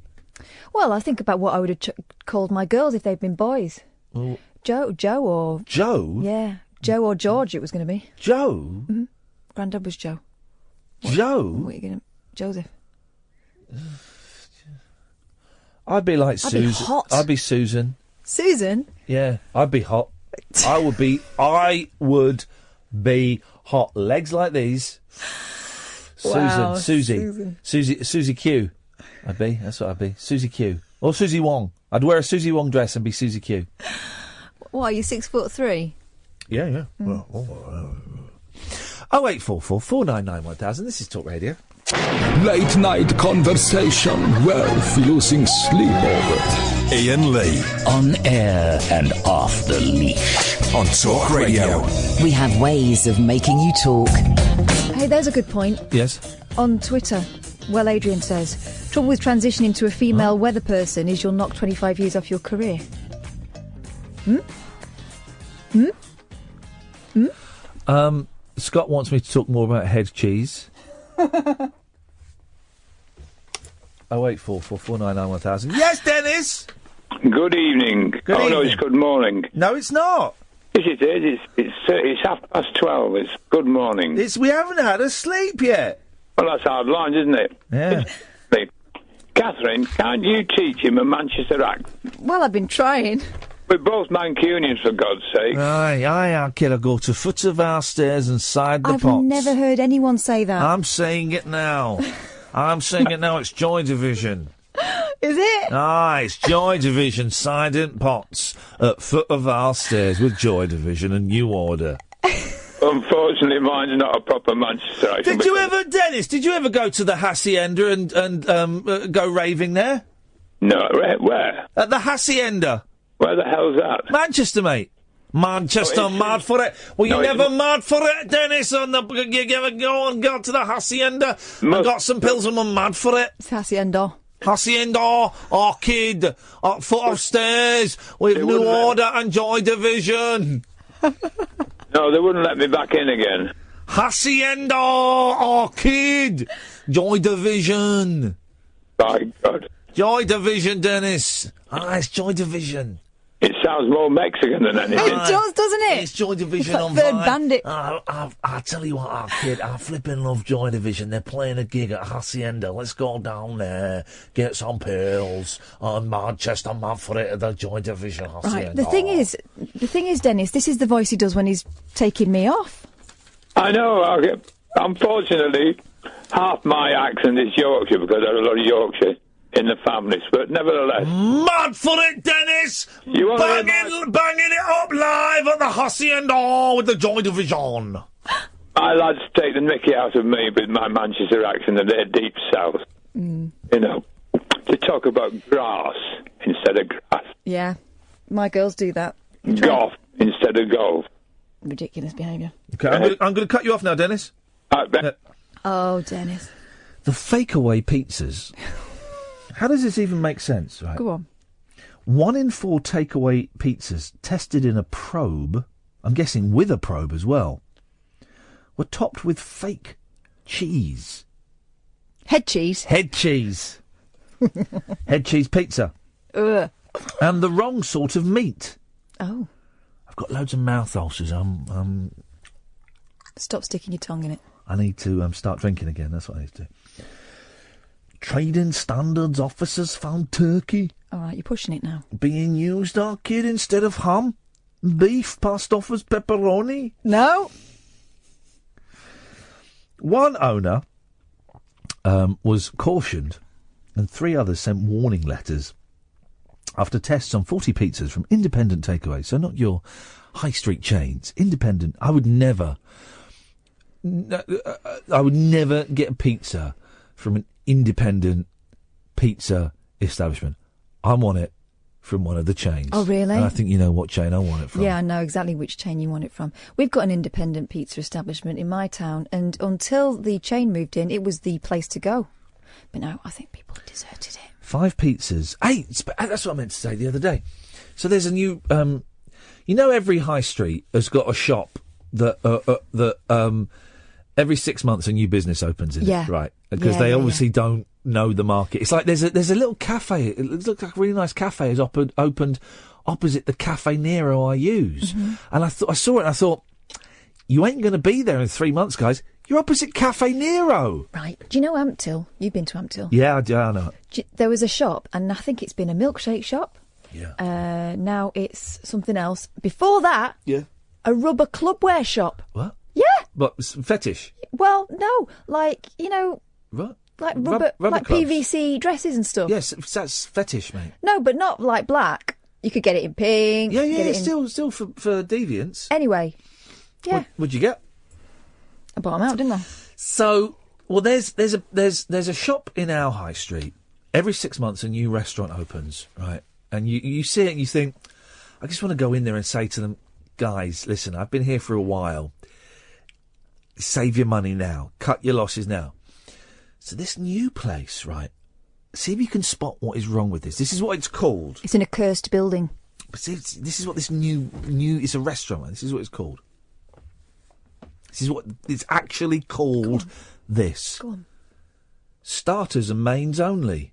Well, I think about what I would have called my girls if they'd been boys. Well, Joe or... Joe? Yeah, Joe or George it was going to be. Joe? Mm-hmm. Grandad was Joe. Joe? What are you going to... Joseph. I'd be like Susan. Be hot. I'd be Susan. Susan? Yeah, I'd be hot. I would be hot. Legs like these. Wow, Susie Q. That's what I'd be. Susie Q. Or Susie Wong. I'd wear a Susie Wong dress and be Susie Q. What, are you 6'3"? Yeah. Mm. 0844 499 1000. This is Talk Radio. Late night conversation worth losing sleep over. Iain Lee. On air and off the leash. On Talk Radio. We have ways of making you talk. Hey, there's a good point. Yes. On Twitter, Well, Adrian says, trouble with transitioning to a female weather person is you'll knock 25 years off your career. Scott wants me to talk more about head cheese. 08444991000. Yes, Dennis! Good evening. No, it's good morning. No, it's not. Yes, it is. It's 12:30. It's good morning. We haven't had a sleep yet. Well, that's hard lines, isn't it? Yeah. Catherine, can't you teach him a Manchester accent? Well, I've been trying. We're both Mancunians, for God's sake. Aye, kid, I go to foot of our stairs inside the I've pots. never heard anyone say that. I'm saying it now. It's Joy Division. Is it? It's Joy Division, silent pots at foot of our stairs with Joy Division and New Order. Unfortunately, mine's not a proper Manchester accent. Dennis, did you ever go to the Hacienda and go raving there? No, where? At the Hacienda. Where the hell's that? Manchester, mate. Manchester, mad for it. Well, you're never mad for it, Dennis. You ever go to the Hacienda and got some pills and I'm mad for it. It's Hacienda. Hacienda, Orchid, at foot of stairs with New Order and Joy Division. No, they wouldn't let me back in again. Hacienda, Orchid, Joy Division. By God. Joy Division, Dennis. It's Joy Division. It sounds more Mexican than anything. It does, doesn't it? It's Joy Division on Third Vine. Bandit. I'll tell you what, kid, I flipping love Joy Division. They're playing a gig at Hacienda. Let's go down there, get some pills, on Manchester, mad for it at the Joy Division Hacienda. Right. The thing is, Dennis, this is the voice he does when he's taking me off. I know. Unfortunately, half my accent is Yorkshire because I have a lot of Yorkshire in the families, but nevertheless... Mad for it, Dennis! Banging it up live at the Hacienda with the Joy Division. My lads take the mickey out of me with my Manchester accent and their deep south. You know, to talk about grass instead of grass. Yeah, my girls do that. Golf instead of golf. Ridiculous behaviour. Okay, I'm going to cut you off now, Dennis. Oh, Dennis. The fake-away pizzas... How does this even make sense? Right? Go on. 1 in 4 takeaway pizzas tested in a probe, I'm guessing with a probe as well, were topped with fake cheese. Head cheese? Head cheese. Head cheese pizza. Ugh. And the wrong sort of meat. Oh. I've got loads of mouth ulcers. Stop sticking your tongue in it. I need to start drinking again. That's what I need to do. Trading standards officers found turkey. All right, you're pushing it now. Being used, kid, instead of ham. Beef passed off as pepperoni. No. One owner was cautioned and 3 others sent warning letters after tests on 40 pizzas from independent takeaways. So not your high street chains. Independent. I would never get a pizza from an independent pizza establishment. I want it from one of the chains. Oh, really? And I think you know what chain I want it from. Yeah, I know exactly which chain you want it from. We've got an independent pizza establishment in my town, and until the chain moved in, it was the place to go. But now I think people have deserted it. 5 pizzas. 8! That's what I meant to say the other day. So there's a new... every high street has got a shop that every 6 months a new business opens in it, right? Because they obviously don't know the market. It's like there's a little cafe. It looks like a really nice cafe has opened opposite the Cafe Nero I use. Mm-hmm. And I saw it and I thought, you ain't going to be there in 3 months, guys. You're opposite Cafe Nero. Right. Do you know Amptill? You've been to Amptill. Yeah, I know. There was a shop, and I think it's been a milkshake shop. Yeah. Now it's something else. Before that, a rubber clubwear shop. What? Yeah. But fetish? Well, no. Like, What? Like rubber like clubs. PVC dresses and stuff. Yes, that's fetish, mate. No, but not like black. You could get it in pink. Yeah, still for deviants. Anyway, yeah. What'd you get? I bought them out, didn't I? So, well, there's a shop in our high street. Every 6 months, a new restaurant opens, right? And you see it and you think, I just want to go in there and say to them, guys, listen, I've been here for a while. Save your money now. Cut your losses now. So this new place, right? See if you can spot what is wrong with this. This is what it's called. It's an accursed building. But see, this is what this new. It's a restaurant. Right? This is what it's called. This is what it's actually called. This. Go on. Starters and mains only.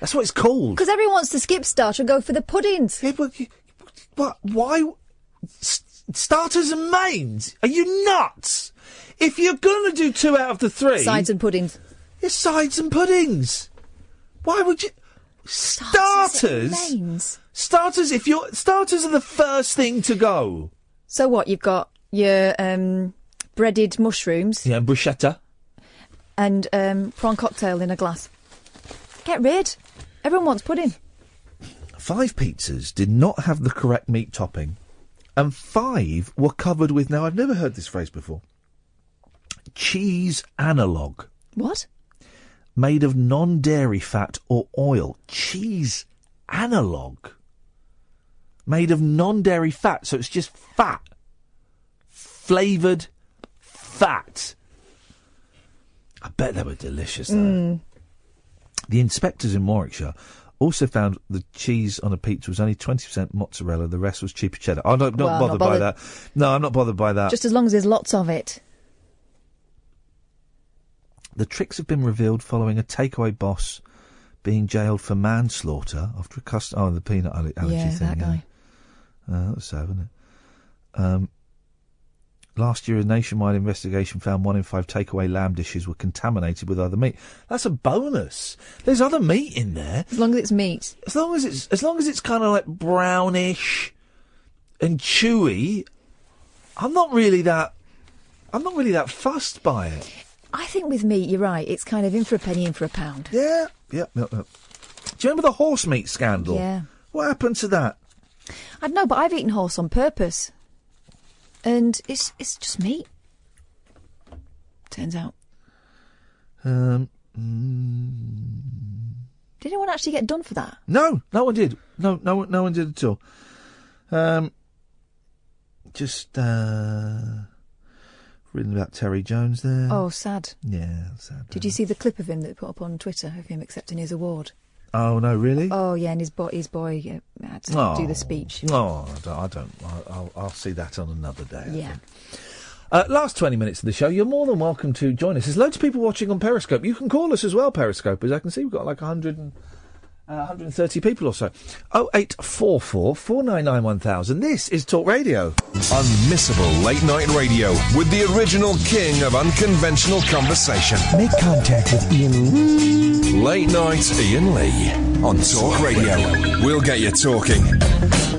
That's what it's called. Because everyone wants to skip starter and go for the puddings. Yeah, but what? Why? Starters and mains? Are you nuts? If you're going to do 2 out of the 3... Sides and puddings. It's sides and puddings. Why would you... Starters? Mains. Starters, starters are the first thing to go. So what, you've got your breaded mushrooms. Yeah, bruschetta. And prawn cocktail in a glass. Get rid. Everyone wants pudding. 5 pizzas did not have the correct meat topping, and 5 were covered with, now I've never heard this phrase before, cheese analogue. What? Made of non-dairy fat or oil. Cheese analogue. Made of non-dairy fat, so it's just fat. Flavoured fat. I bet they were delicious, though. The inspectors in Warwickshire also found the cheese on a pizza was only 20% mozzarella, the rest was cheaper cheddar. I'm not bothered by that. No, I'm not bothered by that. Just as long as there's lots of it. The tricks have been revealed following a takeaway boss being jailed for manslaughter after a the peanut allergy thing. That guy. That was sad, wasn't it? Last year, a nationwide investigation found 1 in 5 takeaway lamb dishes were contaminated with other meat. That's a bonus. There's other meat in there. As long as it's meat. As long as it's kind of like brownish and chewy, I'm not really that fussed by it. I think with meat, you're right. It's kind of in for a penny, in for a pound. Yeah. Do you remember the horse meat scandal? Yeah. What happened to that? I don't know, but I've eaten horse on purpose. And it's just meat. Turns out. Did anyone actually get done for that? No one did. No one did at all. Reading about Terry Jones there. Oh, sad. Yeah, sad. Did you see the clip of him that they put up on Twitter of him accepting his award? Oh, no, really? Oh, yeah, and his boy had to do the speech. Oh, I don't. I'll see that on another day. Yeah. Last 20 minutes of the show, you're more than welcome to join us. There's loads of people watching on Periscope. You can call us as well, Periscopers. I can see we've got like 130 people or so. 0844 499 1000. This is Talk Radio. Unmissable late night radio with the original king of unconventional conversation. Make contact with Iain. Late night Iain Lee on Talk Radio. We'll get you talking.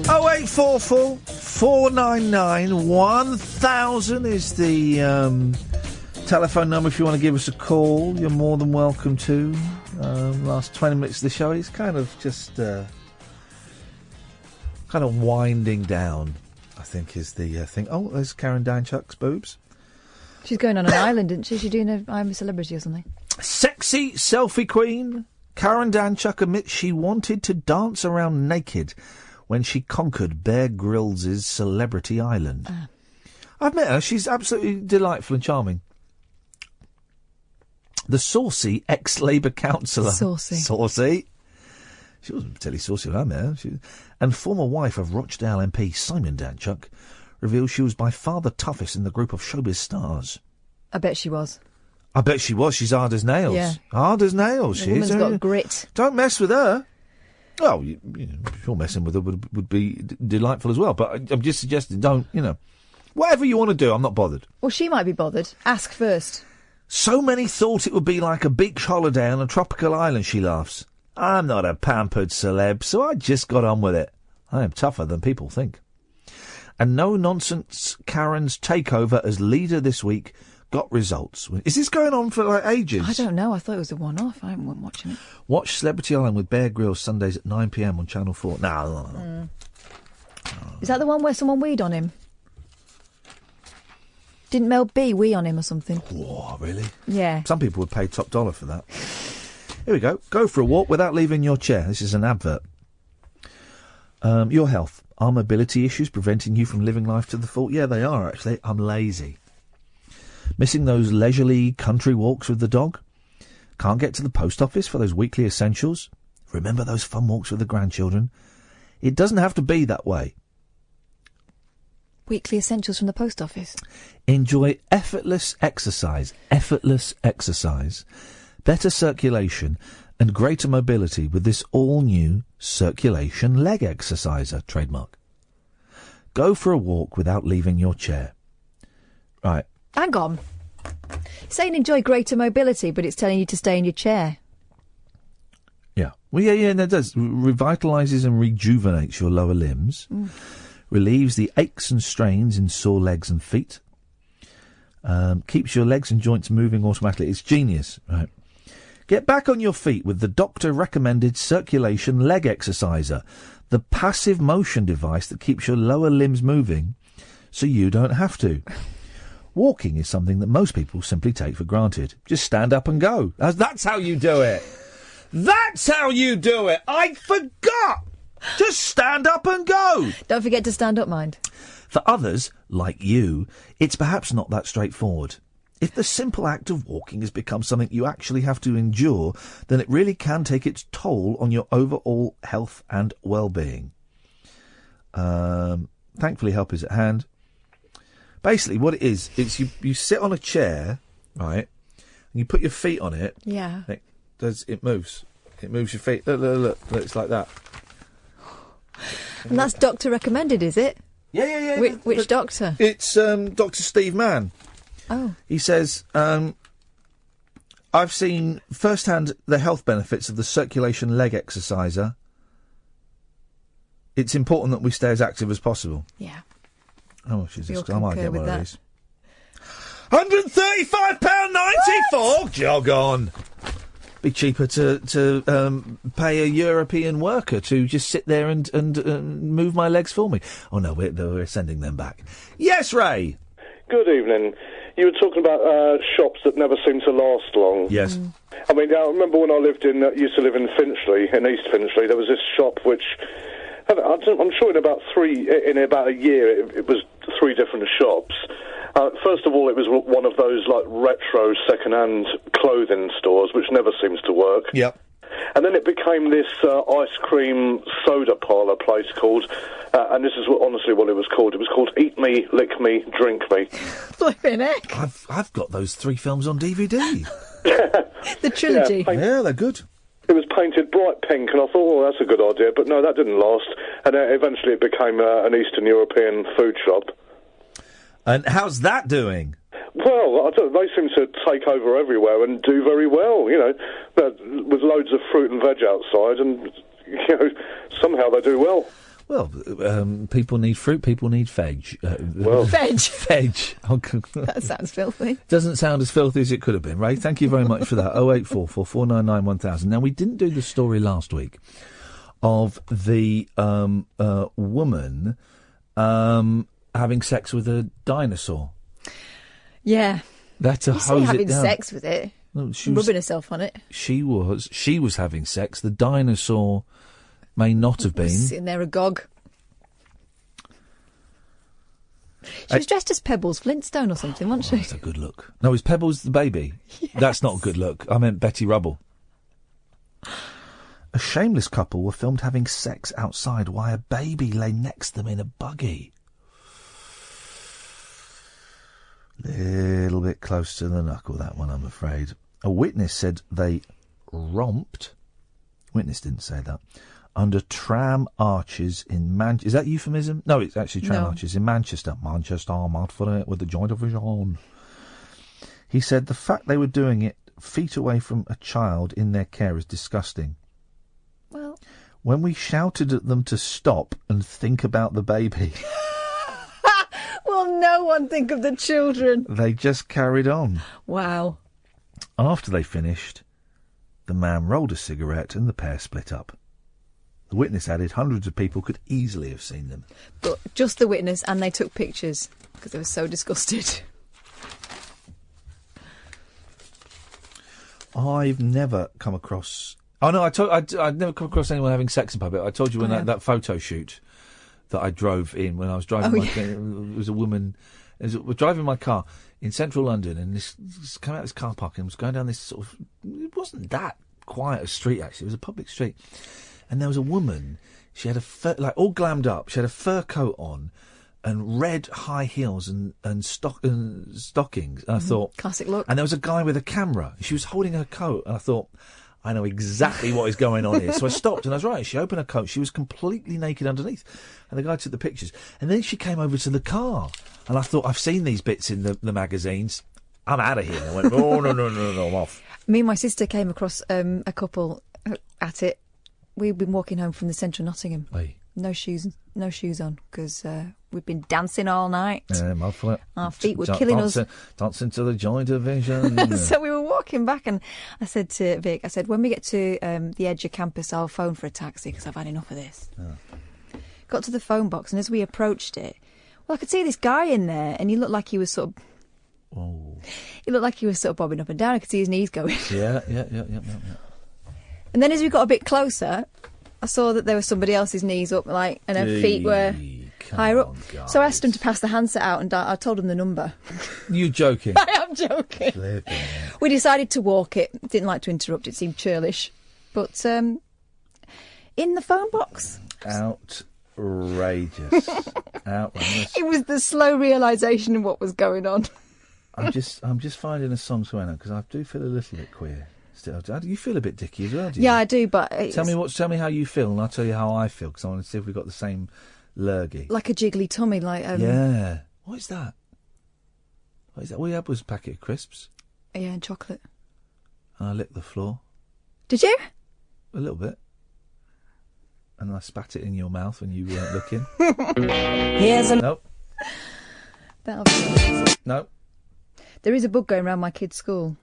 0844 499 1000 is the telephone number if you want to give us a call. You're more than welcome to. Last 20 minutes of the show is kind of just kind of winding down, I think, is the thing. Oh, there's Karen Danchuk's boobs. She's going on an island, isn't she? She's doing I'm a Celebrity or something. Sexy selfie queen Karen Danchuk admits she wanted to dance around naked when she conquered Bear Grylls' Celebrity Island. I've met her. She's absolutely delightful and charming. The saucy ex-Labour councillor. Saucy. She wasn't particularly saucy when I met her. And former wife of Rochdale MP Simon Danchuk reveals she was by far the toughest in the group of showbiz stars. I bet she was. She's hard as nails. Yeah. Hard as nails, The she is. woman's got grit. Don't mess with her. Well, you know, sure, messing with her would be delightful as well. But I'm just suggesting, don't, whatever you want to do, I'm not bothered. Well, she might be bothered. Ask first. So many thought it would be like a beach holiday on a tropical island, she laughs. I'm not a pampered celeb, so I just got on with it. I am tougher than people think. And no-nonsense Karen's takeover as leader this week got results. Is this going on for, ages? I don't know. I thought it was a one-off. I haven't been watching it. Watch Celebrity Island with Bear Grylls Sundays at 9 p.m. on Channel 4. No. Is that the one where someone weed on him? Didn't Mel B wee on him or something? Whoa, really? Yeah. Some people would pay top dollar for that. Here we go. Go for a walk without leaving your chair. This is an advert. Your health. Are mobility issues preventing you from living life to the full? Yeah, they are, actually. I'm lazy. Missing those leisurely country walks with the dog? Can't get to the post office for those weekly essentials? Remember those fun walks with the grandchildren? It doesn't have to be that way. Weekly essentials from the post office. Enjoy effortless exercise, better circulation and greater mobility with this all-new circulation leg exerciser, trademark. Go for a walk without leaving your chair. Right. Hang on. Saying enjoy greater mobility, but it's telling you to stay in your chair. Yeah. Well, yeah, and it does. Revitalises and rejuvenates your lower limbs. Relieves the aches and strains in sore legs and feet. Keeps your legs and joints moving automatically. It's genius. Right. Get back on your feet with the doctor-recommended circulation leg exerciser, the passive motion device that keeps your lower limbs moving so you don't have to. Walking is something that most people simply take for granted. Just stand up and go. That's how you do it. That's how you do it. I forgot. Just stand up and go. Don't forget to stand up, mind. For others, like you, it's perhaps not that straightforward. If the simple act of walking has become something you actually have to endure, then it really can take its toll on your overall health and well-being. Thankfully, help is at hand. Basically, what it is, it's you sit on a chair, right, and you put your feet on it. Yeah. It moves. It moves your feet. Look, it's like that. And that's doctor recommended, is it? Yeah. Which doctor? It's Dr. Steve Mann. Oh. He says, I've seen firsthand the health benefits of the circulation leg exerciser. It's important that we stay as active as possible. Yeah. Oh, she's We'll I might get concur one with of these. £135.94. Jog on. Be cheaper to pay a European worker to just sit there and move my legs for me. Oh no, we're sending them back. Yes, Ray. Good evening. You were talking about shops that never seem to last long. Yes. I mean, I remember when I used to live in Finchley, in East Finchley, there was this shop which, I'm sure in about a year, it was 3 different shops. First of all, it was one of those like retro second-hand clothing stores, which never seems to work. Yep. And then it became this ice cream soda parlour place called, and this is honestly what it was called. It was called Eat Me, Lick Me, Drink Me. Flipping heck. I've got those 3 films on DVD. The trilogy. Yeah, they're good. It was painted bright pink, and I thought, oh, that's a good idea. But no, that didn't last. And eventually it became an Eastern European food shop. And how's that doing? Well, they seem to take over everywhere and do very well, with loads of fruit and veg outside, and, somehow they do well. Well, people need fruit, people need veg. Veg. Veg. That sounds filthy. Doesn't sound as filthy as it could have been, Ray. Thank you very much for that. 0844 499 1000. Now, we didn't do the story last week of the woman having sex with a dinosaur. Yeah. That's a you say hose having it down. sex with it. No, rubbing herself on it. She was having sex. The dinosaur may not have been. Sitting there agog. She was dressed as Pebbles Flintstone or something, wasn't she? That's a good look. No, is Pebbles the baby? Yes. That's not a good look. I meant Betty Rubble. A shameless couple were filmed having sex outside while a baby lay next to them in a buggy. Little bit close to the knuckle, that one, I'm afraid. A witness said they romped. Witness didn't say that. Under tram arches in Manchester. Is that euphemism? No, it's actually tram arches in Manchester. Manchester, mad for it, with the joint of his own. He said the fact they were doing it feet away from a child in their care is disgusting. Well, when we shouted at them to stop and think about the baby... Will no one think of the children? They just carried on. Wow. After they finished, the man rolled a cigarette and the pair split up. The witness added hundreds of people could easily have seen them. But just the witness, and they took pictures because they were so disgusted. I've never come across... Oh, no, I'd never come across anyone having sex in public. I told you when that photo shoot that I drove in when I was driving. It was a woman We're driving my car in central London, and this coming out of this car park, and was going down this sort of. It wasn't that quiet a street actually. It was a public street, and there was a woman. She had all glammed up. She had a fur coat on, and red high heels and stockings. And I thought classic look. And there was a guy with a camera. She was holding her coat, and I thought, I know exactly what is going on here. So I stopped, and I was right. She opened her coat. She was completely naked underneath, and the guy took the pictures. And then she came over to the car, and I thought, I've seen these bits in the magazines. I'm out of here. And I went, oh no, I'm off. Me and my sister came across a couple at it. We'd been walking home from the central Nottingham. Aye. No shoes on, because we'd been dancing all night. My foot. Our feet were killing us. Dancing to the Joy Division. So we were walking back, and I said to Vic, when we get to the edge of campus, I'll phone for a taxi, because I've had enough of this. Oh. Got to the phone box, and as we approached it, I could see this guy in there, and he looked like he was sort of... Oh. He looked like he was sort of bobbing up and down. I could see his knees going. Yeah. And then as we got a bit closer, I saw that there was somebody else's knees up, and her feet were higher up. Guys. So I asked him to pass the handset out, and I told him the number. You joking? I am joking. We decided to walk it. Didn't like to interrupt. It seemed churlish. But in the phone box. Outrageous. Outrageous. It was the slow realisation of what was going on. I'm just finding a song to end because I do feel a little bit queer. Still, you feel a bit dicky as well, do you? Yeah, I do, but... Tell me how you feel, and I'll tell you how I feel, because I want to see if we've got the same lurgy. Like a jiggly tummy, like... Yeah. What is that? All you had was a packet of crisps. Yeah, and chocolate. And I licked the floor. Did you? A little bit. And I spat it in your mouth when you weren't looking. Nope. That'll be... Nope. There is a bug going around my kid's school.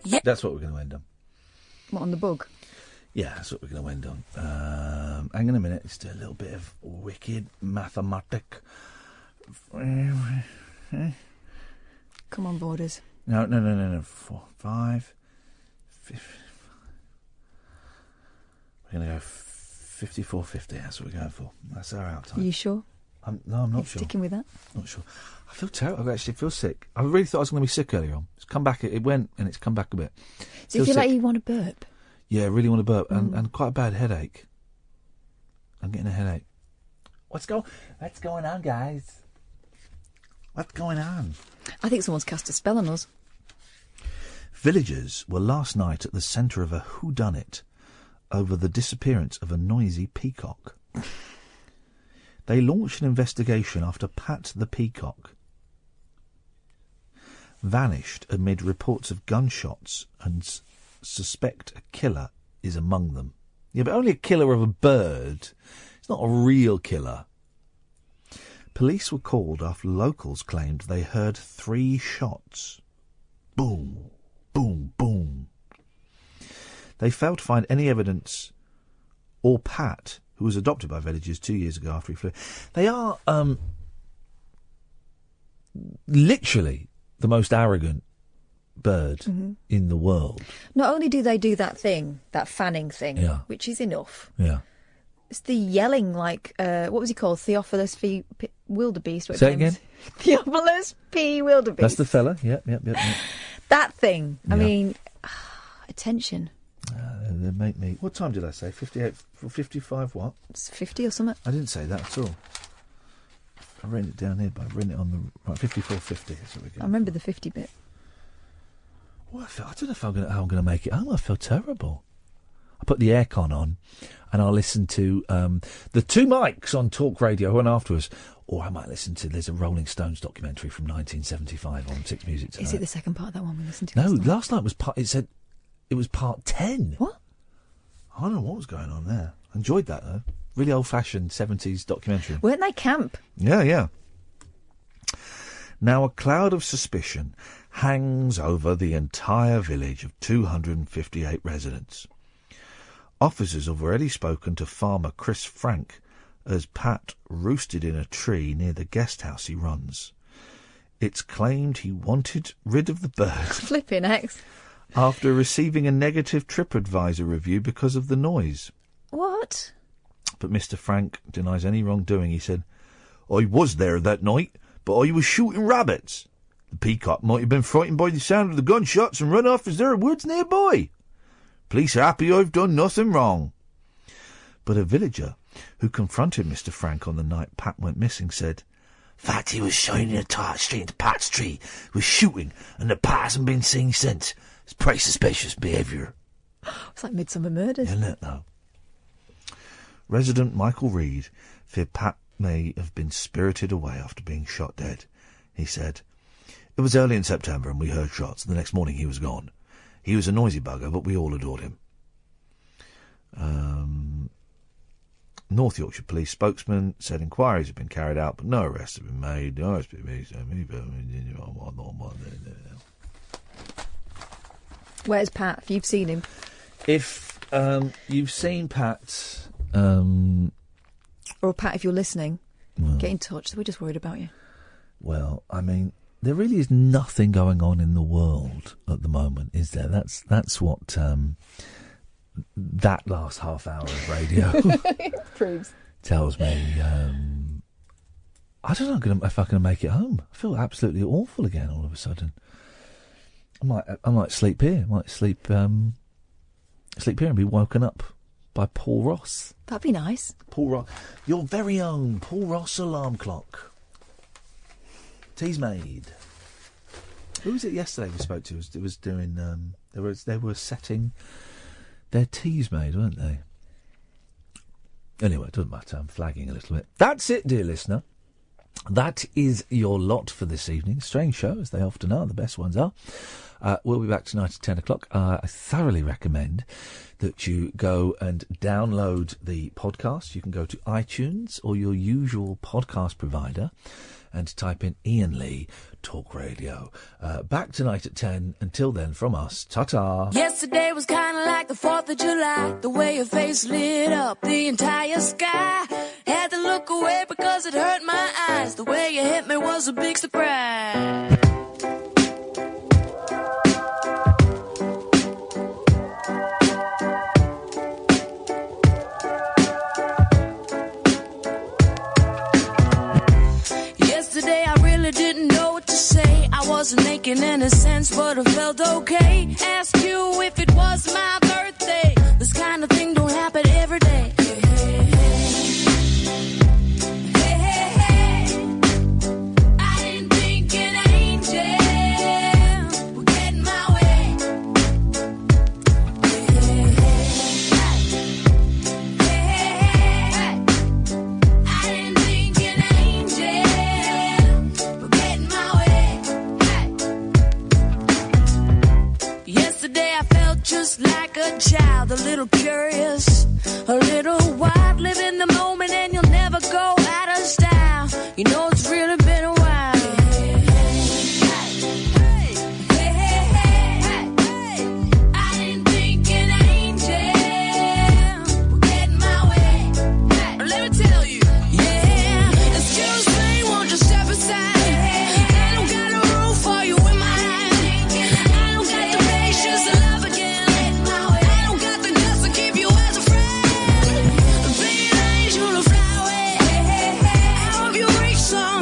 Yeah. That's what we're going to end on. What, on the bug? Yeah, that's what we're going to end on. Hang on a minute, let's do a little bit of wicked mathematic. Come on, Borders. No. 4, 5, 5. We're going to go 54.50. That's what we're going for. That's our out time. Are you sure? I'm not You're sure. Sticking with that? Not sure. I feel terrible. I actually feel sick. I really thought I was going to be sick earlier on. It's come back. It went, and it's come back a bit. So you feel like you want to burp? Yeah, I really want to burp, and quite a bad headache. I'm getting a headache. What's going on, guys? What's going on? I think someone's cast a spell on us. Villagers were last night at the centre of a whodunit over the disappearance of a noisy peacock. They launched an investigation after Pat the peacock vanished amid reports of gunshots and suspect a killer is among them. Yeah, but only a killer of a bird. It's not a real killer. Police were called after locals claimed they heard 3 shots. Boom, boom, boom. They failed to find any evidence or Pat, who was adopted by villagers 2 years ago after he flew. They are literally the most arrogant bird in the world. Not only do they do that thing, that fanning thing, which is enough. Yeah. It's the yelling like, what was he called? Theophilus P. Wildebeest. Say it again? Theophilus P. Wildebeest. That's the fella, yep. That thing. I mean, attention. They make me... What time did I say? 58, 55 what? It's 50 or something. I didn't say that at all. I've written it down here, but I've written it on the... Right, 54.50. That's what we're getting. I remember the 50 bit. Well, I don't know if how I'm going to make it home. I feel terrible. I put the aircon on and I'll listen to the 2 mics on Talk Radio and afterwards. Or I might listen to... There's a Rolling Stones documentary from 1975 on 6 Music tonight. Is it the second part of that one we listened to? No, last night was part... It said... It was part 10. What? I don't know what was going on there. I enjoyed that, though. Really old-fashioned 70s documentary. Weren't they camp? Yeah. Now a cloud of suspicion hangs over the entire village of 258 residents. Officers have already spoken to farmer Chris Frank as Pat roosted in a tree near the guest house he runs. It's claimed he wanted rid of the bird. Flipping X. After receiving a negative TripAdvisor review because of the noise. What? But Mr. Frank denies any wrongdoing. He said, I was there that night, but I was shooting rabbits. The peacock might have been frightened by the sound of the gunshots and run off as there are woods nearby. Police are happy I've done nothing wrong. But a villager who confronted Mr. Frank on the night Pat went missing said, Fatty was shining a torch straight into Pat's tree, was shooting, and the Pat hasn't been seen since. It's pretty suspicious behaviour. It's like Midsummer Murders. Isn't it, though? Resident Michael Reed feared Pat may have been spirited away after being shot dead. He said, It was early in September and we heard shots. The next morning he was gone. He was a noisy bugger, but we all adored him. North Yorkshire Police spokesman said inquiries have been carried out, but no arrests have been made. Where's Pat? If you've seen him. If you've seen Pat... Or Pat, if you're listening, get in touch. We're just worried about you. Well, I mean, there really is nothing going on in the world at the moment, is there? That's what that last half hour of radio proves. Tells me. I don't know if I'm going to make it home. I feel absolutely awful again all of a sudden. I might sleep here. I might sleep here and be woken up by Paul Ross. That'd be nice. Paul Ross, your very own Paul Ross alarm clock. Tea's made. Who was it yesterday we spoke to? It was doing. They were setting their teas made, weren't they? Anyway, it doesn't matter. I'm flagging a little bit. That's it, dear listener. That is your lot for this evening. Strange show, as they often are. The best ones are. We'll be back tonight at 10 o'clock. I thoroughly recommend that you go and download the podcast. You can go to iTunes or your usual podcast provider and type in Iain Lee Talk Radio. Back tonight at 10. Until then, from us, ta-ta. Yesterday was kind of like the 4th of July. The way your face lit up the entire sky. Had to look away because it hurt my eyes. The way you hit me was a big surprise. Yesterday I really didn't know what to say. I wasn't making any sense, but it felt okay. Ask you if it was my birthday. This kind of thing don't happen every day. Just like a child, a little curious, a little wild, live in the moment and you'll never go out of style. You know it's really been a while. Some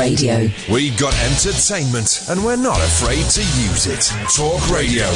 Radio. We got entertainment, and we're not afraid to use it. Talk Radio.